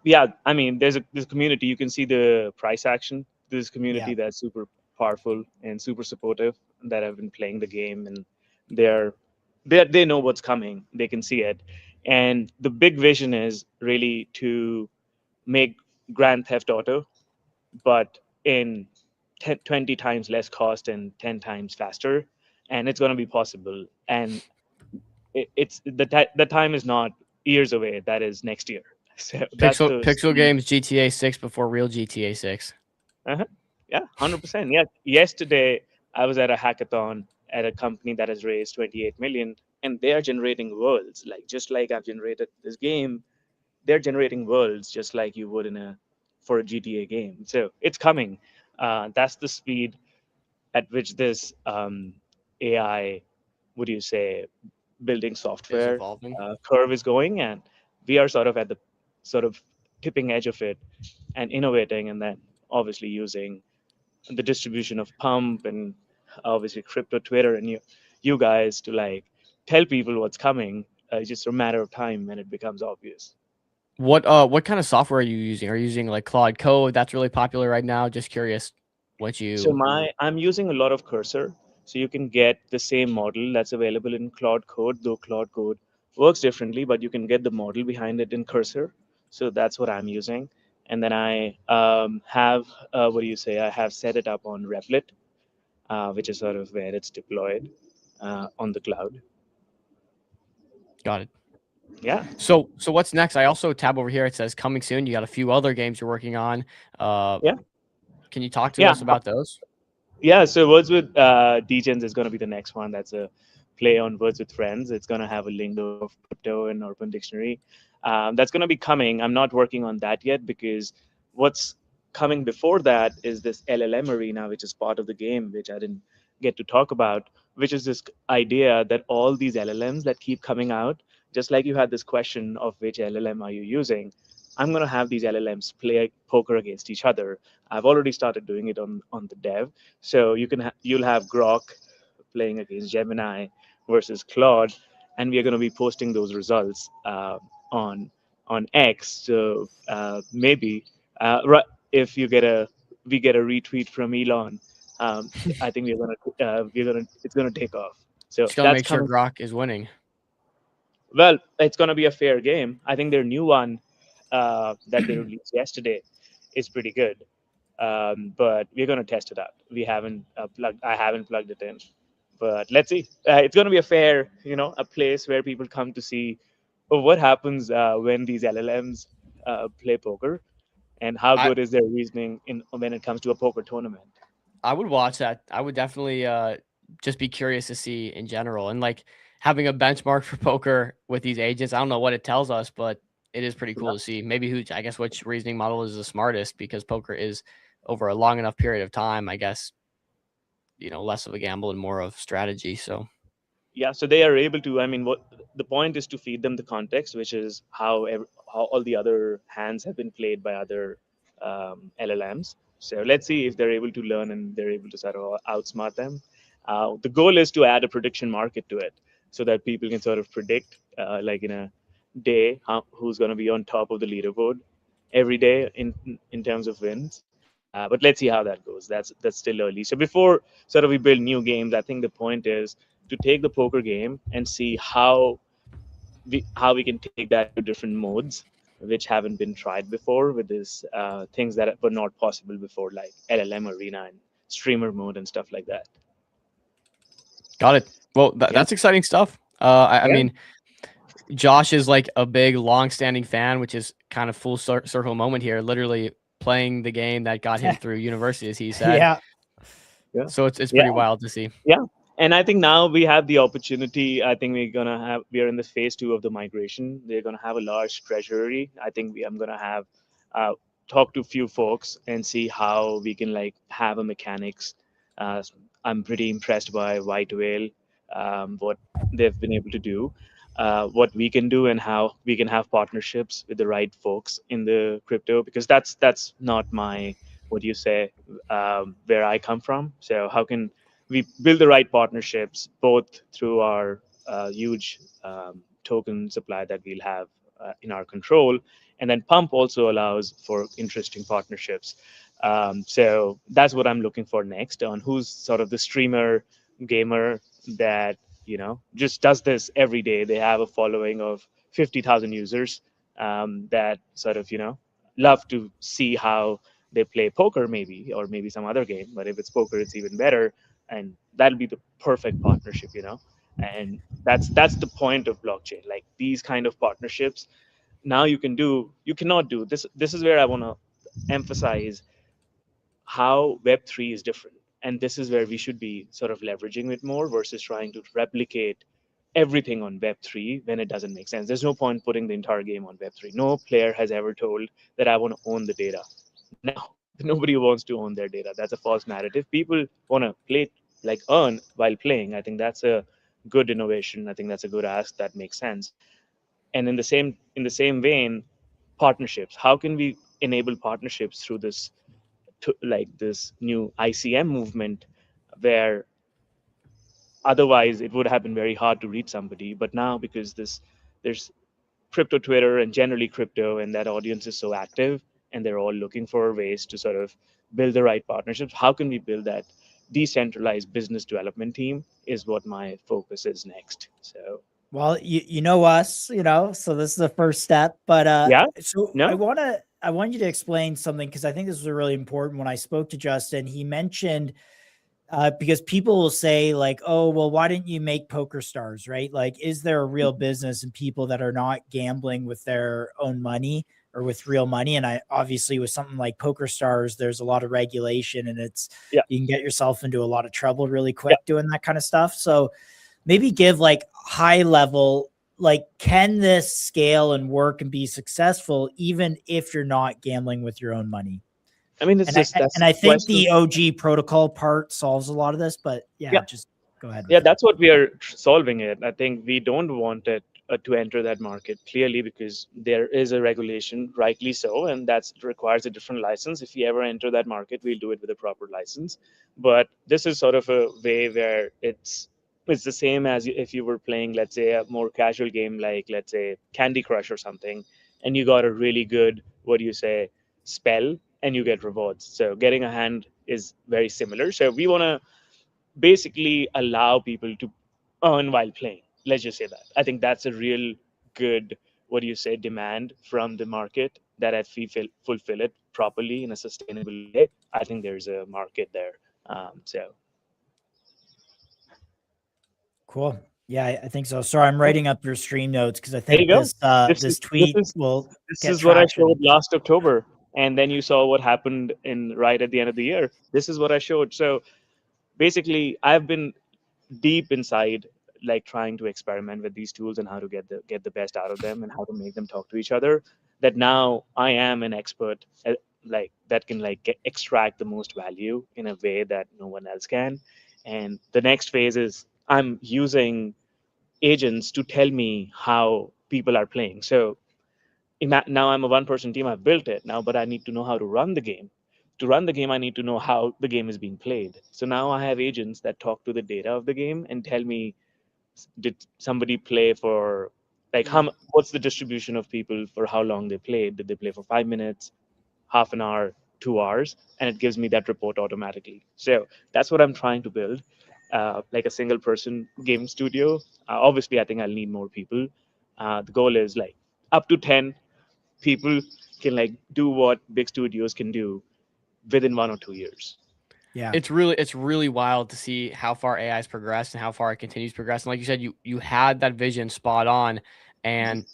Yeah, I mean, there's a community. You can see the price action. This community that's super powerful and super supportive, that have been playing the game, and they know what's coming. They can see it, and the big vision is really to make Grand Theft Auto, but in 20 times less cost and 10 times faster, and it's going to be possible. And it's the time is not years away. That is next year. So that's the Pixel Games GTA 6 before real GTA 6. Yeah, 100%. Yeah, yesterday I was at a hackathon at a company that has raised 28 million, and they are generating worlds. Like just like I've generated this game, they're generating worlds just like you would for a GTA game. So it's coming. That's the speed at which this AI, what do you say, building software evolving. curve is going, and we are sort of at the sort of tipping edge of it, and innovating, and then obviously using the distribution of Pump and obviously crypto Twitter and you guys to like tell people what's coming. It's just a matter of time when it becomes obvious. What kind of software are you using? Are you using like Claude Code? That's really popular right now. Just curious what you. So I'm using a lot of Cursor, so you can get the same model that's available in Claude Code, though Claude Code works differently, but you can get the model behind it in Cursor. So that's what I'm using. And then I have what do you say? I have set it up on Replit, which is sort of where it's deployed on the cloud. Got it. Yeah. So what's next? I also tab over here. It says coming soon. You got a few other games you're working on. Yeah. Can you talk to us about those? Yeah. So Words with Degens is going to be the next one. That's a play on Words with Friends. It's going to have a link of crypto and Urban Dictionary. That's going to be coming. I'm not working on that yet because what's coming before that is this LLM arena, which is part of the game, which I didn't get to talk about, which is this idea that all these LLMs that keep coming out, just like you had this question of which LLM are you using, I'm going to have these LLMs play poker against each other. I've already started doing it on the dev. So you'll have Grok playing against Gemini versus Claude, and we are going to be posting those results on X. So maybe if we get a retweet from Elon, I think it's gonna take off. So just gotta make sure Grok is winning. Well, it's gonna be a fair game. I think their new one that they released yesterday is pretty good, but we're gonna test it out. We haven't I haven't plugged it in, but let's see. It's gonna be a fair, a place where people come to see what happens when these LLMs play poker, and how good is their reasoning when it comes to a poker tournament. I would watch that. I would definitely just be curious to see in general, and like having a benchmark for poker with these agents. I don't know what it tells us, but it is pretty cool to see. Maybe which reasoning model is the smartest, because poker is over a long enough period of time, I guess, less of a gamble and more of strategy. So yeah, so they are able to, I mean, what the point is to feed them the context, which is how all the other hands have been played by other LLMs. So let's see if they're able to learn and they're able to sort of outsmart them. The goal is to add a prediction market to it, so that people can sort of predict, like in a day, who's going to be on top of the leaderboard every day in terms of wins. But let's see how that goes. That's still early. So before sort of we build new games, I think the point is to take the poker game and see how we can take that to different modes, which haven't been tried before, with these things that were not possible before, like LLM arena and streamer mode and stuff like that. Got it. Well, that's exciting stuff. I mean, Josh is like a big, long-standing fan, which is kind of full circle moment here. Literally playing the game that got him through university, as he said. Yeah. So it's pretty wild to see. Yeah, And I think now we have the opportunity. I think we are in the phase 2 of the migration. They're gonna have a large treasury. I think I'm gonna have uh, talk to a few folks and see how we can like have a mechanics. Uh, I'm pretty impressed by White Whale, what they've been able to do, what we can do, and how we can have partnerships with the right folks in the crypto, because that's not my, what do you say, where I come from. So how can we build the right partnerships both through our huge token supply that we'll have in our control, and then Pump also allows for interesting partnerships. So that's what I'm looking for next, on who's sort of the streamer gamer that just does this every day. They have a following of 50,000 users that sort of love to see how they play poker, maybe, or maybe some other game. But if it's poker, it's even better, and that'll be the perfect partnership. And that's the point of blockchain. Like these kind of partnerships, now you cannot do this. This is where I want to emphasize how Web3 is different. And this is where we should be sort of leveraging it more versus trying to replicate everything on Web3 when it doesn't make sense. There's no point putting the entire game on Web3. No player has ever told that I want to own the data. No, nobody wants to own their data. That's a false narrative. People want to play, like earn while playing. I think that's a good innovation. I think that's a good ask that makes sense. And in the same vein, partnerships. How can we enable partnerships through this, like this new ICM movement, where otherwise it would have been very hard to reach somebody. But now, because there's crypto Twitter and generally crypto, and that audience is so active, and they're all looking for ways to sort of build the right partnerships. How can we build that decentralized business development team is what my focus is next. So Well, you know us, so this is the first step. But yeah, so no, I want you to explain something, because I think this was really important. When I spoke to Justin, he mentioned because people will say like, oh, well, why didn't you make Poker Stars, right? Like, is there a real business in people that are not gambling with their own money or with real money? And I obviously, with something like Poker Stars, there's a lot of regulation, and yeah, you can get yourself into a lot of trouble really yeah. quick doing that kind of stuff. So maybe give like high level, like, can this scale and work and be successful even if you're not gambling with your own money? I mean, it's And just that's I the think question. the OG protocol part solves a lot of this, but yeah, Yeah, just go ahead with yeah, it. that's what we are solving it. I think we don't want it to enter that market, clearly, because there is a regulation, rightly so, and that requires a different license. If we ever enter that market, we'll do it with a proper license. But this is sort of a way where it's the same as if you were playing, let's say, a more casual game like, let's say, Candy Crush or something, and you got a really good, what do you say, spell, and you get rewards. So getting a hand is very similar. So we want to basically allow people to earn while playing. Let's just say that. I think that's a real good, what do you say, demand from the market, that if we fulfill it properly in a sustainable way, I think there's a market there. So Cool. Yeah, I think so. Sorry, I'm writing up your stream notes because I there you think go. this tweet will This get is what I showed traction. last October, and then you saw what happened in right at the end of the year. This is what I showed. So basically, I've been deep inside, like trying to experiment with these tools and how to get the best out of them and how to make them talk to each other, that now I am an expert like that can like extract the most value in a way that no one else can. And the next phase is I'm using agents to tell me how people are playing. So now I'm a one person team. I've built it now, but I need to know how to run the game. To run the game, I need to know how the game is being played. So now I have agents that talk to the data of the game and tell me, did somebody play for, like, what's the distribution of people for how long they played? Did they play for 5 minutes, half an hour, 2 hours? And it gives me that report automatically. So that's what I'm trying to build, like a single person game studio. Obviously, I think I'll need more people. The goal is like up to 10 people can like do what big studios can do within 1 or 2 years. Yeah. It's really wild to see how far AI has progressed and how far it continues to progress. And like you said, you had that vision spot on, and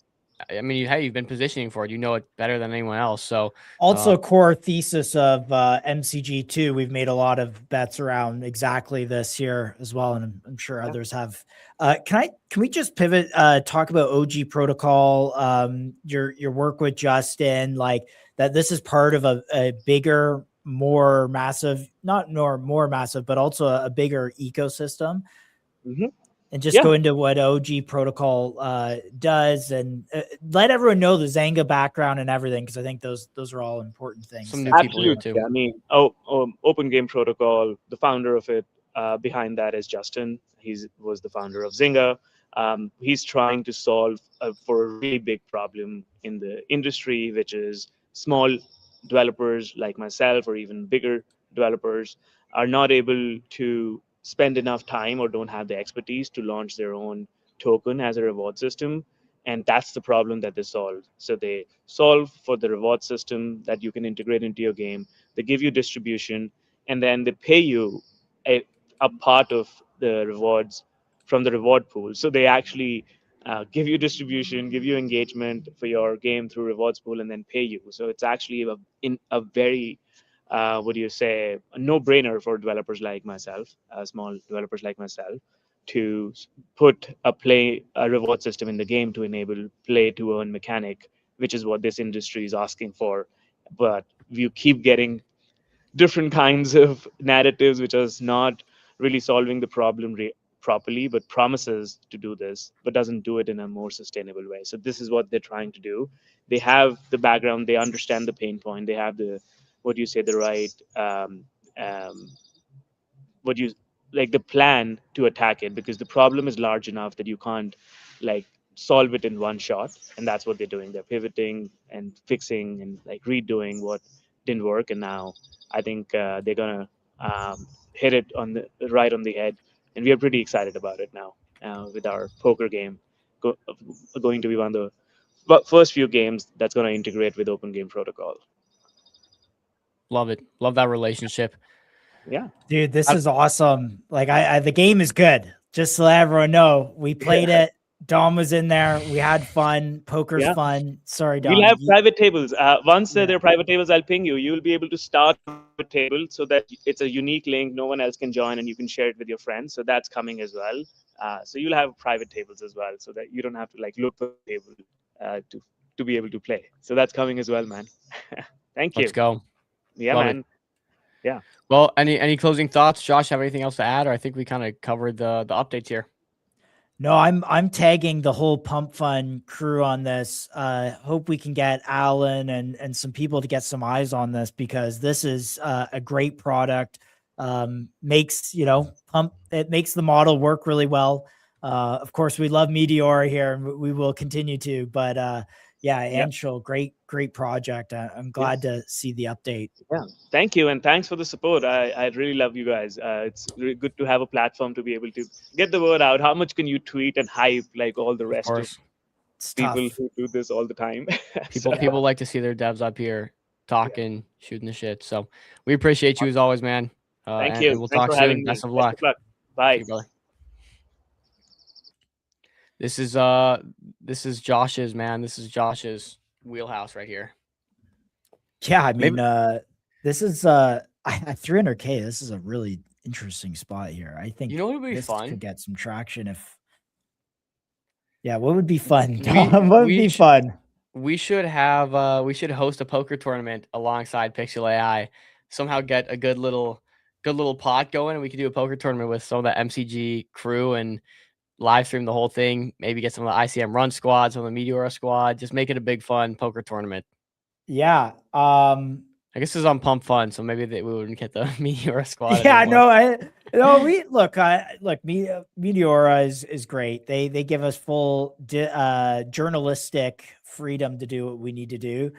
I mean, hey, you've been positioning for it. You know it better than anyone else. So also core thesis of MCG2, we've made a lot of bets around exactly this here as well, and I'm sure others have. Can we just pivot, talk about OG protocol, your work with Justin, like that this is part of a bigger, more massive, not more massive, but also a bigger ecosystem. And just go into what OG protocol does, and let everyone know the Zanga background and everything, because I think those are all important things. Some new people here too. I mean, Open Game Protocol, the founder of it, behind that is Justin. He was the founder of Zynga. He's trying to solve for a really big problem in the industry, which is small developers like myself, or even bigger developers, are not able to spend enough time or don't have the expertise to launch their own token as a reward system. And that's the problem that they solve. So they solve for the reward system that you can integrate into your game. They give you distribution, and then they pay you a part of the rewards from the reward pool. So they actually give you distribution, give you engagement for your game through rewards pool, and then pay you. So it's actually a very what do you say, a no-brainer for developers like myself, small developers like myself, to put a reward system in the game to enable play to earn mechanic, which is what this industry is asking for. But you keep getting different kinds of narratives which is not really solving the problem properly, but promises to do this, but doesn't do it in a more sustainable way. So this is what they're trying to do. They have the background, they understand the pain point, they have the, what you say, the right what you like, the plan to attack it, because the problem is large enough that you can't like solve it in one shot. And that's what they're doing. They're pivoting and fixing and like redoing what didn't work, and now I think they're gonna hit it on the right on the head, and we are pretty excited about it now, with our poker game going to be one of the first few games that's going to integrate with Open Game Protocol. Love it. Love that relationship. Yeah, dude, this is awesome. Like the game is good. Just to let everyone know, we played it. Dom was in there. We had fun. Poker's fun. Sorry, Dom. We'll have private tables. Once there are private tables, I'll ping you. You will be able to start a table so that it's a unique link. No one else can join, and you can share it with your friends. So that's coming as well. So you'll have private tables as well, so that you don't have to like look for a table to be able to play. So that's coming as well, man. Thank you. Let's go. Yeah, Love man. it. Yeah. Well, any closing thoughts? Josh, have anything else to add? Or I think we kind of covered the updates here. No, I'm tagging the whole Pump Fun crew on this. Hope we can get Alan and some people to get some eyes on this, because this is a great product. Makes, it makes the model work really well. Of course, we love Meteora here, and we will continue to. But Anshul, great project. I'm glad to see the update. Yeah, thank you, and thanks for the support. I really love you guys. It's really good to have a platform to be able to get the word out. How much can you tweet and hype like all the rest of people who do this all the time? People like to see their devs up here talking, shooting the shit. So we appreciate you as always, man. Thank you. And we'll Thanks talk for having soon. me. Best of luck. Bye. You, brother. This is Josh's, man. This is Josh's wheelhouse right here. Yeah, I mean, this is at 300K. This is a really interesting spot here. I think what would be this fun? could get some traction if. Yeah, what would be fun? Tom? What would be fun? We should have we should host a poker tournament alongside Pixel AI. Somehow get a good little pot going, and we could do a poker tournament with some of the MCG crew and live stream the whole thing. Maybe get some of the ICM run squad, some of the Meteora squad. Just make it a big fun poker tournament. Yeah. I guess it's on Pump Fun, so maybe we wouldn't get the Meteora squad. Yeah, anymore. we look. Meteora is great. They give us full journalistic freedom to do what we need to do.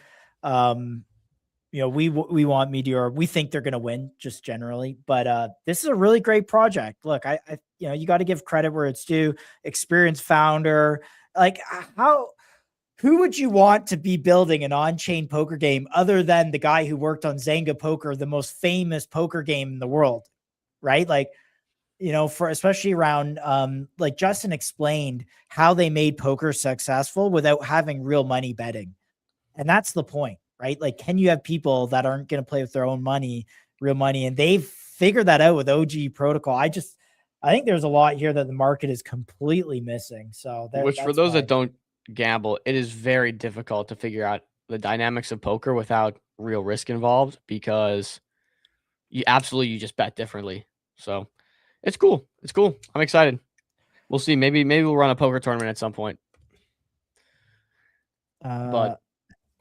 We want Meteora. We think they're going to win, just generally. But this is a really great project. Look, I you got to give credit where it's due. Experienced founder. Like who would you want to be building an on-chain poker game other than the guy who worked on Zanga Poker, the most famous poker game in the world, right? Like, you know, for especially around like Justin explained how they made poker successful without having real money betting. And that's the point, right? Like, can you have people that aren't going to play with their own money, real money? And they've figured that out with OG protocol. I think there's a lot here that the market is completely missing. So Which for those that don't gamble, it is very difficult to figure out the dynamics of poker without real risk involved, because you just bet differently. So it's cool. It's cool. I'm excited. We'll see. Maybe we'll run a poker tournament at some point. But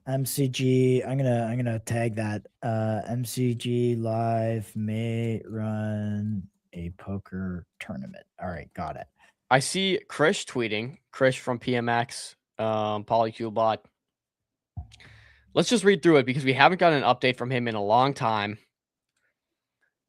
MCG, I'm gonna tag that. MCG Live may run a poker tournament. All right, got it. I see Krish tweeting. Krish from PMX, Polycubebot. Let's just read through it because we haven't gotten an update from him in a long time.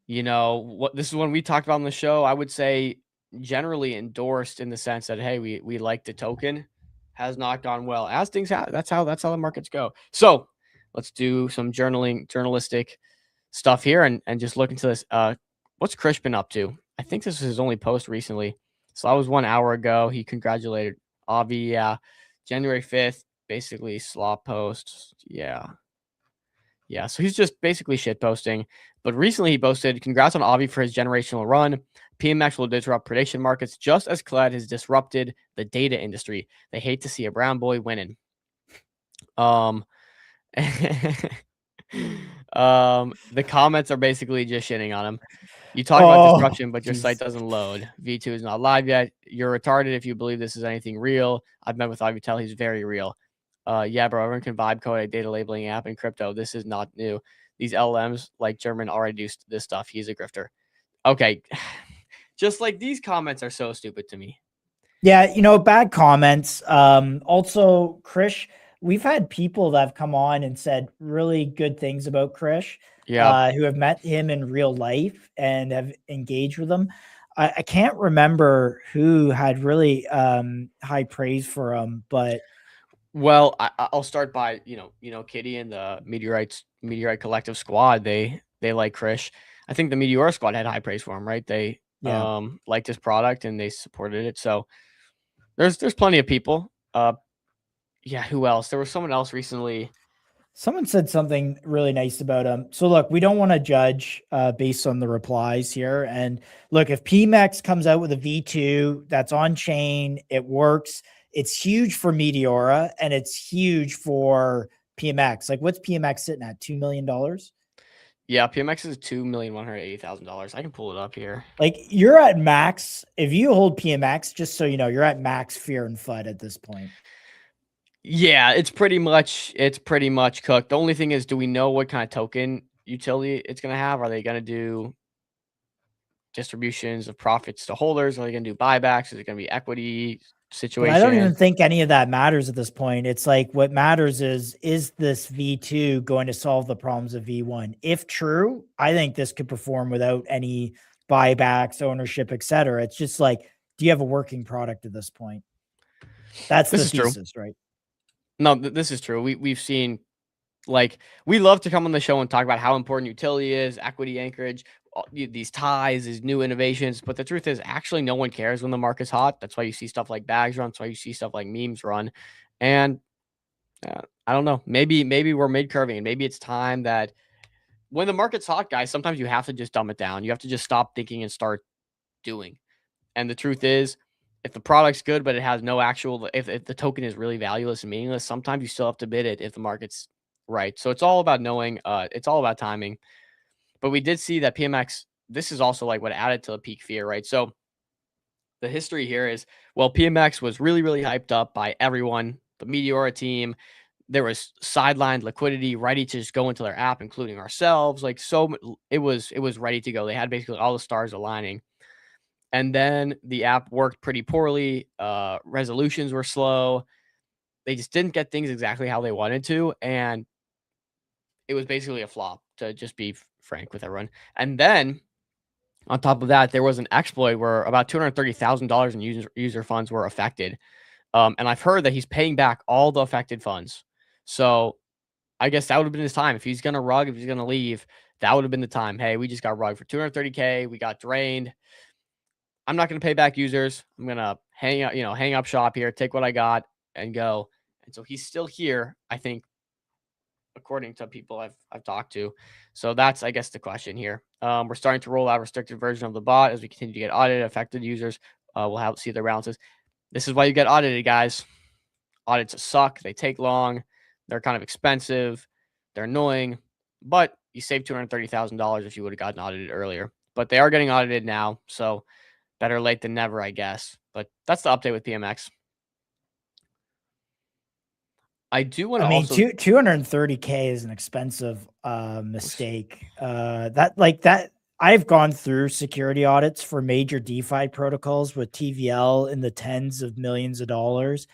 You know what? This is when we talked about on the show. I would say generally endorsed in the sense that, hey, we like the token. Has not gone well as things have. That's how the markets go. So let's do some journalistic stuff here and just look into this. What's Krish been up to? I think this is his only post recently. So that was 1 hour ago. He congratulated Avi. Yeah, January 5th, basically slop post. Yeah. So he's just basically shit posting. But recently he posted, congrats on Avi for his generational run. PMX will disrupt prediction markets just as Collab has disrupted the data industry. They hate to see a brown boy winning. The comments are basically just shitting on him. You talk about disruption, but your site doesn't load. V2 is not live yet. You're retarded if you believe this is anything real. I've met with Avi Tell. He's very real. Yeah, bro, everyone can vibe code a data labeling app in crypto. This is not new. These LLMs like German already do this stuff. He's a grifter. Okay. Just like these comments are so stupid to me. Yeah, you know, bad comments. Also, Krish, we've had people that have come on and said really good things about Krish. Yeah. Who have met him in real life and have engaged with him. I can't remember who had really high praise for him, but well, I'll start by you know Kitty and the Meteorite Collective squad. They like Krish. I think the Meteor squad had high praise for him, right? They liked his product and they supported it. So there's plenty of people. Yeah, who else? There was someone else recently. Someone said something really nice about him. So look, we don't want to judge based on the replies here. And look, if PMX comes out with a V2 that's on chain, it works. It's huge for Meteora and it's huge for PMX. Like, what's PMX sitting at? $2 million? Yeah, PMX is $2,180,000. I can pull it up here. Like, you're at max. If you hold PMX, just so you know, you're at max fear and FUD at this point. Yeah, it's pretty much cooked. The only thing is, do we know what kind of token utility it's going to have? Are they going to do distributions of profits to holders? Are they going to do buybacks? Is it going to be equity situation? But I don't even think any of that matters at this point. It's like, what matters is this V2 going to solve the problems of V1? If true, I think this could perform without any buybacks, ownership, etc. It's just like, do you have a working product at this point? That's the thesis, right? No, this is true. We've seen, like, we love to come on the show and talk about how important utility is, equity anchorage, these ties, these new innovations. But the truth is, actually, no one cares when the market's hot. That's why you see stuff like bags run. That's why you see stuff like memes run. And I don't know. Maybe we're mid-curving, and maybe it's time that when the market's hot, guys, sometimes you have to just dumb it down. You have to just stop thinking and start doing. And the truth is, if the product's good, but it has no actual, if the token is really valueless and meaningless, sometimes you still have to bid it if the market's right. So it's all about knowing, it's all about timing. But we did see that PMX, this is also like what added to the peak fear, right? So the history here is, well, PMX was really, really hyped up by everyone, the Meteora team. There was sidelined liquidity ready to just go into their app, including ourselves. Like, so it was ready to go. They had basically all the stars aligning. And then the app worked pretty poorly. Resolutions were slow. They just didn't get things exactly how they wanted to. And it was basically a flop, to just be frank with everyone. And then on top of that, there was an exploit where about $230,000 in user funds were affected. And I've heard that he's paying back all the affected funds. So I guess that would have been his time. If he's going to rug, if he's going to leave, that would have been the time. Hey, we just got rugged for $230K. We got drained. I'm not going to pay back users. I'm going to hang up shop here, take what I got and go. And so he's still here, I think, according to people I've talked to. So that's, I guess, the question here. We're starting to roll out restricted version of the bot as we continue to get audited. Affected users will see their balances. This is why you get audited, guys. Audits suck. They take long. They're kind of expensive. They're annoying. But you save $230,000 if you would have gotten audited earlier. But they are getting audited now. So better late than never, I guess. But that's the update with PMX. I do want to also 230K is an expensive mistake. That I've gone through security audits for major DeFi protocols with TVL in the tens of millions of dollars.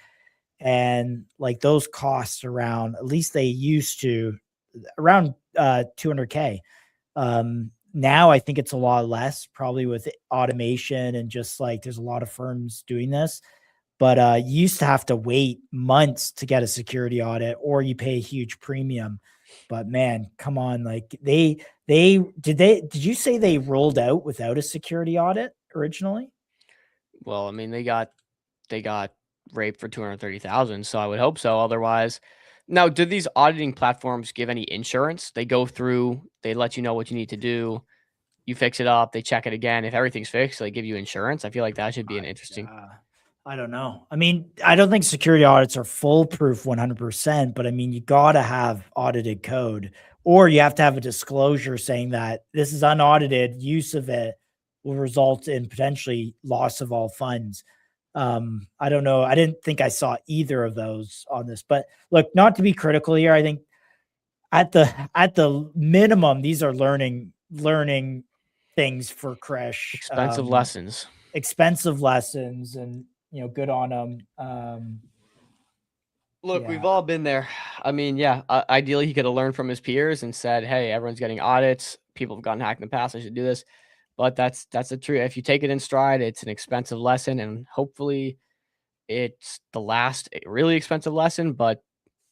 And like those costs around, at least they used to around 200K. Now I think it's a lot less, probably with automation and just like there's a lot of firms doing this. But you used to have to wait months to get a security audit, or you pay a huge premium. But man, come on, like did you say they rolled out without a security audit originally? Well, I mean, they got raped for 230,000, so I would hope so. Otherwise, now, do these auditing platforms give any insurance? They go through, they let you know what you need to do. You fix it up, they check it again. If everything's fixed, they give you insurance. I feel like that should be an interesting. I don't know. I mean, I don't think security audits are foolproof 100%, but I mean, you got to have audited code, or you have to have a disclosure saying that this is unaudited. Use of it will result in potentially loss of all funds. I don't know. I didn't think I saw either of those on this, but look, not to be critical here. I think at the minimum, these are learning things for Krish. Expensive lessons, and good on them. Look, Yeah. we've all been there. I mean, yeah, ideally he could have learned from his peers and said, hey, everyone's getting audits. People have gotten hacked in the past. I should do this. But that's the truth. If you take it in stride, it's an expensive lesson, and hopefully it's the last really expensive lesson, but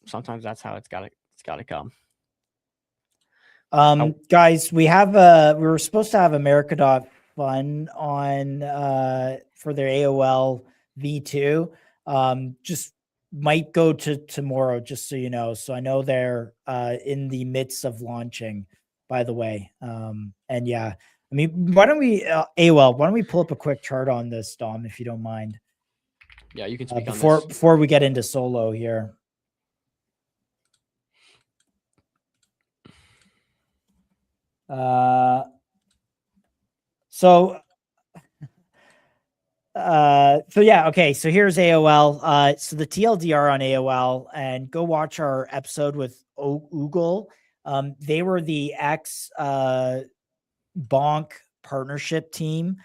sometimes that's how it's gotta come. Guys, we were supposed to have America.fun on for their AOL V2. Just might go to tomorrow, just so you know. So I know they're in the midst of launching, by the way. And yeah, I mean, why don't we AOL? Why don't we pull up a quick chart on this, Dom, if you don't mind? Yeah, you can speak on this before we get into solo here. So yeah, okay. So here's AOL. So the TLDR on AOL, and go watch our episode with Oogle. They were the Bonk partnership team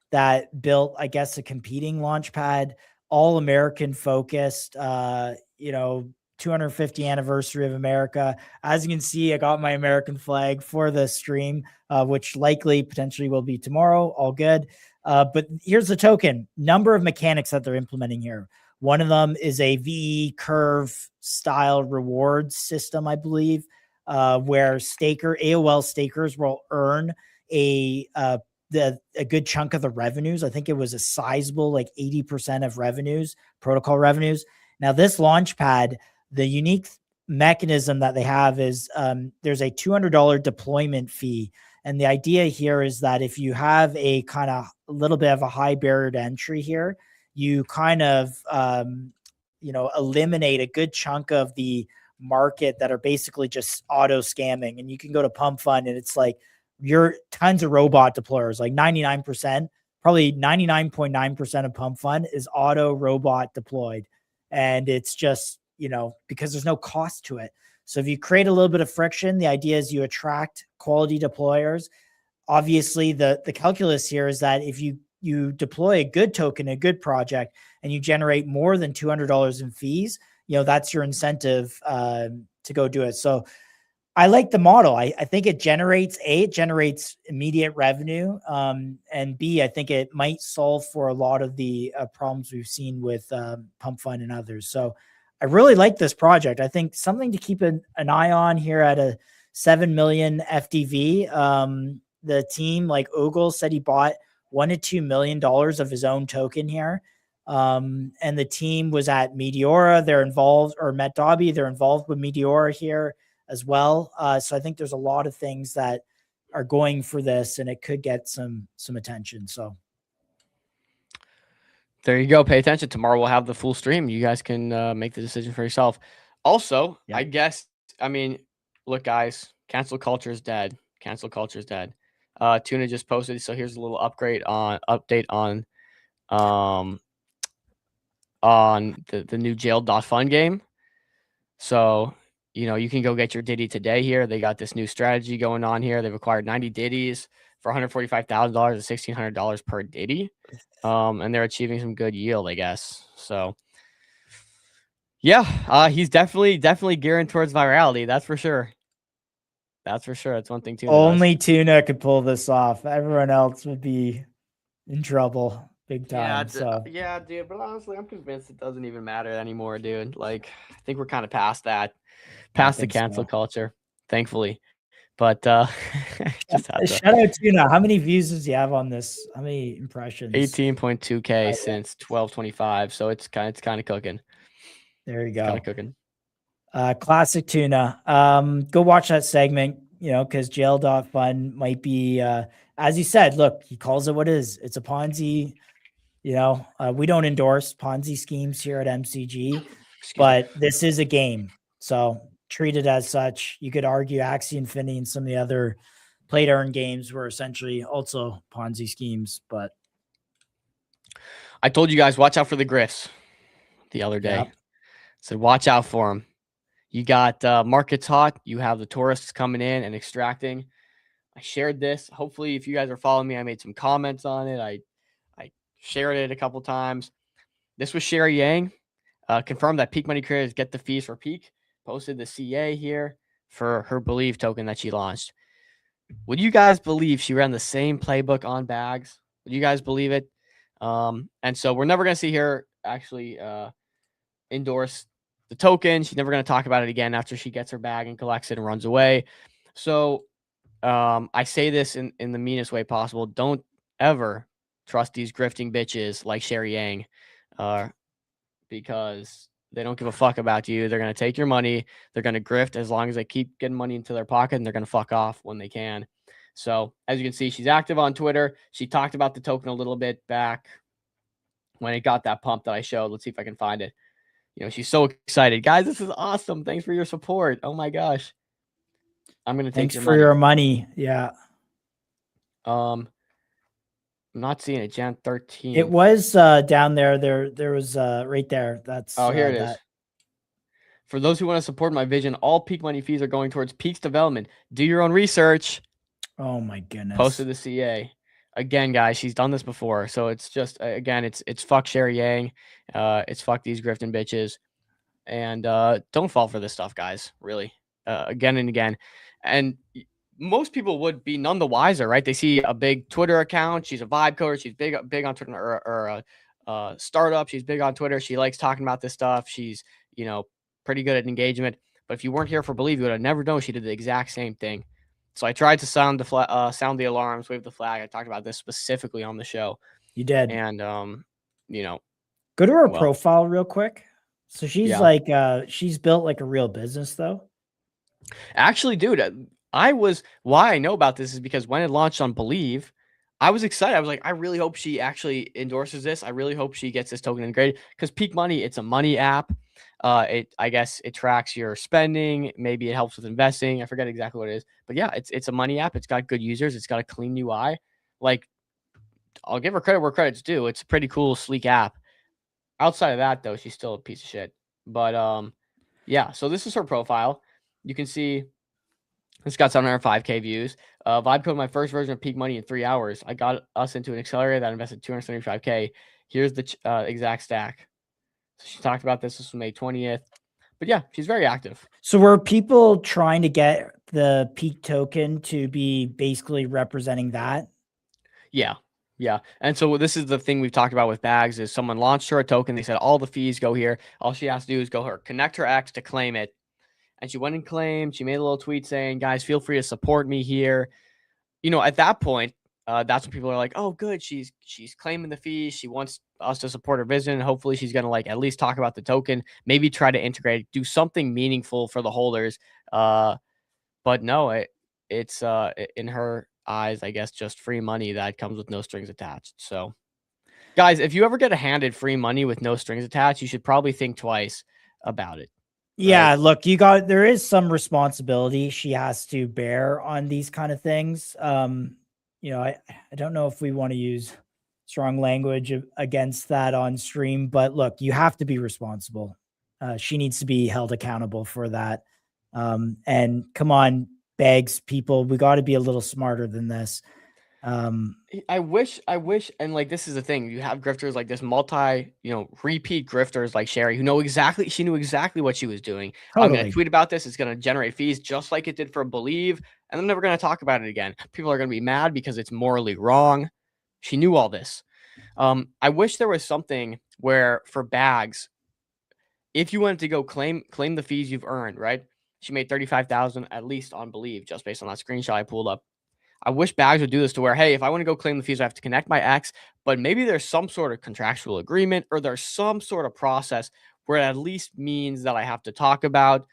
that built, I guess, a competing launchpad, all American focused, 250th anniversary of America. As you can see, I got my American flag for the stream, which potentially will be tomorrow. All good. But here's the token number of mechanics that they're implementing here. One of them is a V curve style reward system, I believe, where AOL stakers will earn a good chunk of the revenues. I think it was a sizable, like 80% of revenues, protocol revenues. Now this launchpad, the unique mechanism that they have is there's a $200 deployment fee. And the idea here is that if you have a kind of a little bit of a high barrier to entry here, you kind of, eliminate a good chunk of the market that are basically just auto scamming. And you can go to Pump Fund and it's like you're tons of robot deployers, like 99%, probably 99.9% of Pump Fund is auto robot deployed. And it's just, because there's no cost to it. So if you create a little bit of friction, the idea is you attract quality deployers. Obviously, the calculus here is that if you deploy a good token, a good project, and you generate more than $200 in fees, that's your incentive to go do it. So I like the model. I think it generates immediate revenue, and B, I think it might solve for a lot of the problems we've seen with Pump Fund and others. So I really like this project. I think something to keep an eye on here at a 7 million FDV. The team, like Ogle said, he bought $1 to $2 million of his own token here. And the team was at Meteora. They're involved, or Met Dobby. They're involved with Meteora here as well. So I think there's a lot of things that are going for this, and it could get some attention. So there you go. Pay attention. Tomorrow we'll have the full stream. You guys can make the decision for yourself. Also, Yep. I guess, I mean, look, guys, cancel culture is dead. Cancel culture is dead. Tuna just posted. So here's a little update on the new jail.fun game. So, you know, you can go get your Diddy today here. They got this new strategy going on here. They've acquired 90 Diddies for $145,000 and $1,600 per Diddy. And they're achieving some good yield, I guess. So, yeah, he's definitely gearing towards virality. That's for sure. That's for sure. That's one thing Tuna only does. Tuna could pull this off. Everyone else would be in trouble big time. Yeah, dude. But honestly, I'm convinced it doesn't even matter anymore, dude. Like, I think we're kind of past that, past the cancel culture, thankfully. But just had to. Shout out Tuna. How many views does he have on this? How many impressions? 18.2K since 12/25. So it's kind of cooking. There you go. Kind of cooking. Classic Tuna. Go watch that segment, you know, because jail.fun might be, as you said, look, he calls it what it is. It's a Ponzi. You know, we don't endorse Ponzi schemes here at MCG, but this is a game. So treat it as such. You could argue Axie Infinity and some of the other play to earn games were essentially also Ponzi schemes, but I told you guys, watch out for the grifts the other day. Yep. Said, watch out for them. You got markets hot. You have the tourists coming in and extracting. I shared this. Hopefully, if you guys are following me, I made some comments on it. I shared it a couple times. This was Sherry Yang. Confirmed that Peak Money creators get the fees for Peak. Posted the CA here for her Believe token that she launched. Would you guys believe she ran the same playbook on bags? Would you guys believe it? And so we're never going to see her actually endorse the token. She's never going to talk about it again after she gets her bag and collects it and runs away. So I say this in the meanest way possible. Don't ever trust these grifting bitches like Sherry Yang, because they don't give a fuck about you. They're going to take your money. They're going to grift as long as they keep getting money into their pocket, and they're going to fuck off when they can. So as you can see, she's active on Twitter. She talked about the token a little bit back when it got that pump that I showed. Let's see if I can find it. You know, she's so excited. Guys, this is awesome. Thanks for your support. Oh my gosh. I'm going to take your money. Yeah. I'm not seeing it. Jan 13th. It was down there. There was right there. That's here it is. For those who want to support my vision, all Peak Money fees are going towards Peak's development. Do your own research. Oh my goodness. Posted the CA. Again, guys, she's done this before. So it's just, again, it's fuck Sherry Yang. It's fuck these grifting bitches. And don't fall for this stuff, guys. Really. Again and again. And most people would be none the wiser, right? They see a big Twitter account. She's a vibe coder. She's big on Twitter, or a startup. She's big on Twitter. She likes talking about this stuff. She's, you know, pretty good at engagement. But if you weren't here for Believe, you would have never known she did the exact same thing. So I tried to sound the alarms, wave the flag. I talked about this specifically on the show. You did. And, you know, go to her profile real quick. So she's like, she's built like a real business though. Actually, dude, why I know about this is because when it launched on Believe, I was excited. I was like, I really hope she actually endorses this. I really hope she gets this token integrated, because Peak Money, it's a money app. I guess it tracks your spending. Maybe it helps with investing. I forget exactly what it is, but yeah, it's a money app. It's got good users. It's got a clean UI. Like, I'll give her credit where credit's due. It's a pretty cool, sleek app. Outside of that, though, she's still a piece of shit. But yeah. So this is her profile. You can see it's got 705K views. Vibe code my first version of Peak Money in 3 hours. I got us into an accelerator that invested 275K. Here's the exact stack. So she talked about this. This was May 20th. But yeah, she's very active. So were people trying to get the Peak token to be basically representing that? Yeah. Yeah. And so this is the thing we've talked about with bags is someone launched her a token. They said all the fees go here. All she has to do is connect her X to claim it. And she went and claimed. She made a little tweet saying, guys, feel free to support me here. You know, at that point, that's when people are like, oh, good, she's claiming the fees. She wants us to support her vision. And hopefully she's gonna like at least talk about the token, maybe try to integrate, do something meaningful for the holders. But no, it's in her eyes, I guess, just free money that comes with no strings attached. So guys, if you ever get handed free money with no strings attached, you should probably think twice about it. Yeah, right? look, there is some responsibility she has to bear on these kind of things. I don't know if we want to use strong language against that on stream, but look, you have to be responsible. She needs to be held accountable for that. And come on, Bags people, we got to be a little smarter than this. I wish, and like this is the thing, you have grifters like this repeat grifters like Sherry who she knew exactly what she was doing. Totally. I'm gonna tweet about this, it's gonna generate fees just like it did for Believe, and I'm never gonna talk about it again. People are gonna be mad because it's morally wrong. She knew all this. I wish there was something where for Bags, if you wanted to go claim the fees you've earned, right? She made 35,000 at least on Believe, just based on that screenshot I pulled up. I wish Bags would do this to where, hey, if I want to go claim the fees, I have to connect my ex, but maybe there's some sort of contractual agreement or there's some sort of process where it at least means that I have to talk about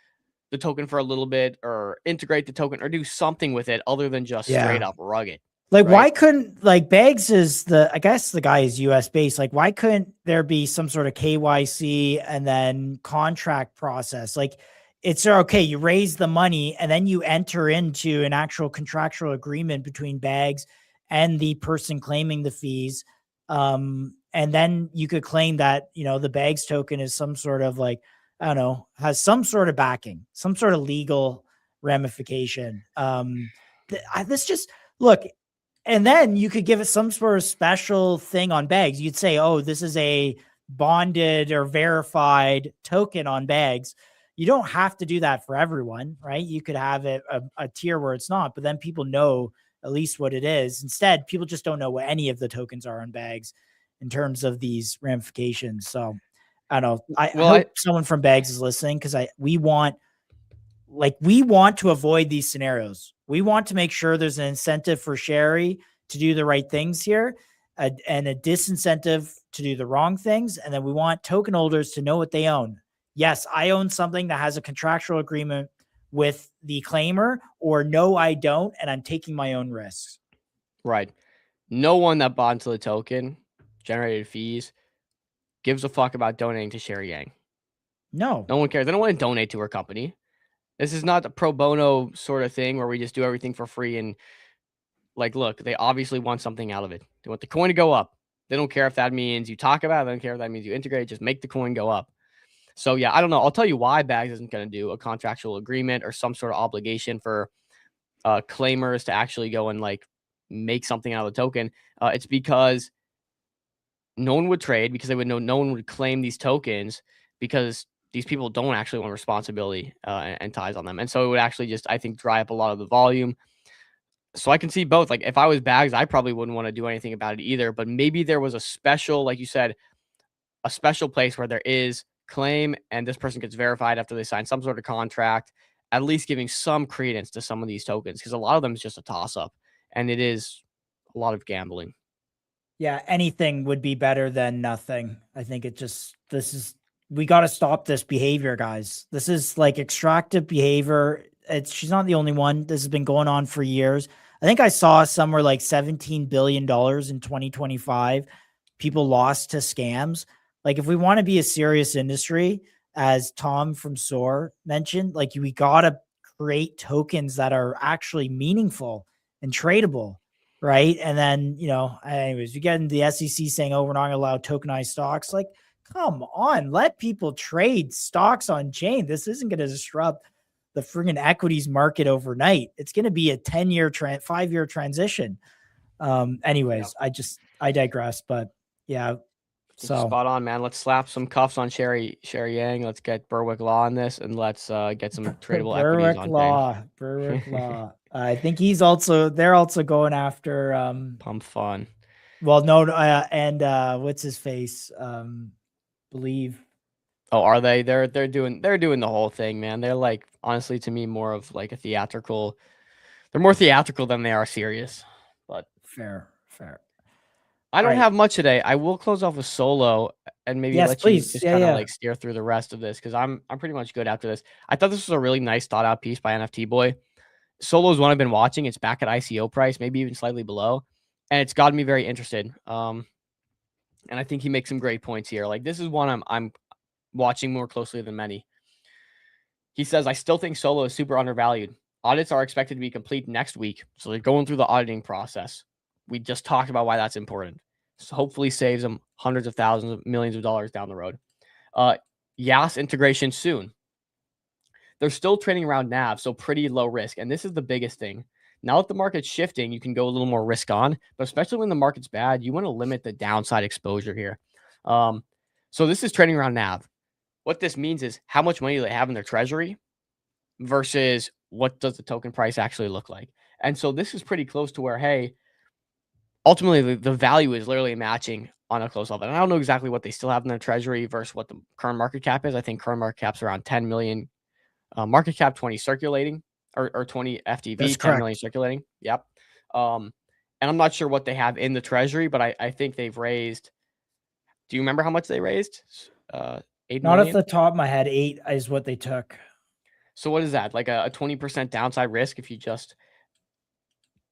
the token for a little bit or integrate the token or do something with it other than just straight up rug it. Like, right? Why couldn't, like, Bags is I guess the guy is US based. Like, why couldn't there be some sort of KYC and then contract process? Like, it's okay, you raise the money and then you enter into an actual contractual agreement between Bags and the person claiming the fees. And then you could claim that, the Bags token is some sort of like, I don't know, has some sort of backing, some sort of legal ramification. This just, look, and then you could give it some sort of special thing on Bags. You'd say, oh, this is a bonded or verified token on Bags. You don't have to do that for everyone, right? You could have it a tier where it's not, but then people know at least what it is. Instead, people just don't know what any of the tokens are on Bags in terms of these ramifications. So I don't know. I hope someone from Bags is listening, because we want to avoid these scenarios. We want to make sure there's an incentive for Sherry to do the right things here, and a disincentive to do the wrong things. And then we want token holders to know what they own. Yes, I own something that has a contractual agreement with the claimer, or no, I don't, and I'm taking my own risks. Right. No one that bought into the token, generated fees, gives a fuck about donating to Sherry Yang. No one cares. They don't want to donate to her company. This is not a pro bono sort of thing where we just do everything for free. And like, look, they obviously want something out of it. They want the coin to go up. They don't care if that means you talk about it. They don't care if that means you integrate. Just make the coin go up. So yeah, I don't know. I'll tell you why Bags isn't going to do a contractual agreement or some sort of obligation for claimers to actually go and like make something out of the token. It's because no one would trade, because they would know no one would claim these tokens, because these people don't actually want responsibility and ties on them. And so it would actually just, I think, dry up a lot of the volume. So I can see both. Like if I was Bags, I probably wouldn't want to do anything about it either. But maybe there was a special, like you said, a special place where there is claim and this person gets verified after they sign some sort of contract, at least giving some credence to some of these tokens, because a lot of them is just a toss up and it is a lot of gambling. Yeah, anything would be better than nothing. I think we got to stop this behavior, guys. This is like extractive behavior. She's not the only one. This has been going on for years. I think I saw somewhere like $17 billion in 2025 people lost to scams. Like, if we want to be a serious industry, as Tom from SOAR mentioned, like, we got to create tokens that are actually meaningful and tradable, right? And then, anyways, you get into the SEC saying, oh, we're not going to allow tokenized stocks. Like, come on, let people trade stocks on chain. This isn't going to disrupt the friggin' equities market overnight. It's going to be a 10-year, 5-year transition. Anyways, yeah. I digress, but yeah. So spot on, man. Let's slap some cuffs on Sherry Yang. Let's get Berwick Law on this, and let's get some tradable equities on Berwick Law. I think they're also going after Pump Fun. Well, no, and what's his face? Believe. Oh, are they? They're doing the whole thing, man. They're like, honestly, to me, more of like a theatrical. They're more theatrical than they are serious. But Fair. I don't Alright. have much today. I will close off with Solo and maybe Yes, let please. you just Yeah, kind of yeah. like steer through the rest of this because I'm pretty much good after this. I thought this was a really nice thought out piece by NFT Boy. Solo is one I've been watching. It's back at ICO price, maybe even slightly below, and it's gotten me very interested. And I think he makes some great points here. Like this is one I'm watching more closely than many. He says, I still think Solo is super undervalued. Audits are expected to be complete next week, so they're going through the auditing process. We just talked about why that's important. So hopefully saves them hundreds of thousands of millions of dollars down the road. Yas integration soon. They're still trading around NAV, so pretty low risk. And this is the biggest thing. Now that the market's shifting, you can go a little more risk on, but especially when the market's bad, you want to limit the downside exposure here. So this is trading around NAV. What this means is how much money they have in their treasury versus what does the token price actually look like. And so this is pretty close to where, hey, ultimately the value is literally matching on a close level. And I don't know exactly what they still have in their treasury versus what the current market cap is. I think current market cap's around 10 million, market cap 20 circulating or 20 FTV, That's 10 million correct. circulating. Yep. And I'm not sure what they have in the treasury, but I think they've raised. Do you remember how much they raised? 8 Not off million. the top of my head, 8 is what they took. So what is that? Like a 20% downside risk if you just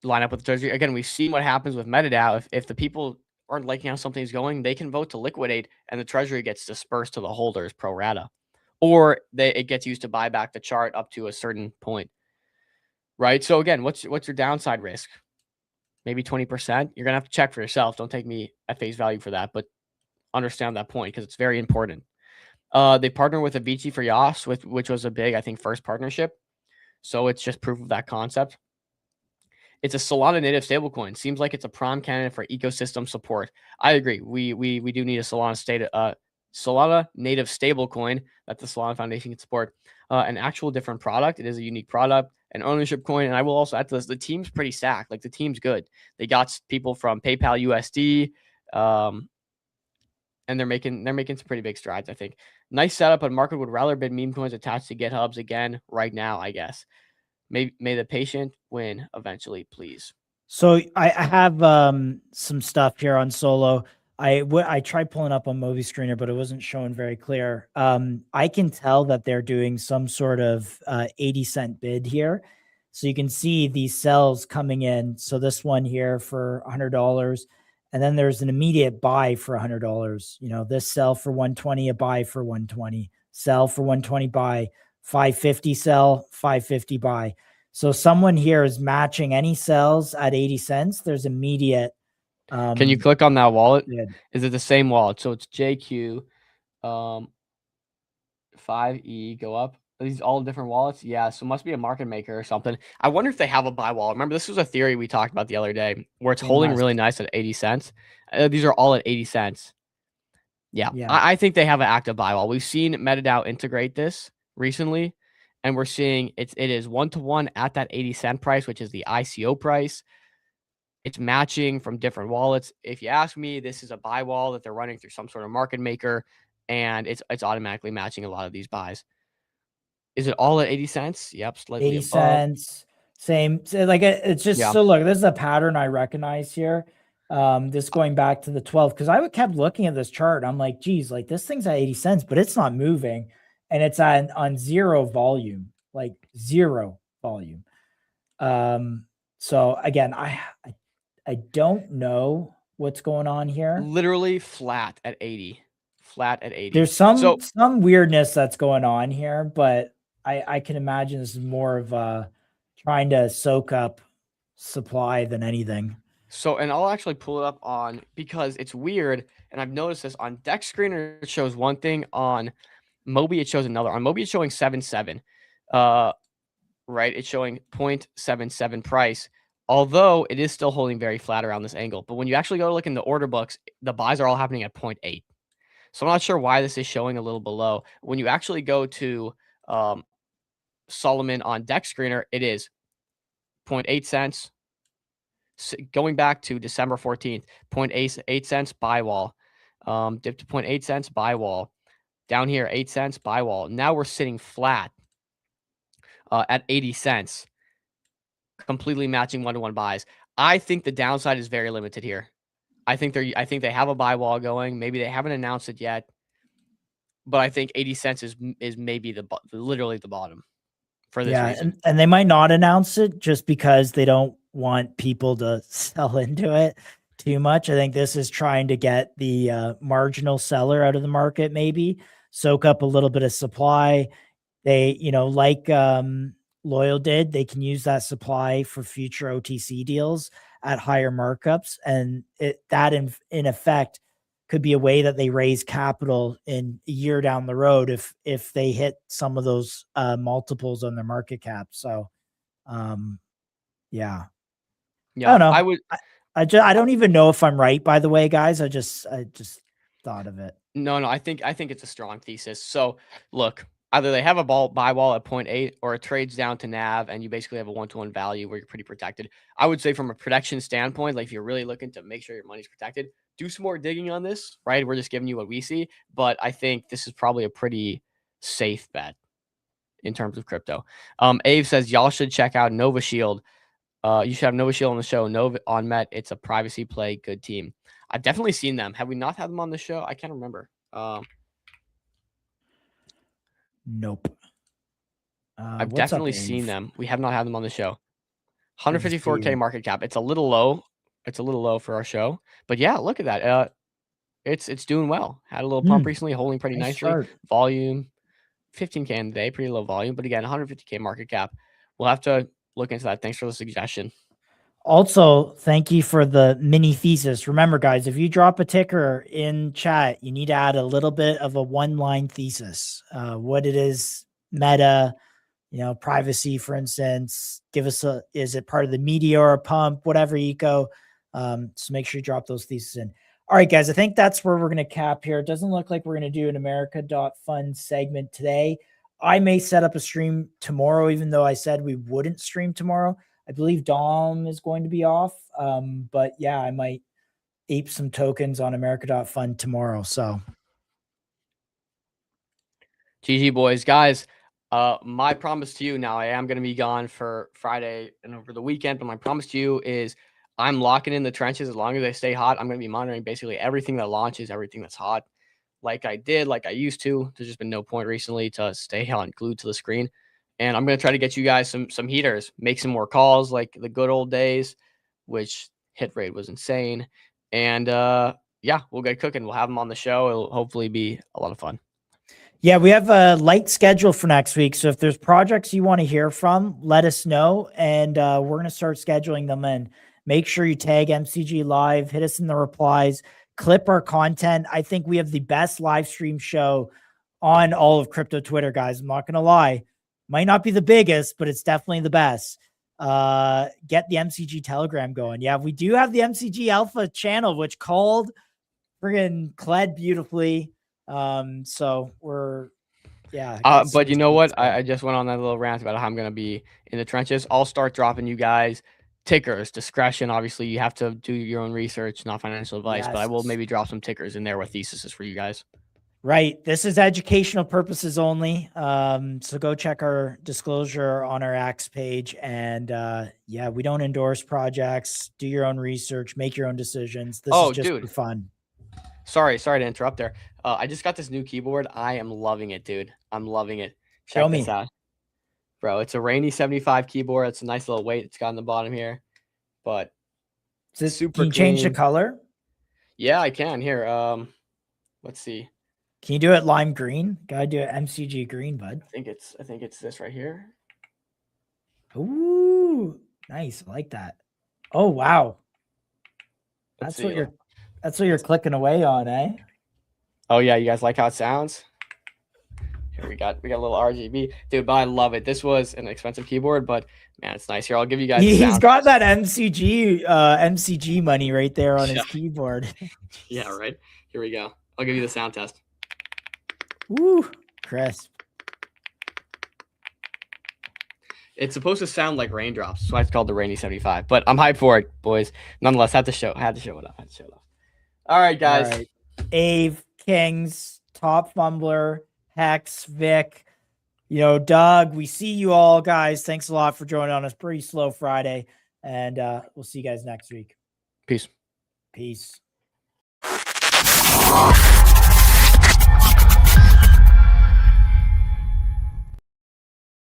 line up with the treasury. Again, we've seen what happens with MetaDAO. If the people aren't liking how something's going, they can vote to liquidate and the treasury gets dispersed to the holders pro rata. Or it gets used to buy back the chart up to a certain point. Right? So again, what's your downside risk? Maybe 20%. You're gonna have to check for yourself. Don't take me at face value for that, but understand that point because it's very important. They partner with Avicii for Yas, which was a big, I think, first partnership. So it's just proof of that concept. It's a Solana native stablecoin. Seems like it's a prime candidate for ecosystem support. I agree. We do need a Solana native stablecoin that the Solana Foundation can support. An actual different product. It is a unique product, an ownership coin. And I will also add to this: the team's pretty stacked. Like the team's good. They got people from PayPal USD, and they're making some pretty big strides. I think. Nice setup, but market would rather bid meme coins attached to GitHubs again right now. I guess. May the patient win eventually, please. So I have some stuff here on Solo. I tried pulling up on Movie Screener, but it wasn't showing very clear. I can tell that they're doing some sort of 80-cent bid here. So you can see these cells coming in. So this one here for $100, and then there's an immediate buy for $100. You know, this sell for 120, a buy for 120, sell for 120, buy, 550 sell, 550 buy. So someone here is matching any cells at 80 cents. There's immediate. Can you click on that wallet? Bid. Is it the same wallet? So it's JQ 5E, go up. Are these all different wallets? Yeah, so it must be a market maker or something. I wonder if they have a buy wallet. Remember, this was a theory we talked about the other day where it's holding really nice at 80 cents. These are all at 80 cents. Yeah. I think they have an active buy wallet. We've seen MetaDAO integrate this recently, and we're seeing it is 1-to-1 at that 80-cent price, which is the ICO price. It's matching from different wallets. If you ask me, this is a buy wall that they're running through some sort of market maker, and it's automatically matching a lot of these buys. Is it all at 80 cents? Yep, slightly 80 above. cents. Same. So like it's just so look, this is a pattern I recognize here. This going back to the 12, because I kept looking at this chart. I'm like, geez, like this thing's at 80 cents, but it's not moving, and it's on zero volume, like zero volume. So again, I don't know what's going on here. Literally flat at 80. Flat at 80. There's some weirdness that's going on here, but I can imagine this is more of trying to soak up supply than anything. So, and I'll actually pull it up on, because it's weird, and I've noticed this on Dex Screener, it shows one thing, on Mobi it shows another. On Mobi it's showing 7.7. Right? It's showing 0.77 price, although it is still holding very flat around this angle. But when you actually go to look in the order books, the buys are all happening at 0.8. So I'm not sure why this is showing a little below. When you actually go to Solomon on Dex Screener, it is 0.8 cents. Going back to December 14th, 0.8 cents buy wall. Dipped to 0.8 cents buy wall. Down here, 8 cents buy wall. Now we're sitting flat at 80 cents. Completely matching 1-to-1 buys. I think the downside is very limited here. I think they have a buy wall going. Maybe they haven't announced it yet, but I think 80 cents is maybe literally the bottom for this reason. And they might not announce it just because they don't want people to sell into it too much. I think this is trying to get the marginal seller out of the market, maybe soak up a little bit of supply. They, like Loyal did, they can use that supply for future OTC deals at higher markups. And that in effect could be a way that they raise capital in a year down the road if they hit some of those multiples on their market cap. So yeah. I don't know. I don't even know if I'm right, by the way, guys. I just thought of it. No, I think it's a strong thesis. So look, either they have a buy wall at 0.8 or it trades down to NAV and you basically have a 1-to-1 value where you're pretty protected. I would say from a protection standpoint, like if you're really looking to make sure your money's protected, do some more digging on this, right? We're just giving you what we see, but I think this is probably a pretty safe bet in terms of crypto. Ave says y'all should check out Nova Shield. You should have Nova Shield on the show. Nova on Met. It's a privacy play, good team. I've definitely seen them. Have we not had them on the show? I can't remember. Nope. I've definitely seen them. We have not had them on the show. 154K market cap. It's a little low. It's a little low for our show. But yeah, look at that. It's doing well. Had a little pump recently, holding pretty nicely. Start. Volume, 15K in the day, pretty low volume. But again, 150K market cap. We'll have to look into that. Thanks for the suggestion. Also, thank you for the mini thesis. Remember, guys, if you drop a ticker in chat, you need to add a little bit of a one-line thesis. What it is, meta, privacy, for instance. Give us is it part of the media or a pump, whatever eco. So make sure you drop those theses in. All right, guys, I think that's where we're going to cap here. It doesn't look like we're going to do an America.Fund segment today. I may set up a stream tomorrow, even though I said we wouldn't stream tomorrow. I believe Dom is going to be off. But yeah, I might ape some tokens on America.Fund tomorrow. So GG boys, guys. My promise to you now, I am going to be gone for Friday and over the weekend, but my promise to you is I'm locking in the trenches. As long as they stay hot, I'm going to be monitoring basically everything that launches, everything that's hot, like I used to. There's just been no point recently to stay on glued to the screen. And I'm going to try to get you guys some heaters, make some more calls like the good old days, which hit rate was insane. And yeah, we'll get cooking. We'll have them on the show. It'll hopefully be a lot of fun. Yeah, we have a light schedule for next week. So if there's projects you want to hear from, let us know. And we're going to start scheduling them in. Make sure you tag MCG Live, hit us in the replies, clip our content. I think we have the best live stream show on all of crypto Twitter, guys. I'm not going to lie. Might not be the biggest, but it's definitely the best. Get the MCG Telegram going. Yeah, we do have the MCG Alpha channel, which called friggin' Cled beautifully. So we're, yeah. But you know what? I just went on that little rant about how I'm going to be in the trenches. I'll start dropping you guys tickers, discretion. Obviously, you have to do your own research, not financial advice, but I will maybe drop some tickers in there with theses for you guys. Right. This is educational purposes only. So go check our disclosure on our X page. And yeah, we don't endorse projects. Do your own research, make your own decisions. This is just for fun. Sorry to interrupt there. I just got this new keyboard. I am loving it, dude. I'm loving it. Show me. This out. Bro, it's a Rainy 75 keyboard. It's a nice little weight it's got on the bottom here. But is this super clean. Change the color? Yeah, I can. Here. Let's see. Can you do it lime green? Gotta do it MCG green, bud. I think it's this right here. Ooh, nice. I like that. Oh wow. That's what you're clicking away on, eh? Oh yeah, you guys like how it sounds? Here we got a little RGB. Dude, but I love it. This was an expensive keyboard, but man, it's nice. Here, I'll give you guys He's got that MCG money right there on his keyboard. Yeah, right. Here we go. I'll give you the sound test. Woo, crisp. It's supposed to sound like raindrops. That's why it's called the Rainy 75. But I'm hyped for it, boys. Nonetheless, had to show it off. All right, guys. All right. Ave, Kings, Top Fumbler, Hex, Vic, Doug, we see you all, guys. Thanks a lot for joining on us. Pretty slow Friday. And we'll see you guys next week. Peace. Peace.